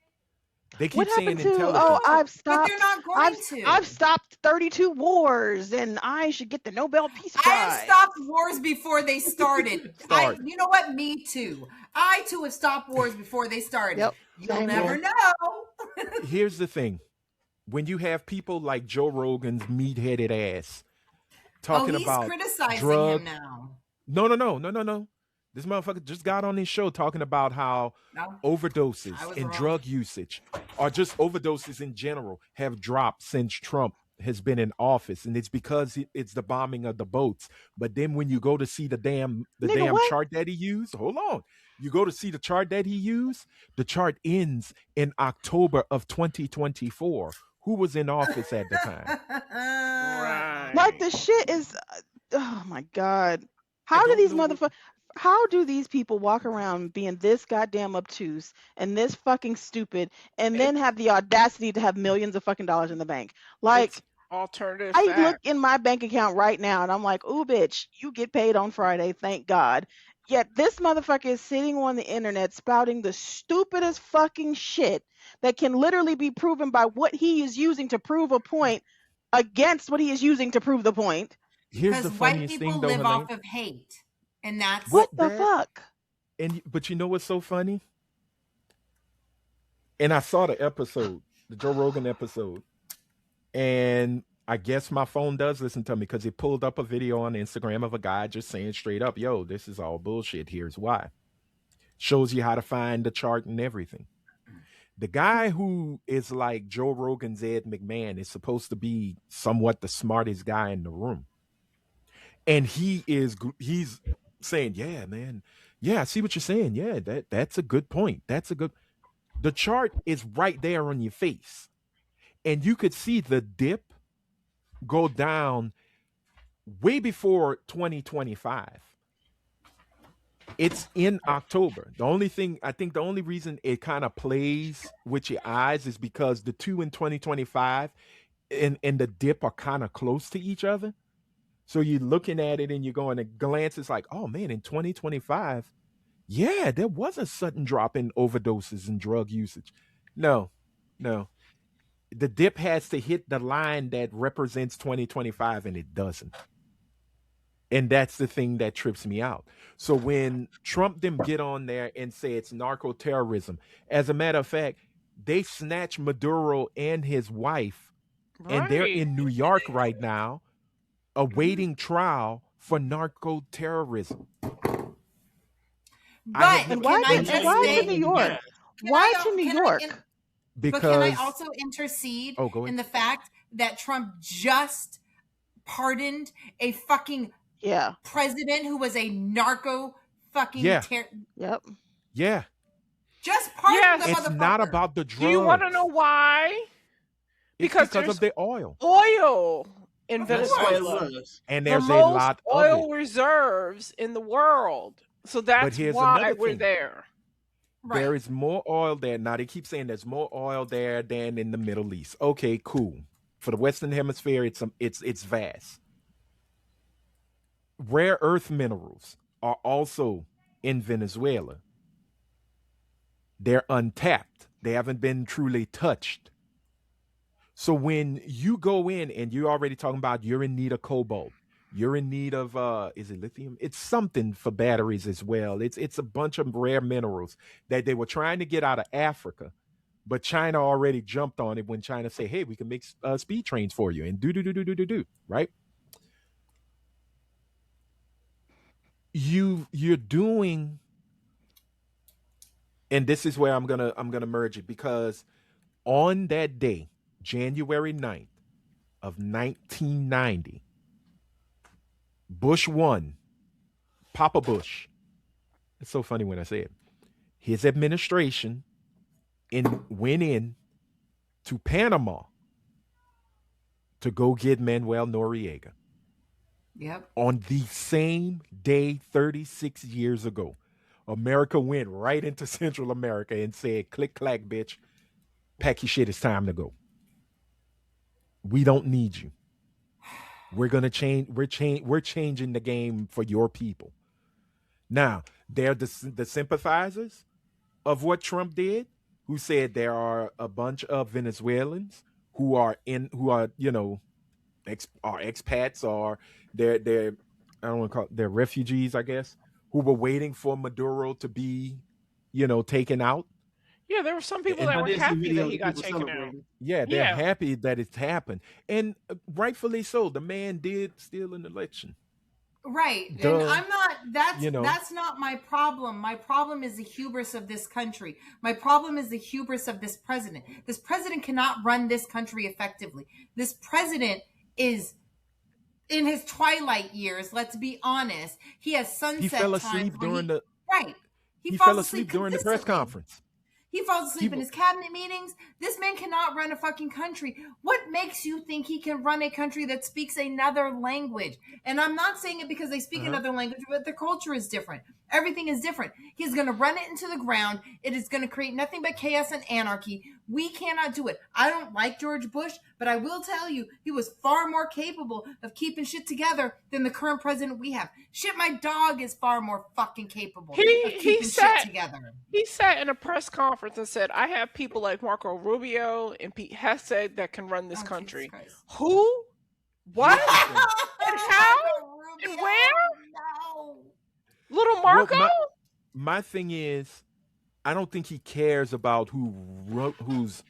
They keep What saying happened to? intelligence. Oh, I've But stopped. they're not going I've, to. I've stopped 32 wars, and I should get the Nobel Peace Prize. I have stopped wars before they started. You know what? Me too. I too have stopped wars before they started. Yep, You'll same never here. know. Here's the thing: when you have people like Joe Rogan's meat-headed ass talking he's about criticizing drug, him now. No. This motherfucker just got on his show talking about how No, overdoses I was and wrong. drug usage, or just overdoses in general, have dropped since Trump has been in office, and it's because it's the bombing of the boats. But then when you go to see the damn what? chart that he used, hold on, you go to see the chart that he used. The chart ends in October of 2024. Who was in office at the time? Right. Like, the shit is. Oh my god! How do don't these know what- motherfuckers? How do these people walk around being this goddamn obtuse and this fucking stupid, and then have the audacity to have millions of fucking dollars in the bank? Like, It's alternative I fact. look in my bank account right now and I'm like, ooh, bitch, you get paid on Friday, thank God. Yet this motherfucker is sitting on the internet spouting the stupidest fucking shit that can literally be proven by what he is using to prove a point against what he is using to prove the point. Here's Because the white funniest people thing, though, live Helene. off of hate, and that's Well, What the that- fuck? But you know what's so funny? And I saw the episode, the Joe Rogan episode, and I guess my phone does listen to me because it pulled up a video on Instagram of a guy just saying straight up, yo, this is all bullshit. Here's why. Shows you how to find the chart and everything. The guy who is like Joe Rogan's Ed McMahon is supposed to be somewhat the smartest guy in the room. And he's saying, yeah, man. Yeah, I see what you're saying. Yeah, that's a good point. That's a good. The chart is right there on your face. And you could see the dip go down way before 2025. It's in October. The only thing I think the only reason it kind of plays with your eyes is because the two in 2025 and the dip are kind of close to each other. So you're looking at it and you're going to glance. It's like, oh man, in 2025, yeah, there was a sudden drop in overdoses and drug usage. No, no. The dip has to hit the line that represents 2025 and it doesn't. And that's the thing that trips me out. So when Trump them get on there and say it's narco terrorism, as a matter of fact, they snatch Maduro and his wife, and they're Right. in New York right now, awaiting trial for narco terrorism. I have But And never- why can I to, just why to say, New York? Yeah. Why to New can York? but can I because also intercede oh, go in ahead. the fact that Trump just pardoned a fucking Yeah. president who was a narco fucking Yeah. Yep. Yeah, just pardoned Yes. the it's motherfucker. not about the drugs. Do you want to know why? It's Because because there's of the oil, oil in Of That's why it Venezuela. was. and The there's a most lot of oil it. reserves in the world. So that's here's why another we're thing. there. Right. There is more oil there. Now they keep saying there's more oil there than in the Middle East. Okay, cool. For the Western Hemisphere, it's vast. Rare earth minerals are also in Venezuela. They're untapped. They haven't been truly touched. So when you go in and you're already talking about you're in need of cobalt, you're in need of is it lithium? It's something for batteries as well. It's a bunch of rare minerals that they were trying to get out of Africa, but China already jumped on it when China said, "Hey, we can make speed trains for you," and do, right? You're doing, and this is where I'm gonna merge it because on that day, January 9th of 1990, Bush won. Papa Bush. It's so funny when I say it. His administration went in to Panama to go get Manuel Noriega. Yep. On the same day 36 years ago, America went right into Central America and said, click, clack, bitch, pack your shit, it's time to go. We don't need you. We're gonna change. We're changing the game for your people. Now, they're the sympathizers of what Trump did, who said there are a bunch of Venezuelans who are are expats or they're I don't want to call it, they're refugees, I guess, who were waiting for Maduro to be, taken out. Yeah, there were some people And that I were did see happy that videos he of got people taken out. celebrating. Yeah, they're Yeah. happy that it's happened, and rightfully so. The man did steal an election. Right. Duh. And I'm not You know. that's not my problem. My problem is the hubris of this country. My problem is the hubris of this president. This president cannot run this country effectively. This president is in his twilight years, let's be honest. He has sunset He fell times asleep where during the right. he falls fell asleep during the press consistently. conference. He falls asleep He in his cabinet meetings. This man cannot run a fucking country. What makes you think he can run a country that speaks another language? And I'm not saying it because they speak another language, but their culture is different. Everything is different. He's going to run it into the ground. It is going to create nothing but chaos and anarchy. We cannot do it. I don't like George Bush, but I will tell you, he was far more capable of keeping shit together than the current president we have. Shit, my dog is far more fucking capable of keeping shit together. He sat in a press conference and said, I have people like Marco Rubio and Pete Hesed that can run this Oh, country. Jesus Christ. Who? What? And how? Rubio, And where? No. Little Well, Marco? my thing is, I don't think he cares about who's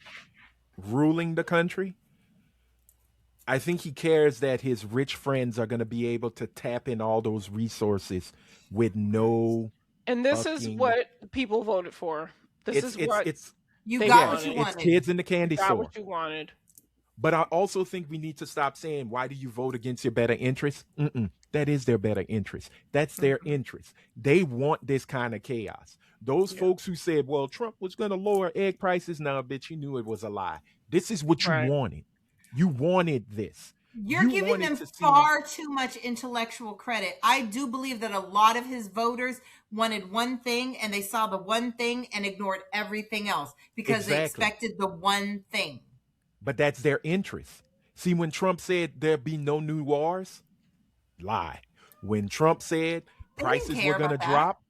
ruling the country. I think he cares that his rich friends are going to be able to tap in all those resources with no And this is fucking. what people voted for. This is what It's You they got yeah, what you wanted. it's wanted. kids in the You candy got store. what you wanted. But I also think we need to stop saying, why do you vote against your better interest? That is their better interest. That's their Mhm. interest. They want this kind of chaos. Those Yeah. folks who said, well, Trump was going to lower egg prices, now, bitch, you knew it was a lie. This is what you Right. wanted. You wanted this. You're You giving wanted them to see. far too much intellectual credit. I do believe that a lot of his voters wanted one thing and they saw the one thing and ignored everything else because they Exactly. expected the one thing. But that's their interest. See, when Trump said there'd be no new wars, lie. When Trump said They didn't prices care were going to about that. drop,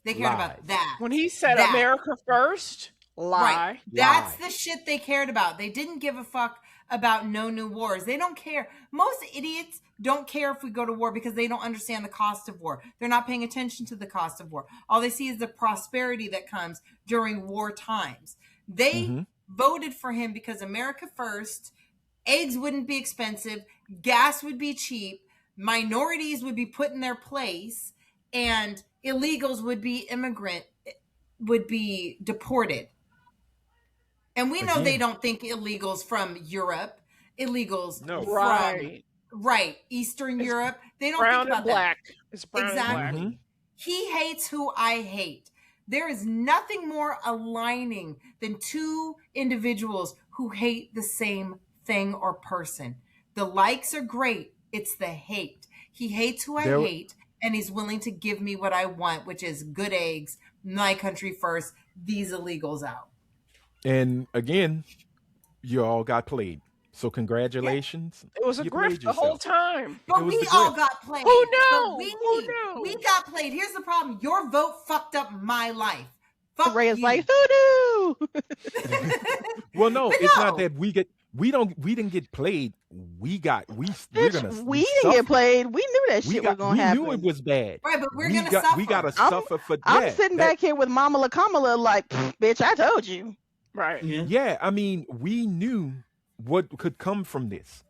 They cared lies. about that. When he said That. America first, lie. Right. That's Lie. the shit they cared about. They didn't give a fuck about no new wars. They don't care. Most idiots don't care if we go to war because they don't understand the cost of war. They're not paying attention to the cost of war. All they see is the prosperity that comes during war times. They voted for him because America first, eggs wouldn't be expensive, gas would be cheap, minorities would be put in their place, and illegals would be deported. And we know they Again. don't think illegals from Europe, illegals No. from Eastern It's Europe. They don't Brown think about and black. It's brown and black. Exactly. He hates who I hate. There is nothing more aligning than two individuals who hate the same thing or person. The likes are great. It's the hate. He hates who I There- hate, and he's willing to give me what I want, which is good eggs, my country first, these illegals out. And again, you all got played. So congratulations. It was a You grift played the whole yourself. time. But It was we the all grift. got played. Who knew? But Who knew? we got played. Here's the problem. Your vote fucked up my life. Fuck Ray is you. like, doo doo. Well, no, But it's no. not that we didn't get played. We're gonna Bitch, we didn't suffer. get played. We knew that shit was gonna happen. knew it was bad. Right, but we're we gonna got suffer. we gotta I'm- suffer for I'm yeah, sitting that- back here with Mama La Kamala like, bitch, I told you. Right. Yeah. Yeah, I mean, we knew what could come from this.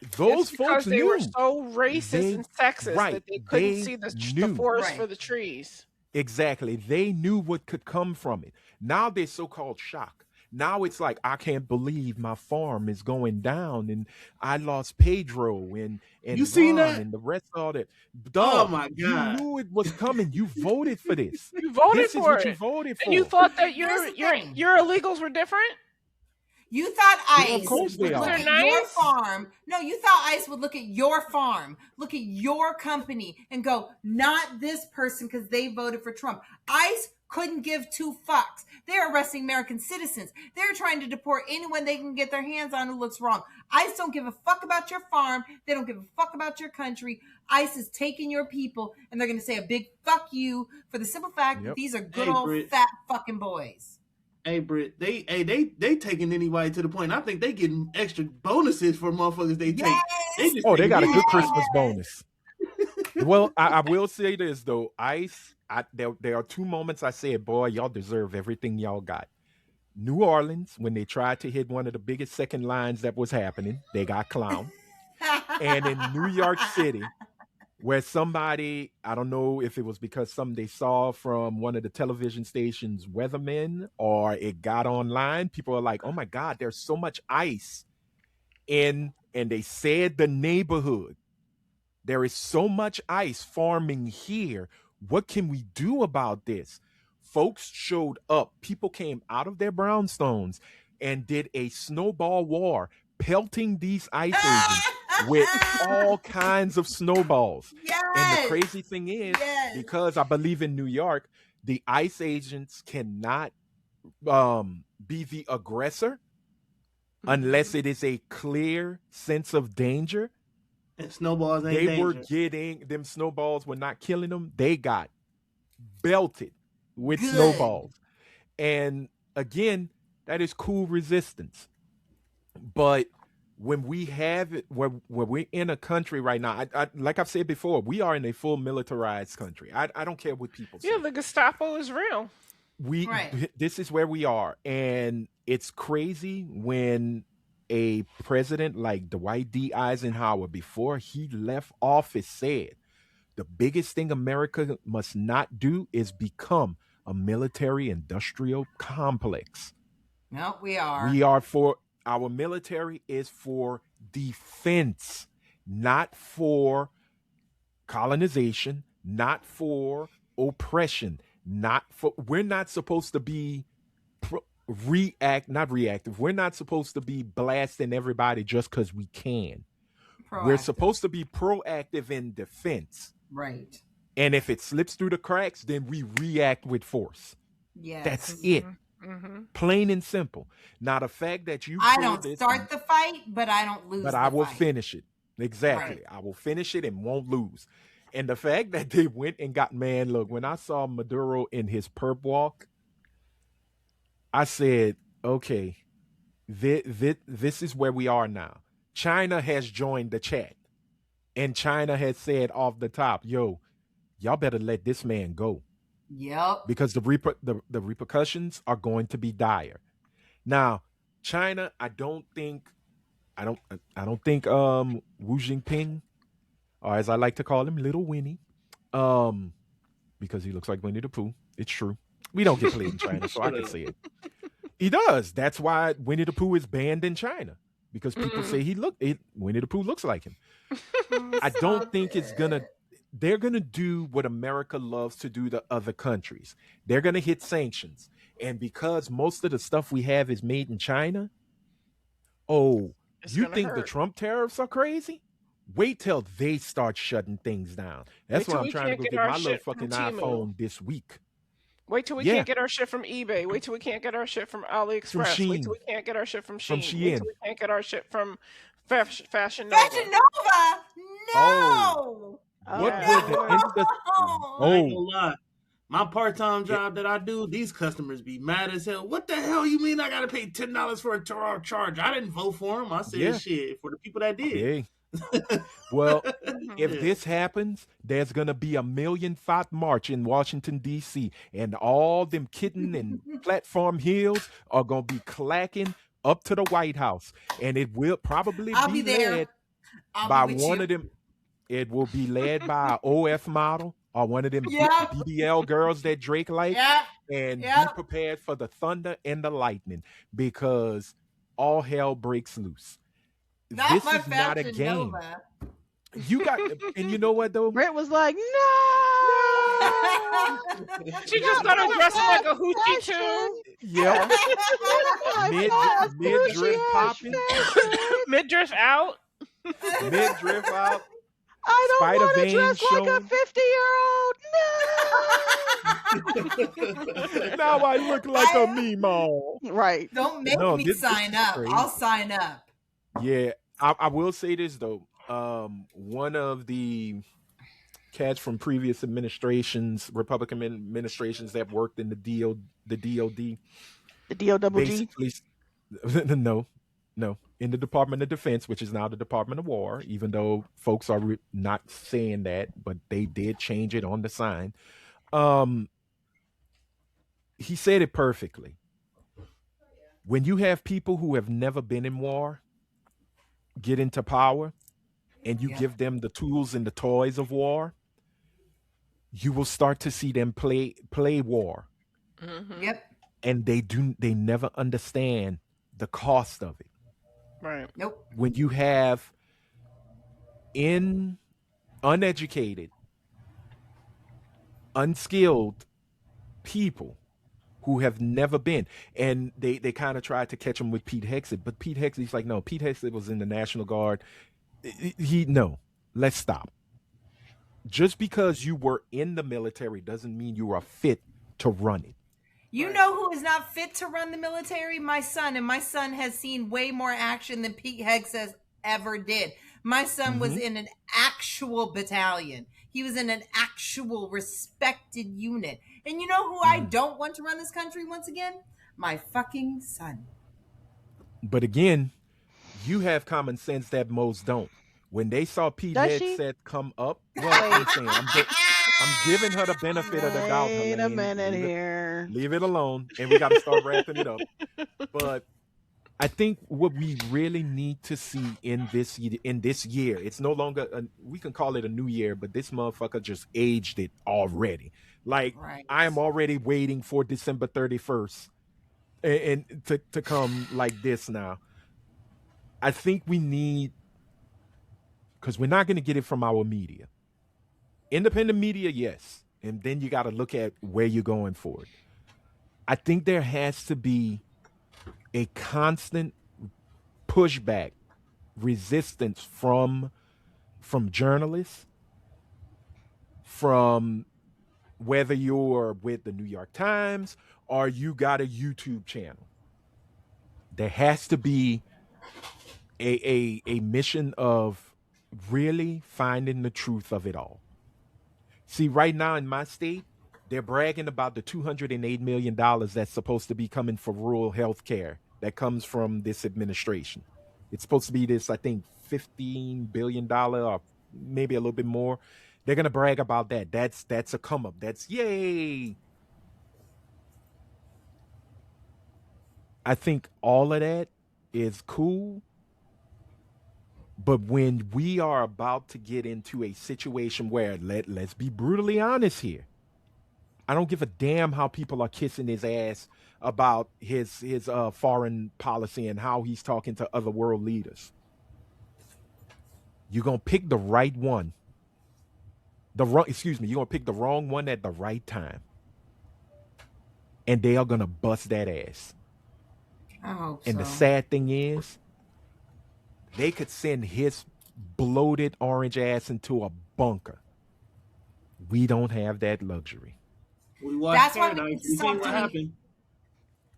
It's Those because folks they knew. were so racist They- and sexist right, that they couldn't they see the knew. forest Right. for the trees. Exactly. They knew what could come from it. Now they're so-called shock. Now it's like, I can't believe my farm is going down and I lost Pedro and You seen Ron that? and the rest of all that. Oh Dog, my you God. knew it was coming. You voted for this. You voted This is for what you it. voted for. And you thought that Here's the thing. your illegals were different? You thought Yeah, of ICE course would they look are. at They're your nice. farm. No, you thought ICE would look at your farm, look at your company, and go, not this person because they voted for Trump. ICE couldn't give two fucks. They're arresting American citizens. They're trying to deport anyone they can get their hands on who looks wrong. ICE don't give a fuck about your farm. They don't give a fuck about your country. ICE is taking your people, and they're going to say a big fuck you for the simple fact that Yep. these are good Hey, old Britt. fat fucking boys. Hey, Britt, they taking anybody to the point. I think they getting extra bonuses for motherfuckers they take. Yes! just Oh, they taking got a anybody. good Christmas bonus. Well, I will say this though, ICE. There are two moments I said, boy, y'all deserve everything y'all got. New Orleans, when they tried to hit one of the biggest second lines that was happening, they got clowned. And in New York City, where somebody, I don't know if it was because something they saw from one of the television stations weathermen or it got online, people are like, oh my God, there's so much ice in, and they said the neighborhood. There is so much ice forming here. What can we do about this? Folks showed up. People came out of their brownstones and did a snowball war, pelting these ice agents with all kinds of snowballs. Yes! And the crazy thing is, Yes! because I believe in New York, the ICE agents cannot be the aggressor unless it is a clear sense of danger. And snowballs ain't They danger. were getting them snowballs were not killing them. They got belted with Good. snowballs. And again, that is cool resistance. But when we have it, where we're in a country right now, I like I've said before, we are in a full militarized country. I don't care what people say. Yeah, the Gestapo is real. We Right. this is where we are, and it's crazy when a president like Dwight D. Eisenhower, before he left office, said the biggest thing America must not do is become a military industrial complex. No, we are. We are for our military is for defense, not for colonization, not for oppression, not for we're not supposed to be not reactive. We're not supposed to be blasting everybody just because we can. We're Proactive. supposed to be proactive in defense. Right. And if it slips through the cracks, then we react with force. Yes. That's it. Mm-hmm. Plain and simple. Now, the fact that you I pulled don't this, start the fight, but I don't lose. but the I will fight. finish it. Exactly. Right. I will finish it and won't lose. And the fact that they went and got, man, look, when I saw Maduro in his perp walk, I said, okay, this is where we are now. China has joined the chat. And China has said off the top, yo, y'all better let this man go. Yep. Because the repercussions are going to be dire. Now, China, I don't think Wu Jinping, or as I like to call him, Little Winnie, because he looks like Winnie the Pooh. It's true. We don't get played in China, so I can say it. He does. That's why Winnie the Pooh is banned in China, because people say Winnie the Pooh looks like him. I don't think they're gonna do what America loves to do to other countries. They're gonna hit sanctions. And because most of the stuff we have is made in China, you think the Trump tariffs are crazy? Wait till they start shutting things down. That's why I'm trying to go get my little fucking iPhone this week. Wait till we can't get our shit from eBay. Wait till we can't get our shit from AliExpress. Wait till we can't get our shit from Shein. Wait till we can't get our shit from Fashion Nova. Fashion Nova? No! What I ain't gonna lie. My part-time job that I do, these customers be mad as hell. What the hell you mean I gotta pay $10 for a charge? I didn't vote for them. I said shit for the people that did. Okay. Well, if this happens, there's gonna be a 1,000,000 march in Washington D.C. and all them kitten and platform heels are gonna be clacking up to the White House, and it will probably be led by one of them. It will be led by an OF model or one of them BBL girls that Drake likes, and be prepared for the thunder and the lightning, because all hell breaks loose. This is not a game. Nova. You got, and you know what though? Brett was like, no. She just got her dressed like a hoochie too. Yep. Mid drift popping. Mid drift out. Mid drift out. I don't Spider want to vein dress like a showing. 50-year-old. No. Now I look like a Meemaw. Right. Don't make me sign up. Crazy. I'll sign up. Yeah, I will say this though. One of the cats from previous administrations, Republican administrations that worked in the DOD, The DODG? basically, no, in the Department of Defense, which is now the Department of War, even though folks are not saying that, but they did change it on the sign. He said it perfectly. When you have people who have never been in war get into power, and you give them the tools and the toys of war, you will start to see them play war. Mm-hmm. Yep. And they never understand the cost of it. Right. Nope. When you have uneducated, unskilled people who have never been, and they kind of tried to catch him with Pete Hegseth, but Pete Hegseth's like, no, Pete Hegseth was in the National Guard. Let's stop. Just because you were in the military doesn't mean you are fit to run it. You know who is not fit to run the military? My son. And my son has seen way more action than Pete Hegseth ever did. My son was in an actual battalion. He was in an actual respected unit. And you know who I don't want to run this country once again? My fucking son. But again, you have common sense that most don't. When they saw Pete Hegseth come up, I'm giving her the benefit of the doubt. Wait a minute here. Leave it alone, and we got to start wrapping it up. But I think what we really need to see in this year, it's no longer we can call it a new year, but this motherfucker just aged it already. Like Right. I am already waiting for December 31st and to come like this now. I think we need, because we're not going to get it from our media. Independent media, yes. And then you got to look at where you're going for it. I think there has to be a constant pushback, resistance from journalists, from whether you're with the New York Times or you got a YouTube channel. There has to be a mission of really finding the truth of it all. See, right now in my state, they're bragging about the $208 million that's supposed to be coming for rural health care that comes from this administration. It's supposed to be this, I think, $15 billion or maybe a little bit more. They're gonna brag about that. That's a come up. That's yay. I think all of that is cool. But when we are about to get into a situation where let's be brutally honest here, I don't give a damn how people are kissing his ass about his foreign policy and how he's talking to other world leaders. You're gonna pick the right one. You're gonna pick the wrong one at the right time. And they are gonna bust that ass. I hope And so. the sad thing is, they could send his bloated orange ass into a bunker. We don't have that luxury. We watched That's why we Paradise. need to We stop seen what doing. happened.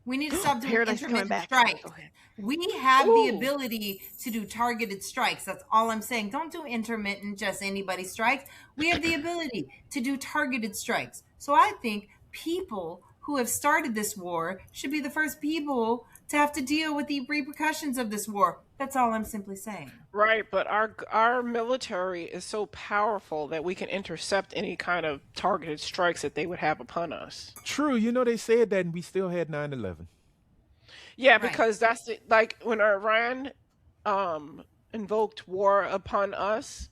We need to stop doing Paradise is coming intermittent back. strikes. Okay. We have the Ooh. ability to do targeted strikes. That's all I'm saying. Don't do intermittent, just anybody strikes. We have the ability to do targeted strikes. So I think people who have started this war should be the first people to have to deal with the repercussions of this war. That's all I'm simply saying. Right, but our military is so powerful that we can intercept any kind of targeted strikes that they would have upon us. True, they said that and we still had 9/11. Yeah, Right. because that's like when Iran invoked war upon us,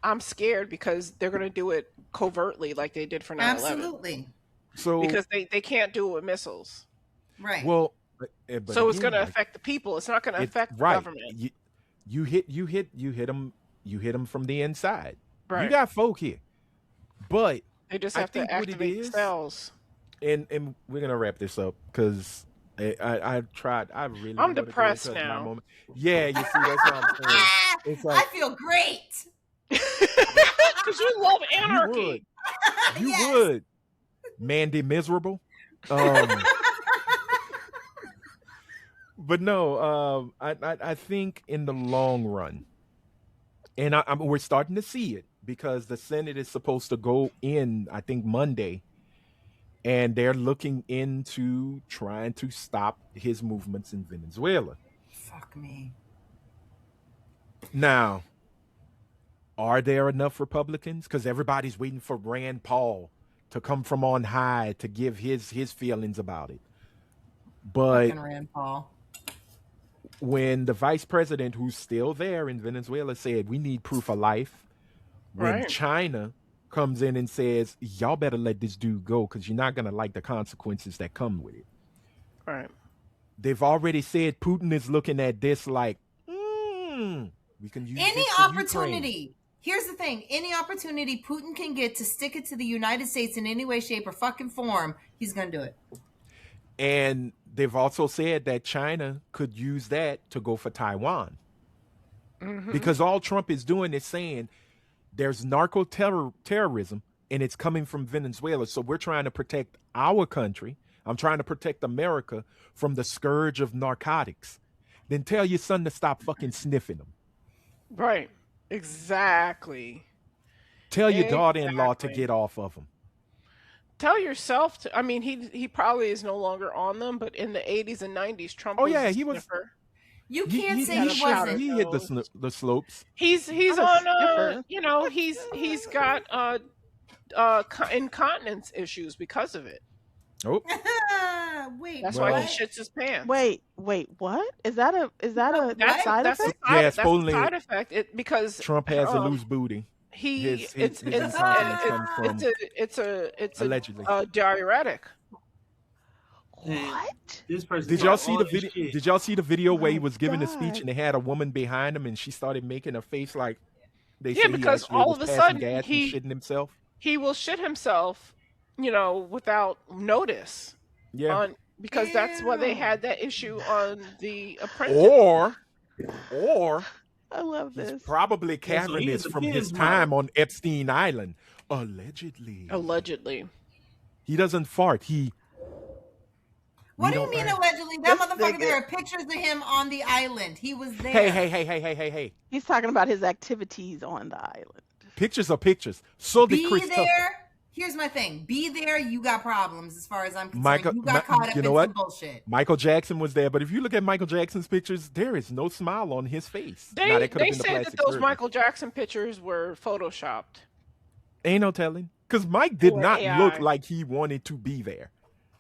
I'm scared because they're going to do it covertly like they did for 9/11. Absolutely. So Because they can't do it with missiles. Right. well, but So it's again, going to like, affect the people. It's not going to it's affect the right. government. You hit them from the inside. You Right. got folk here, but They just I have to think what it activate the is, cells. and we're gonna wrap this up because I tried. I really I'm wanted to go depressed into my now. moment. Yeah, you see, that's what I'm saying. It's like I feel great. Because you love you anarchy. would, you Yes. would, Mandy miserable. Um, but no, I think in the long run, and we're starting to see it because the Senate is supposed to go in, I think Monday, and they're looking into trying to stop his movements in Venezuela. Fuck me. Now, are there enough Republicans? Because everybody's waiting for Rand Paul to come from on high to give his feelings about it. But Fucking Rand Paul. when the vice president, who's still there in Venezuela, said we need proof of life, when Right. China comes in and says y'all better let this dude go because you're not gonna like the consequences that come with it. Right. They've already said Putin is looking at this like, we can use Any this for Ukraine. opportunity. Here's the thing. Any opportunity Putin can get to stick it to the United States in any way, shape, or fucking form, he's going to do it. And they've also said that China could use that to go for Taiwan. Because all Trump is doing is saying there's terrorism and it's coming from Venezuela. So we're trying to protect our country. I'm trying to protect America from the scourge of narcotics. Then tell your son to stop fucking sniffing them. Right. Exactly. Tell your daughter-in-law to Exactly. get off of them. Tell yourself to. I mean, he probably is no longer on them, but in the 80s and 90s, Trump. Oh, was yeah, a he was- sniffer. You can't say he he wasn't. He hit the slopes. He's I'm a on sniffer. he's got incontinence issues because of it. Oh, Wait, That's Well- why what? he shits his pants. Wait, what? Is that a That's side that's effect? a side, Yeah, that's a supposedly side effect. Because Trump has a um, loose booty. he His it's incontinence comes from it's allegedly. a diuretic. What? This person. Did got y'all see all the this video? shit. Did y'all see the video where he My was giving a speech God. and they had a woman behind him and she started making a face like they Yeah, say he because actually all was of a passing sudden gas he and shitting himself? he will shit himself, without notice. Yeah. Because that's why they Ew. had that issue on The Apprentice. Or I love he's this. probably Yeah, so he carrying is this a from his Pins time model. on Epstein Island. Allegedly. Allegedly. He doesn't fart. What We do you don't mean write. allegedly? That This motherfucker, nigga. there are pictures of him on the island. He was there. Hey. He's talking about his activities on the island. Pictures are pictures. So did Be Chris Tucker. there. Here's my thing. Be there, you got problems as far as I'm concerned. Michael- you got caught up you in know what? some bullshit. Michael Jackson was there, but if you look at Michael Jackson's pictures, there is no smile on his face. They Now, that could have they been the said that plastic those surgery. Michael Jackson pictures were photoshopped. Ain't no telling. Because Mike did Or not AI. look like he wanted to be there.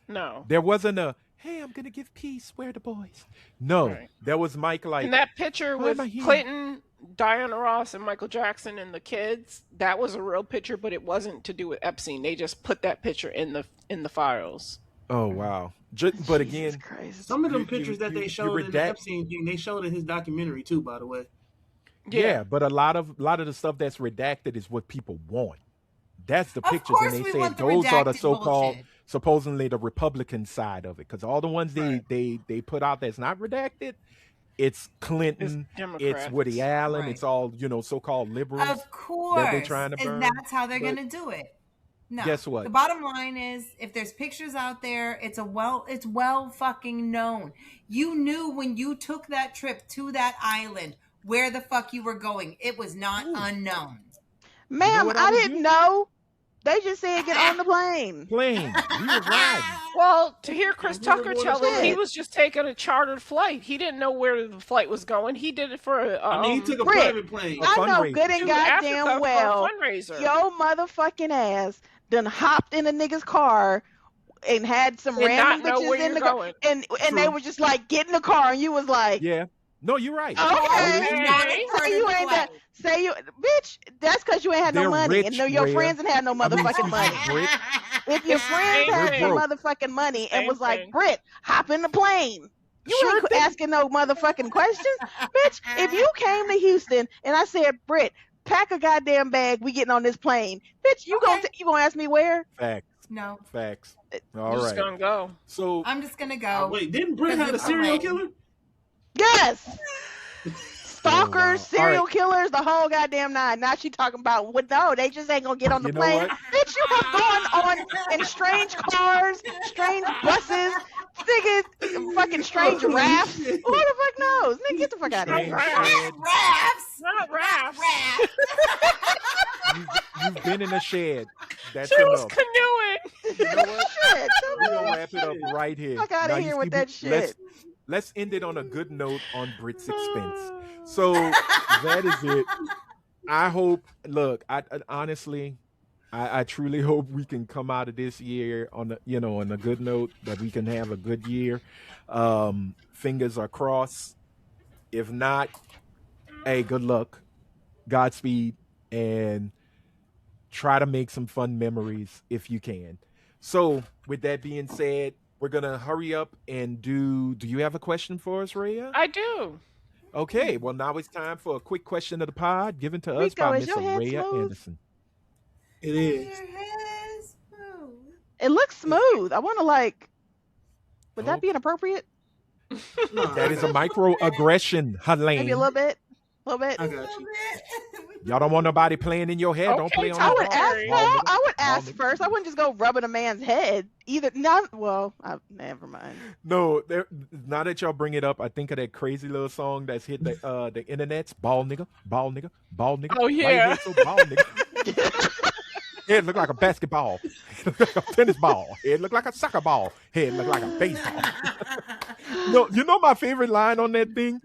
No. There wasn't a, hey, I'm going to give peace. Where are the boys? No. Right. There was Mike like, And that picture why with am I here? Clinton, Diana Ross, and Michael Jackson and the kids, that was a real picture, but it wasn't to do with Epstein. They just put that picture in the files. oh, wow. But Jesus again, Christ. Some of them You- pictures that you they showed in the redact- Epstein thing, they showed in his documentary too. By the way, yeah, but a lot of the stuff that's redacted is what people want. That's the Of pictures, course and they we said want the those are the redacted so-called, bullshit. supposedly the Republican side of it, because all the ones they put out that's not redacted, it's Clinton, It's Democrats. it's Woody Allen, Right. it's all so-called liberals. Of course. that they trying to burn, and that's how they're but going to do it. No. guess what? The bottom line is, if there's pictures out there, it's well fucking known. You knew when you took that trip to that island where the fuck you were going. It was not unknown. Ma'am, what I I would didn't do? know. They just said get on the plane. Plane, we was riding. Well, to hear Chris And we were Tucker going tell to it, he shit. was just taking a chartered flight. He didn't know where the flight was going. He did it for I mean, he took a Brit, private plane. A I know fundraiser. good and to Africa goddamn for a well fundraiser. your motherfucking ass done hopped in a nigga's car and had some And random not know where bitches in you're the car, going. and they True. were just like, get in the car, and you was like, Yeah, no, you're right. okay. Okay. Not Say part Say of you the ain't that. flight. Say you, bitch. That's because you ain't had no They're money, rich, and your Rhea. friends didn't have no I mean, motherfucking excuse money. me, Brit. If your friends Same had thing. some We're broke. motherfucking money and Same was like, thing. Brit, hop in the plane. You Sure ain't thing. asking no motherfucking questions. Bitch, if you came to Houston and I said, Brit, pack a goddamn bag, we getting on this plane. Bitch, you Okay. gonna ask me where? Facts, No, facts. You're All just right. gonna go. So I'm just going to go. Wait, didn't Brett Because have a it's serial Lane. killer? Yes. Stalkers, wow. All serial right. killers, the whole goddamn nine. Now she talking about what? No, they just ain't gonna get on the You know plane. what? Bitch, you have gone on in strange cars, strange buses, nigga, fucking strange Holy rafts. Who shit. the fuck knows? Nigga, get the fuck out of Strange here. shed. Rafts. Not rafts. Rafts. You've been in a shed. That's She was enough. canoeing. You know what? Shit, We're gonna wrap it up right here. fuck out Now, of you here with see, that shit. Let's end it on a good note on Brit's expense. So that is it. I hope. Look, I honestly, I truly hope we can come out of this year on a good note. That we can have a good year. Fingers are crossed. If not, hey, good luck, Godspeed, and try to make some fun memories if you can. So, with that being said, we're gonna hurry up and do. Do you have a question for us, Rhea? I do. Okay, well now it's time for a quick question of the pod given to us Rico, by is Miss your head Rhea smooth? Anderson. It is. Your head is smooth. It looks smooth. I want to like. Would Oh. that be inappropriate? No, That is a microaggression, Maybe a Helene. little bit. A little bit. I got you. Y'all don't want nobody playing in your head. Don't Okay, play on I that would ball. ask. Sorry. Well, I would Ball ask nigga. first. I wouldn't just go rubbing a man's head either. Not well. Never mind. No, now that y'all bring it up, I think of that crazy little song that's hit the internets. Ball nigga, ball nigga, ball nigga. Oh, Why you yeah. head so ball nigga? Head look like a basketball. Head look like a tennis ball. Head look like a soccer ball. Head look like a baseball. No, you know my favorite line on that thing?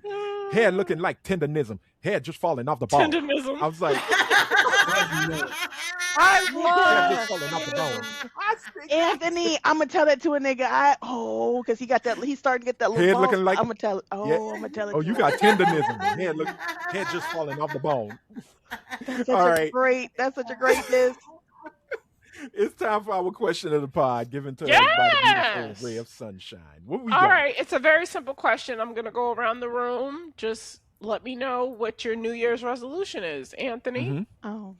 Head looking like tendonism. Head just falling off the ball. Tendonism. I was like, That's nuts. I Head just love falling off the bone. you. I think Anthony, I'm gonna tell that to a nigga. Cause he got that. He's starting to get that little head ball. looking like I'm gonna tell it. yeah. I'm gonna tell it Oh, to you him. got tenderness in the head just falling off the bone. That's such All a right. great. That's such a greatness. It's time for our question of the pod given to us by the beautiful ray Yes. of sunshine. What we All got? right. It's a very simple question. I'm going to go around the room. Just let me know what your New Year's resolution is. Anthony? Mm-hmm.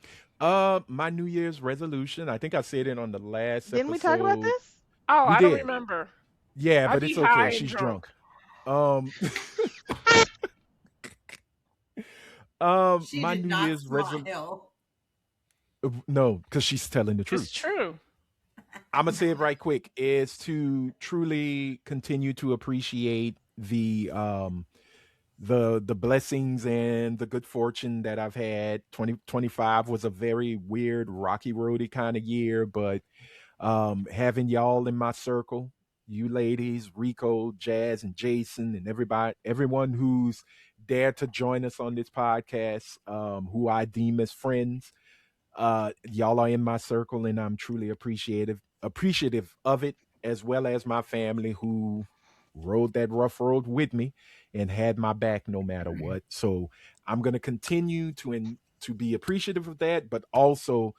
Oh, My New Year's resolution. I think I said it on the last didn't we talk about episode. this? Oh, We I don't did. remember. Yeah, I but be it's okay. high and She's drunk. drunk. She My did New not Year's resolution. smile. No, because she's telling the It's truth. true. I'm gonna say it right quick. Is to truly continue to appreciate the blessings and the good fortune that I've had. 2025 was a very weird, rocky roady kind of year, but having y'all in my circle, you ladies, Rico, Jazz, and Jason, and everyone who's dared to join us on this podcast, who I deem as friends. Y'all are in my circle, and I'm truly appreciative of it, as well as my family who rode that rough road with me and had my back no matter what. So I'm gonna continue to be appreciative of that, but also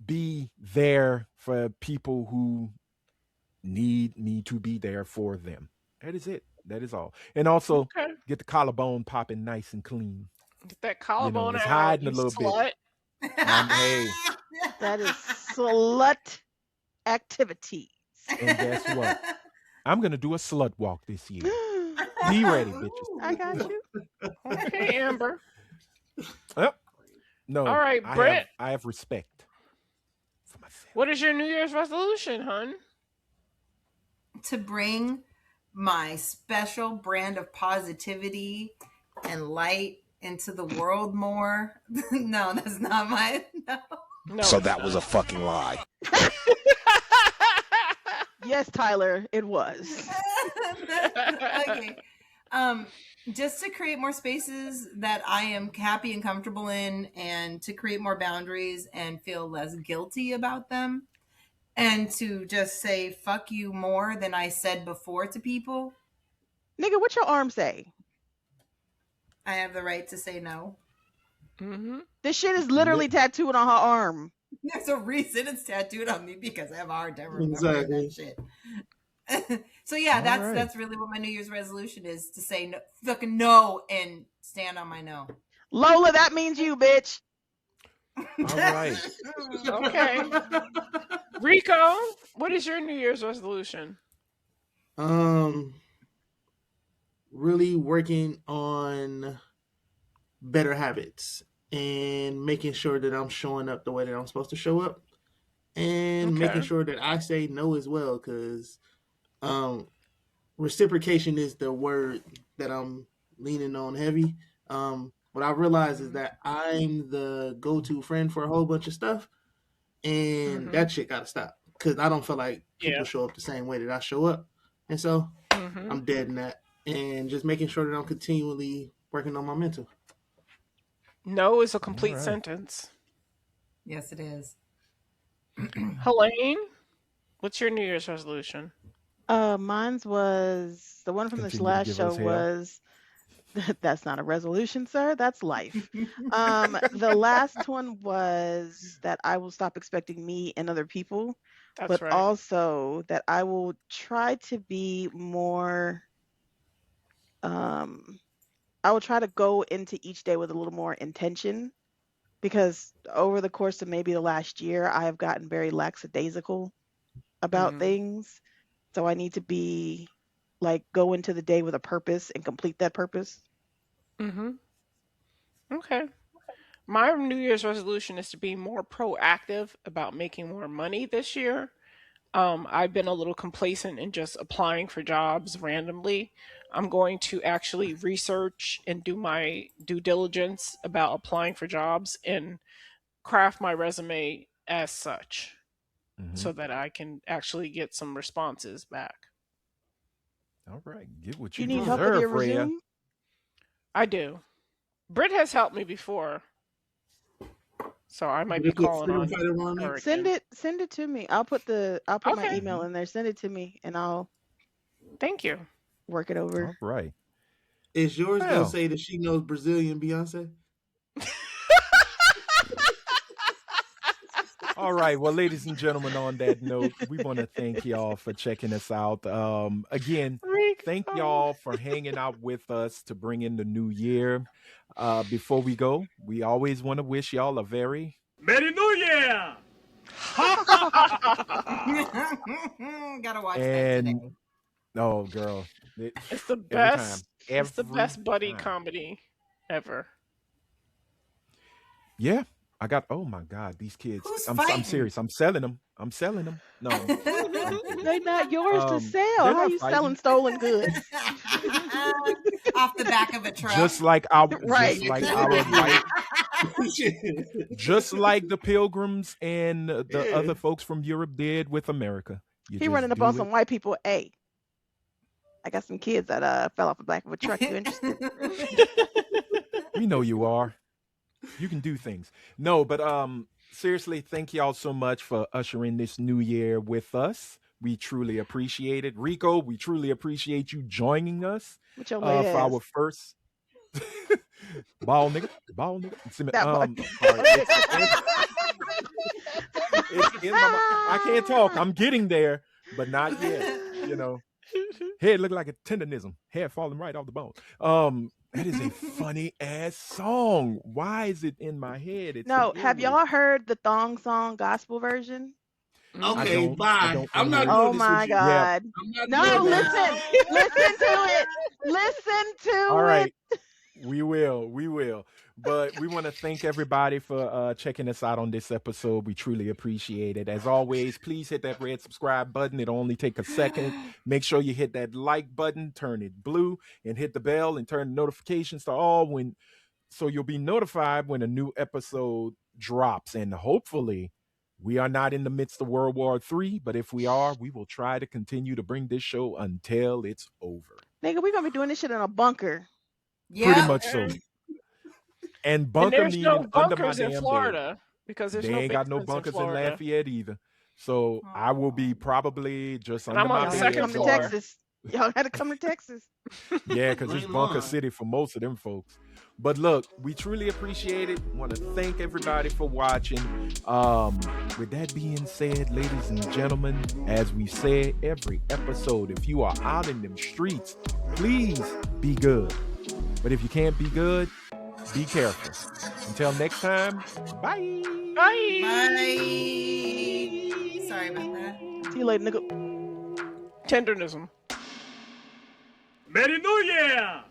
be there for people who need me to be there for them. That is it. That is all. And also Okay. get the collarbone popping nice and clean. Get that collarbone It's out, hiding you a little bit. slut. Hey, That is slut activities. and guess what? I'm gonna do a slut walk this year. Be ready, bitches. I got you. Okay, Amber. Yep. No, All right, I Britt. have respect for myself. What is your New Year's resolution, hun? To bring my special brand of positivity and light into the world more. No, that's not my. No. No. So it's that was a not. fucking lie. Yes, Tyler, it was. Okay. Just to create more spaces that I am happy and comfortable in, and to create more boundaries and feel less guilty about them, and to just say fuck you more than I said before to people. Nigga, what your arm say? I have the right to say no. Mm-hmm. This shit is literally tattooed on her arm. There's a reason it's tattooed on me, because I have a hard time remembering that shit. So yeah, All right. that's really what my New Year's resolution is: to say no, fucking no, and stand on my no. Lola, that means you, bitch. All right. Okay. Rico, what is your New Year's resolution? Really working on better habits and making sure that I'm showing up the way that I'm supposed to show up, and making Okay. sure that I say no as well, because reciprocation is the word that I'm leaning on heavy. What I realize is that I'm the go-to friend for a whole bunch of stuff, and that shit gotta stop, because I don't feel like people Yeah. show up the same way that I show up, and so Mm-hmm. I'm dead in that. And just making sure that I'm continually working on my mental. No is a complete All right. sentence. Yes, it is. Helene, what's your New Year's resolution? Mine's was the one from this Continue to last give show us hell. was that's not a resolution, sir. That's life. The last one was that I will stop expecting me and other people, That's but right. also that I will try to be more. I will try to go into each day with a little more intention, because over the course of maybe the last year, I have gotten very lackadaisical about Mhm. things. So I need to be like go into the day with a purpose and complete that purpose. Mm-hmm. Okay. My New Year's resolution is to be more proactive about making more money this year. I've been a little complacent in just applying for jobs randomly. I'm going to actually research and do my due diligence about applying for jobs and craft my resume as such Mhm. so that I can actually get some responses back. All right. Get what Do you you need help with your deserve, Rhea. resume? I do. Britt has helped me before. So I might They be put calling freedom on fighter on her it. again. Send it to me. I'll put my Okay. email in there. Send it to me and I'll Thank you. work it over. All right. Is yours gonna Well, say that she knows Brazilian Beyonce? all right. Well, ladies and gentlemen, on that note, we want to thank y'all for checking us out. Again, thank Rico. y'all for hanging out with us to bring in the new year. Before we go, we always want to wish y'all a very Merry New Year! Gotta watch that and today. oh, girl, it, It's the every time, best. It's the every best buddy time. comedy ever. Yeah, I got. Oh my God, these kids. Who's I'm fighting? serious. I'm selling them. I'm selling them. No, I'm kidding. They not yours to sell. They're How not you fighting. selling stolen goods? Off the back of a truck. Just like our, Right. just like our white, just like the Pilgrims and the Yeah. other folks from Europe did with America. You He just running up do on it. some white people. Hey, I got some kids that fell off the back of a truck. You interested? We know you are. You can do things. No, but seriously, thank y'all so much for ushering this new year with us. We truly appreciate it. Rico, we truly appreciate you joining us With your late for our ass. first ball nigga. Ball nigga. That boy. Sorry. It's in my mind. I can't talk. I'm getting there, but not yet. You know. Head look like a tendonism. Hair falling right off the bone. That is a funny ass song. Why is it in my head? It's No, the have earworm. y'all heard the thong song gospel version? Okay, I bye. don't I'm not know. doing Oh this my with you. Yeah. God. I'm not No, doing that. listen to it. Listen to All it. right. We will. But we want to thank everybody for checking us out on this episode. We truly appreciate it. As always, please hit that red subscribe button. It'll only take a second. Make sure you hit that like button, turn it blue, and hit the bell and turn notifications to all so you'll be notified when a new episode drops. And hopefully, we are not in the midst of World War III, but if we are, we will try to continue to bring this show until it's over. Nigga, we gonna be doing this shit in a bunker. Pretty Yep. much so. And And bunker there's no meaning under my bunkers in damn bed. Florida because there's They no ain't got no basements in bunkers in Florida. Lafayette either. So I will be probably just And under I'm on my the Y'all bed. had to second come to floor. Texas. Y'all had to come to Texas. Yeah, because it's Ain't bunker lying. city for most of them folks. But look, we truly appreciate it. Want to thank everybody for watching. With that being said, ladies and gentlemen, as we say every episode, if you are out in them streets, please be good. But if you can't be good, be careful. Until next time, bye. Bye. Bye. Sorry about that. See you later, nigga. Tendernism. Merry New Year!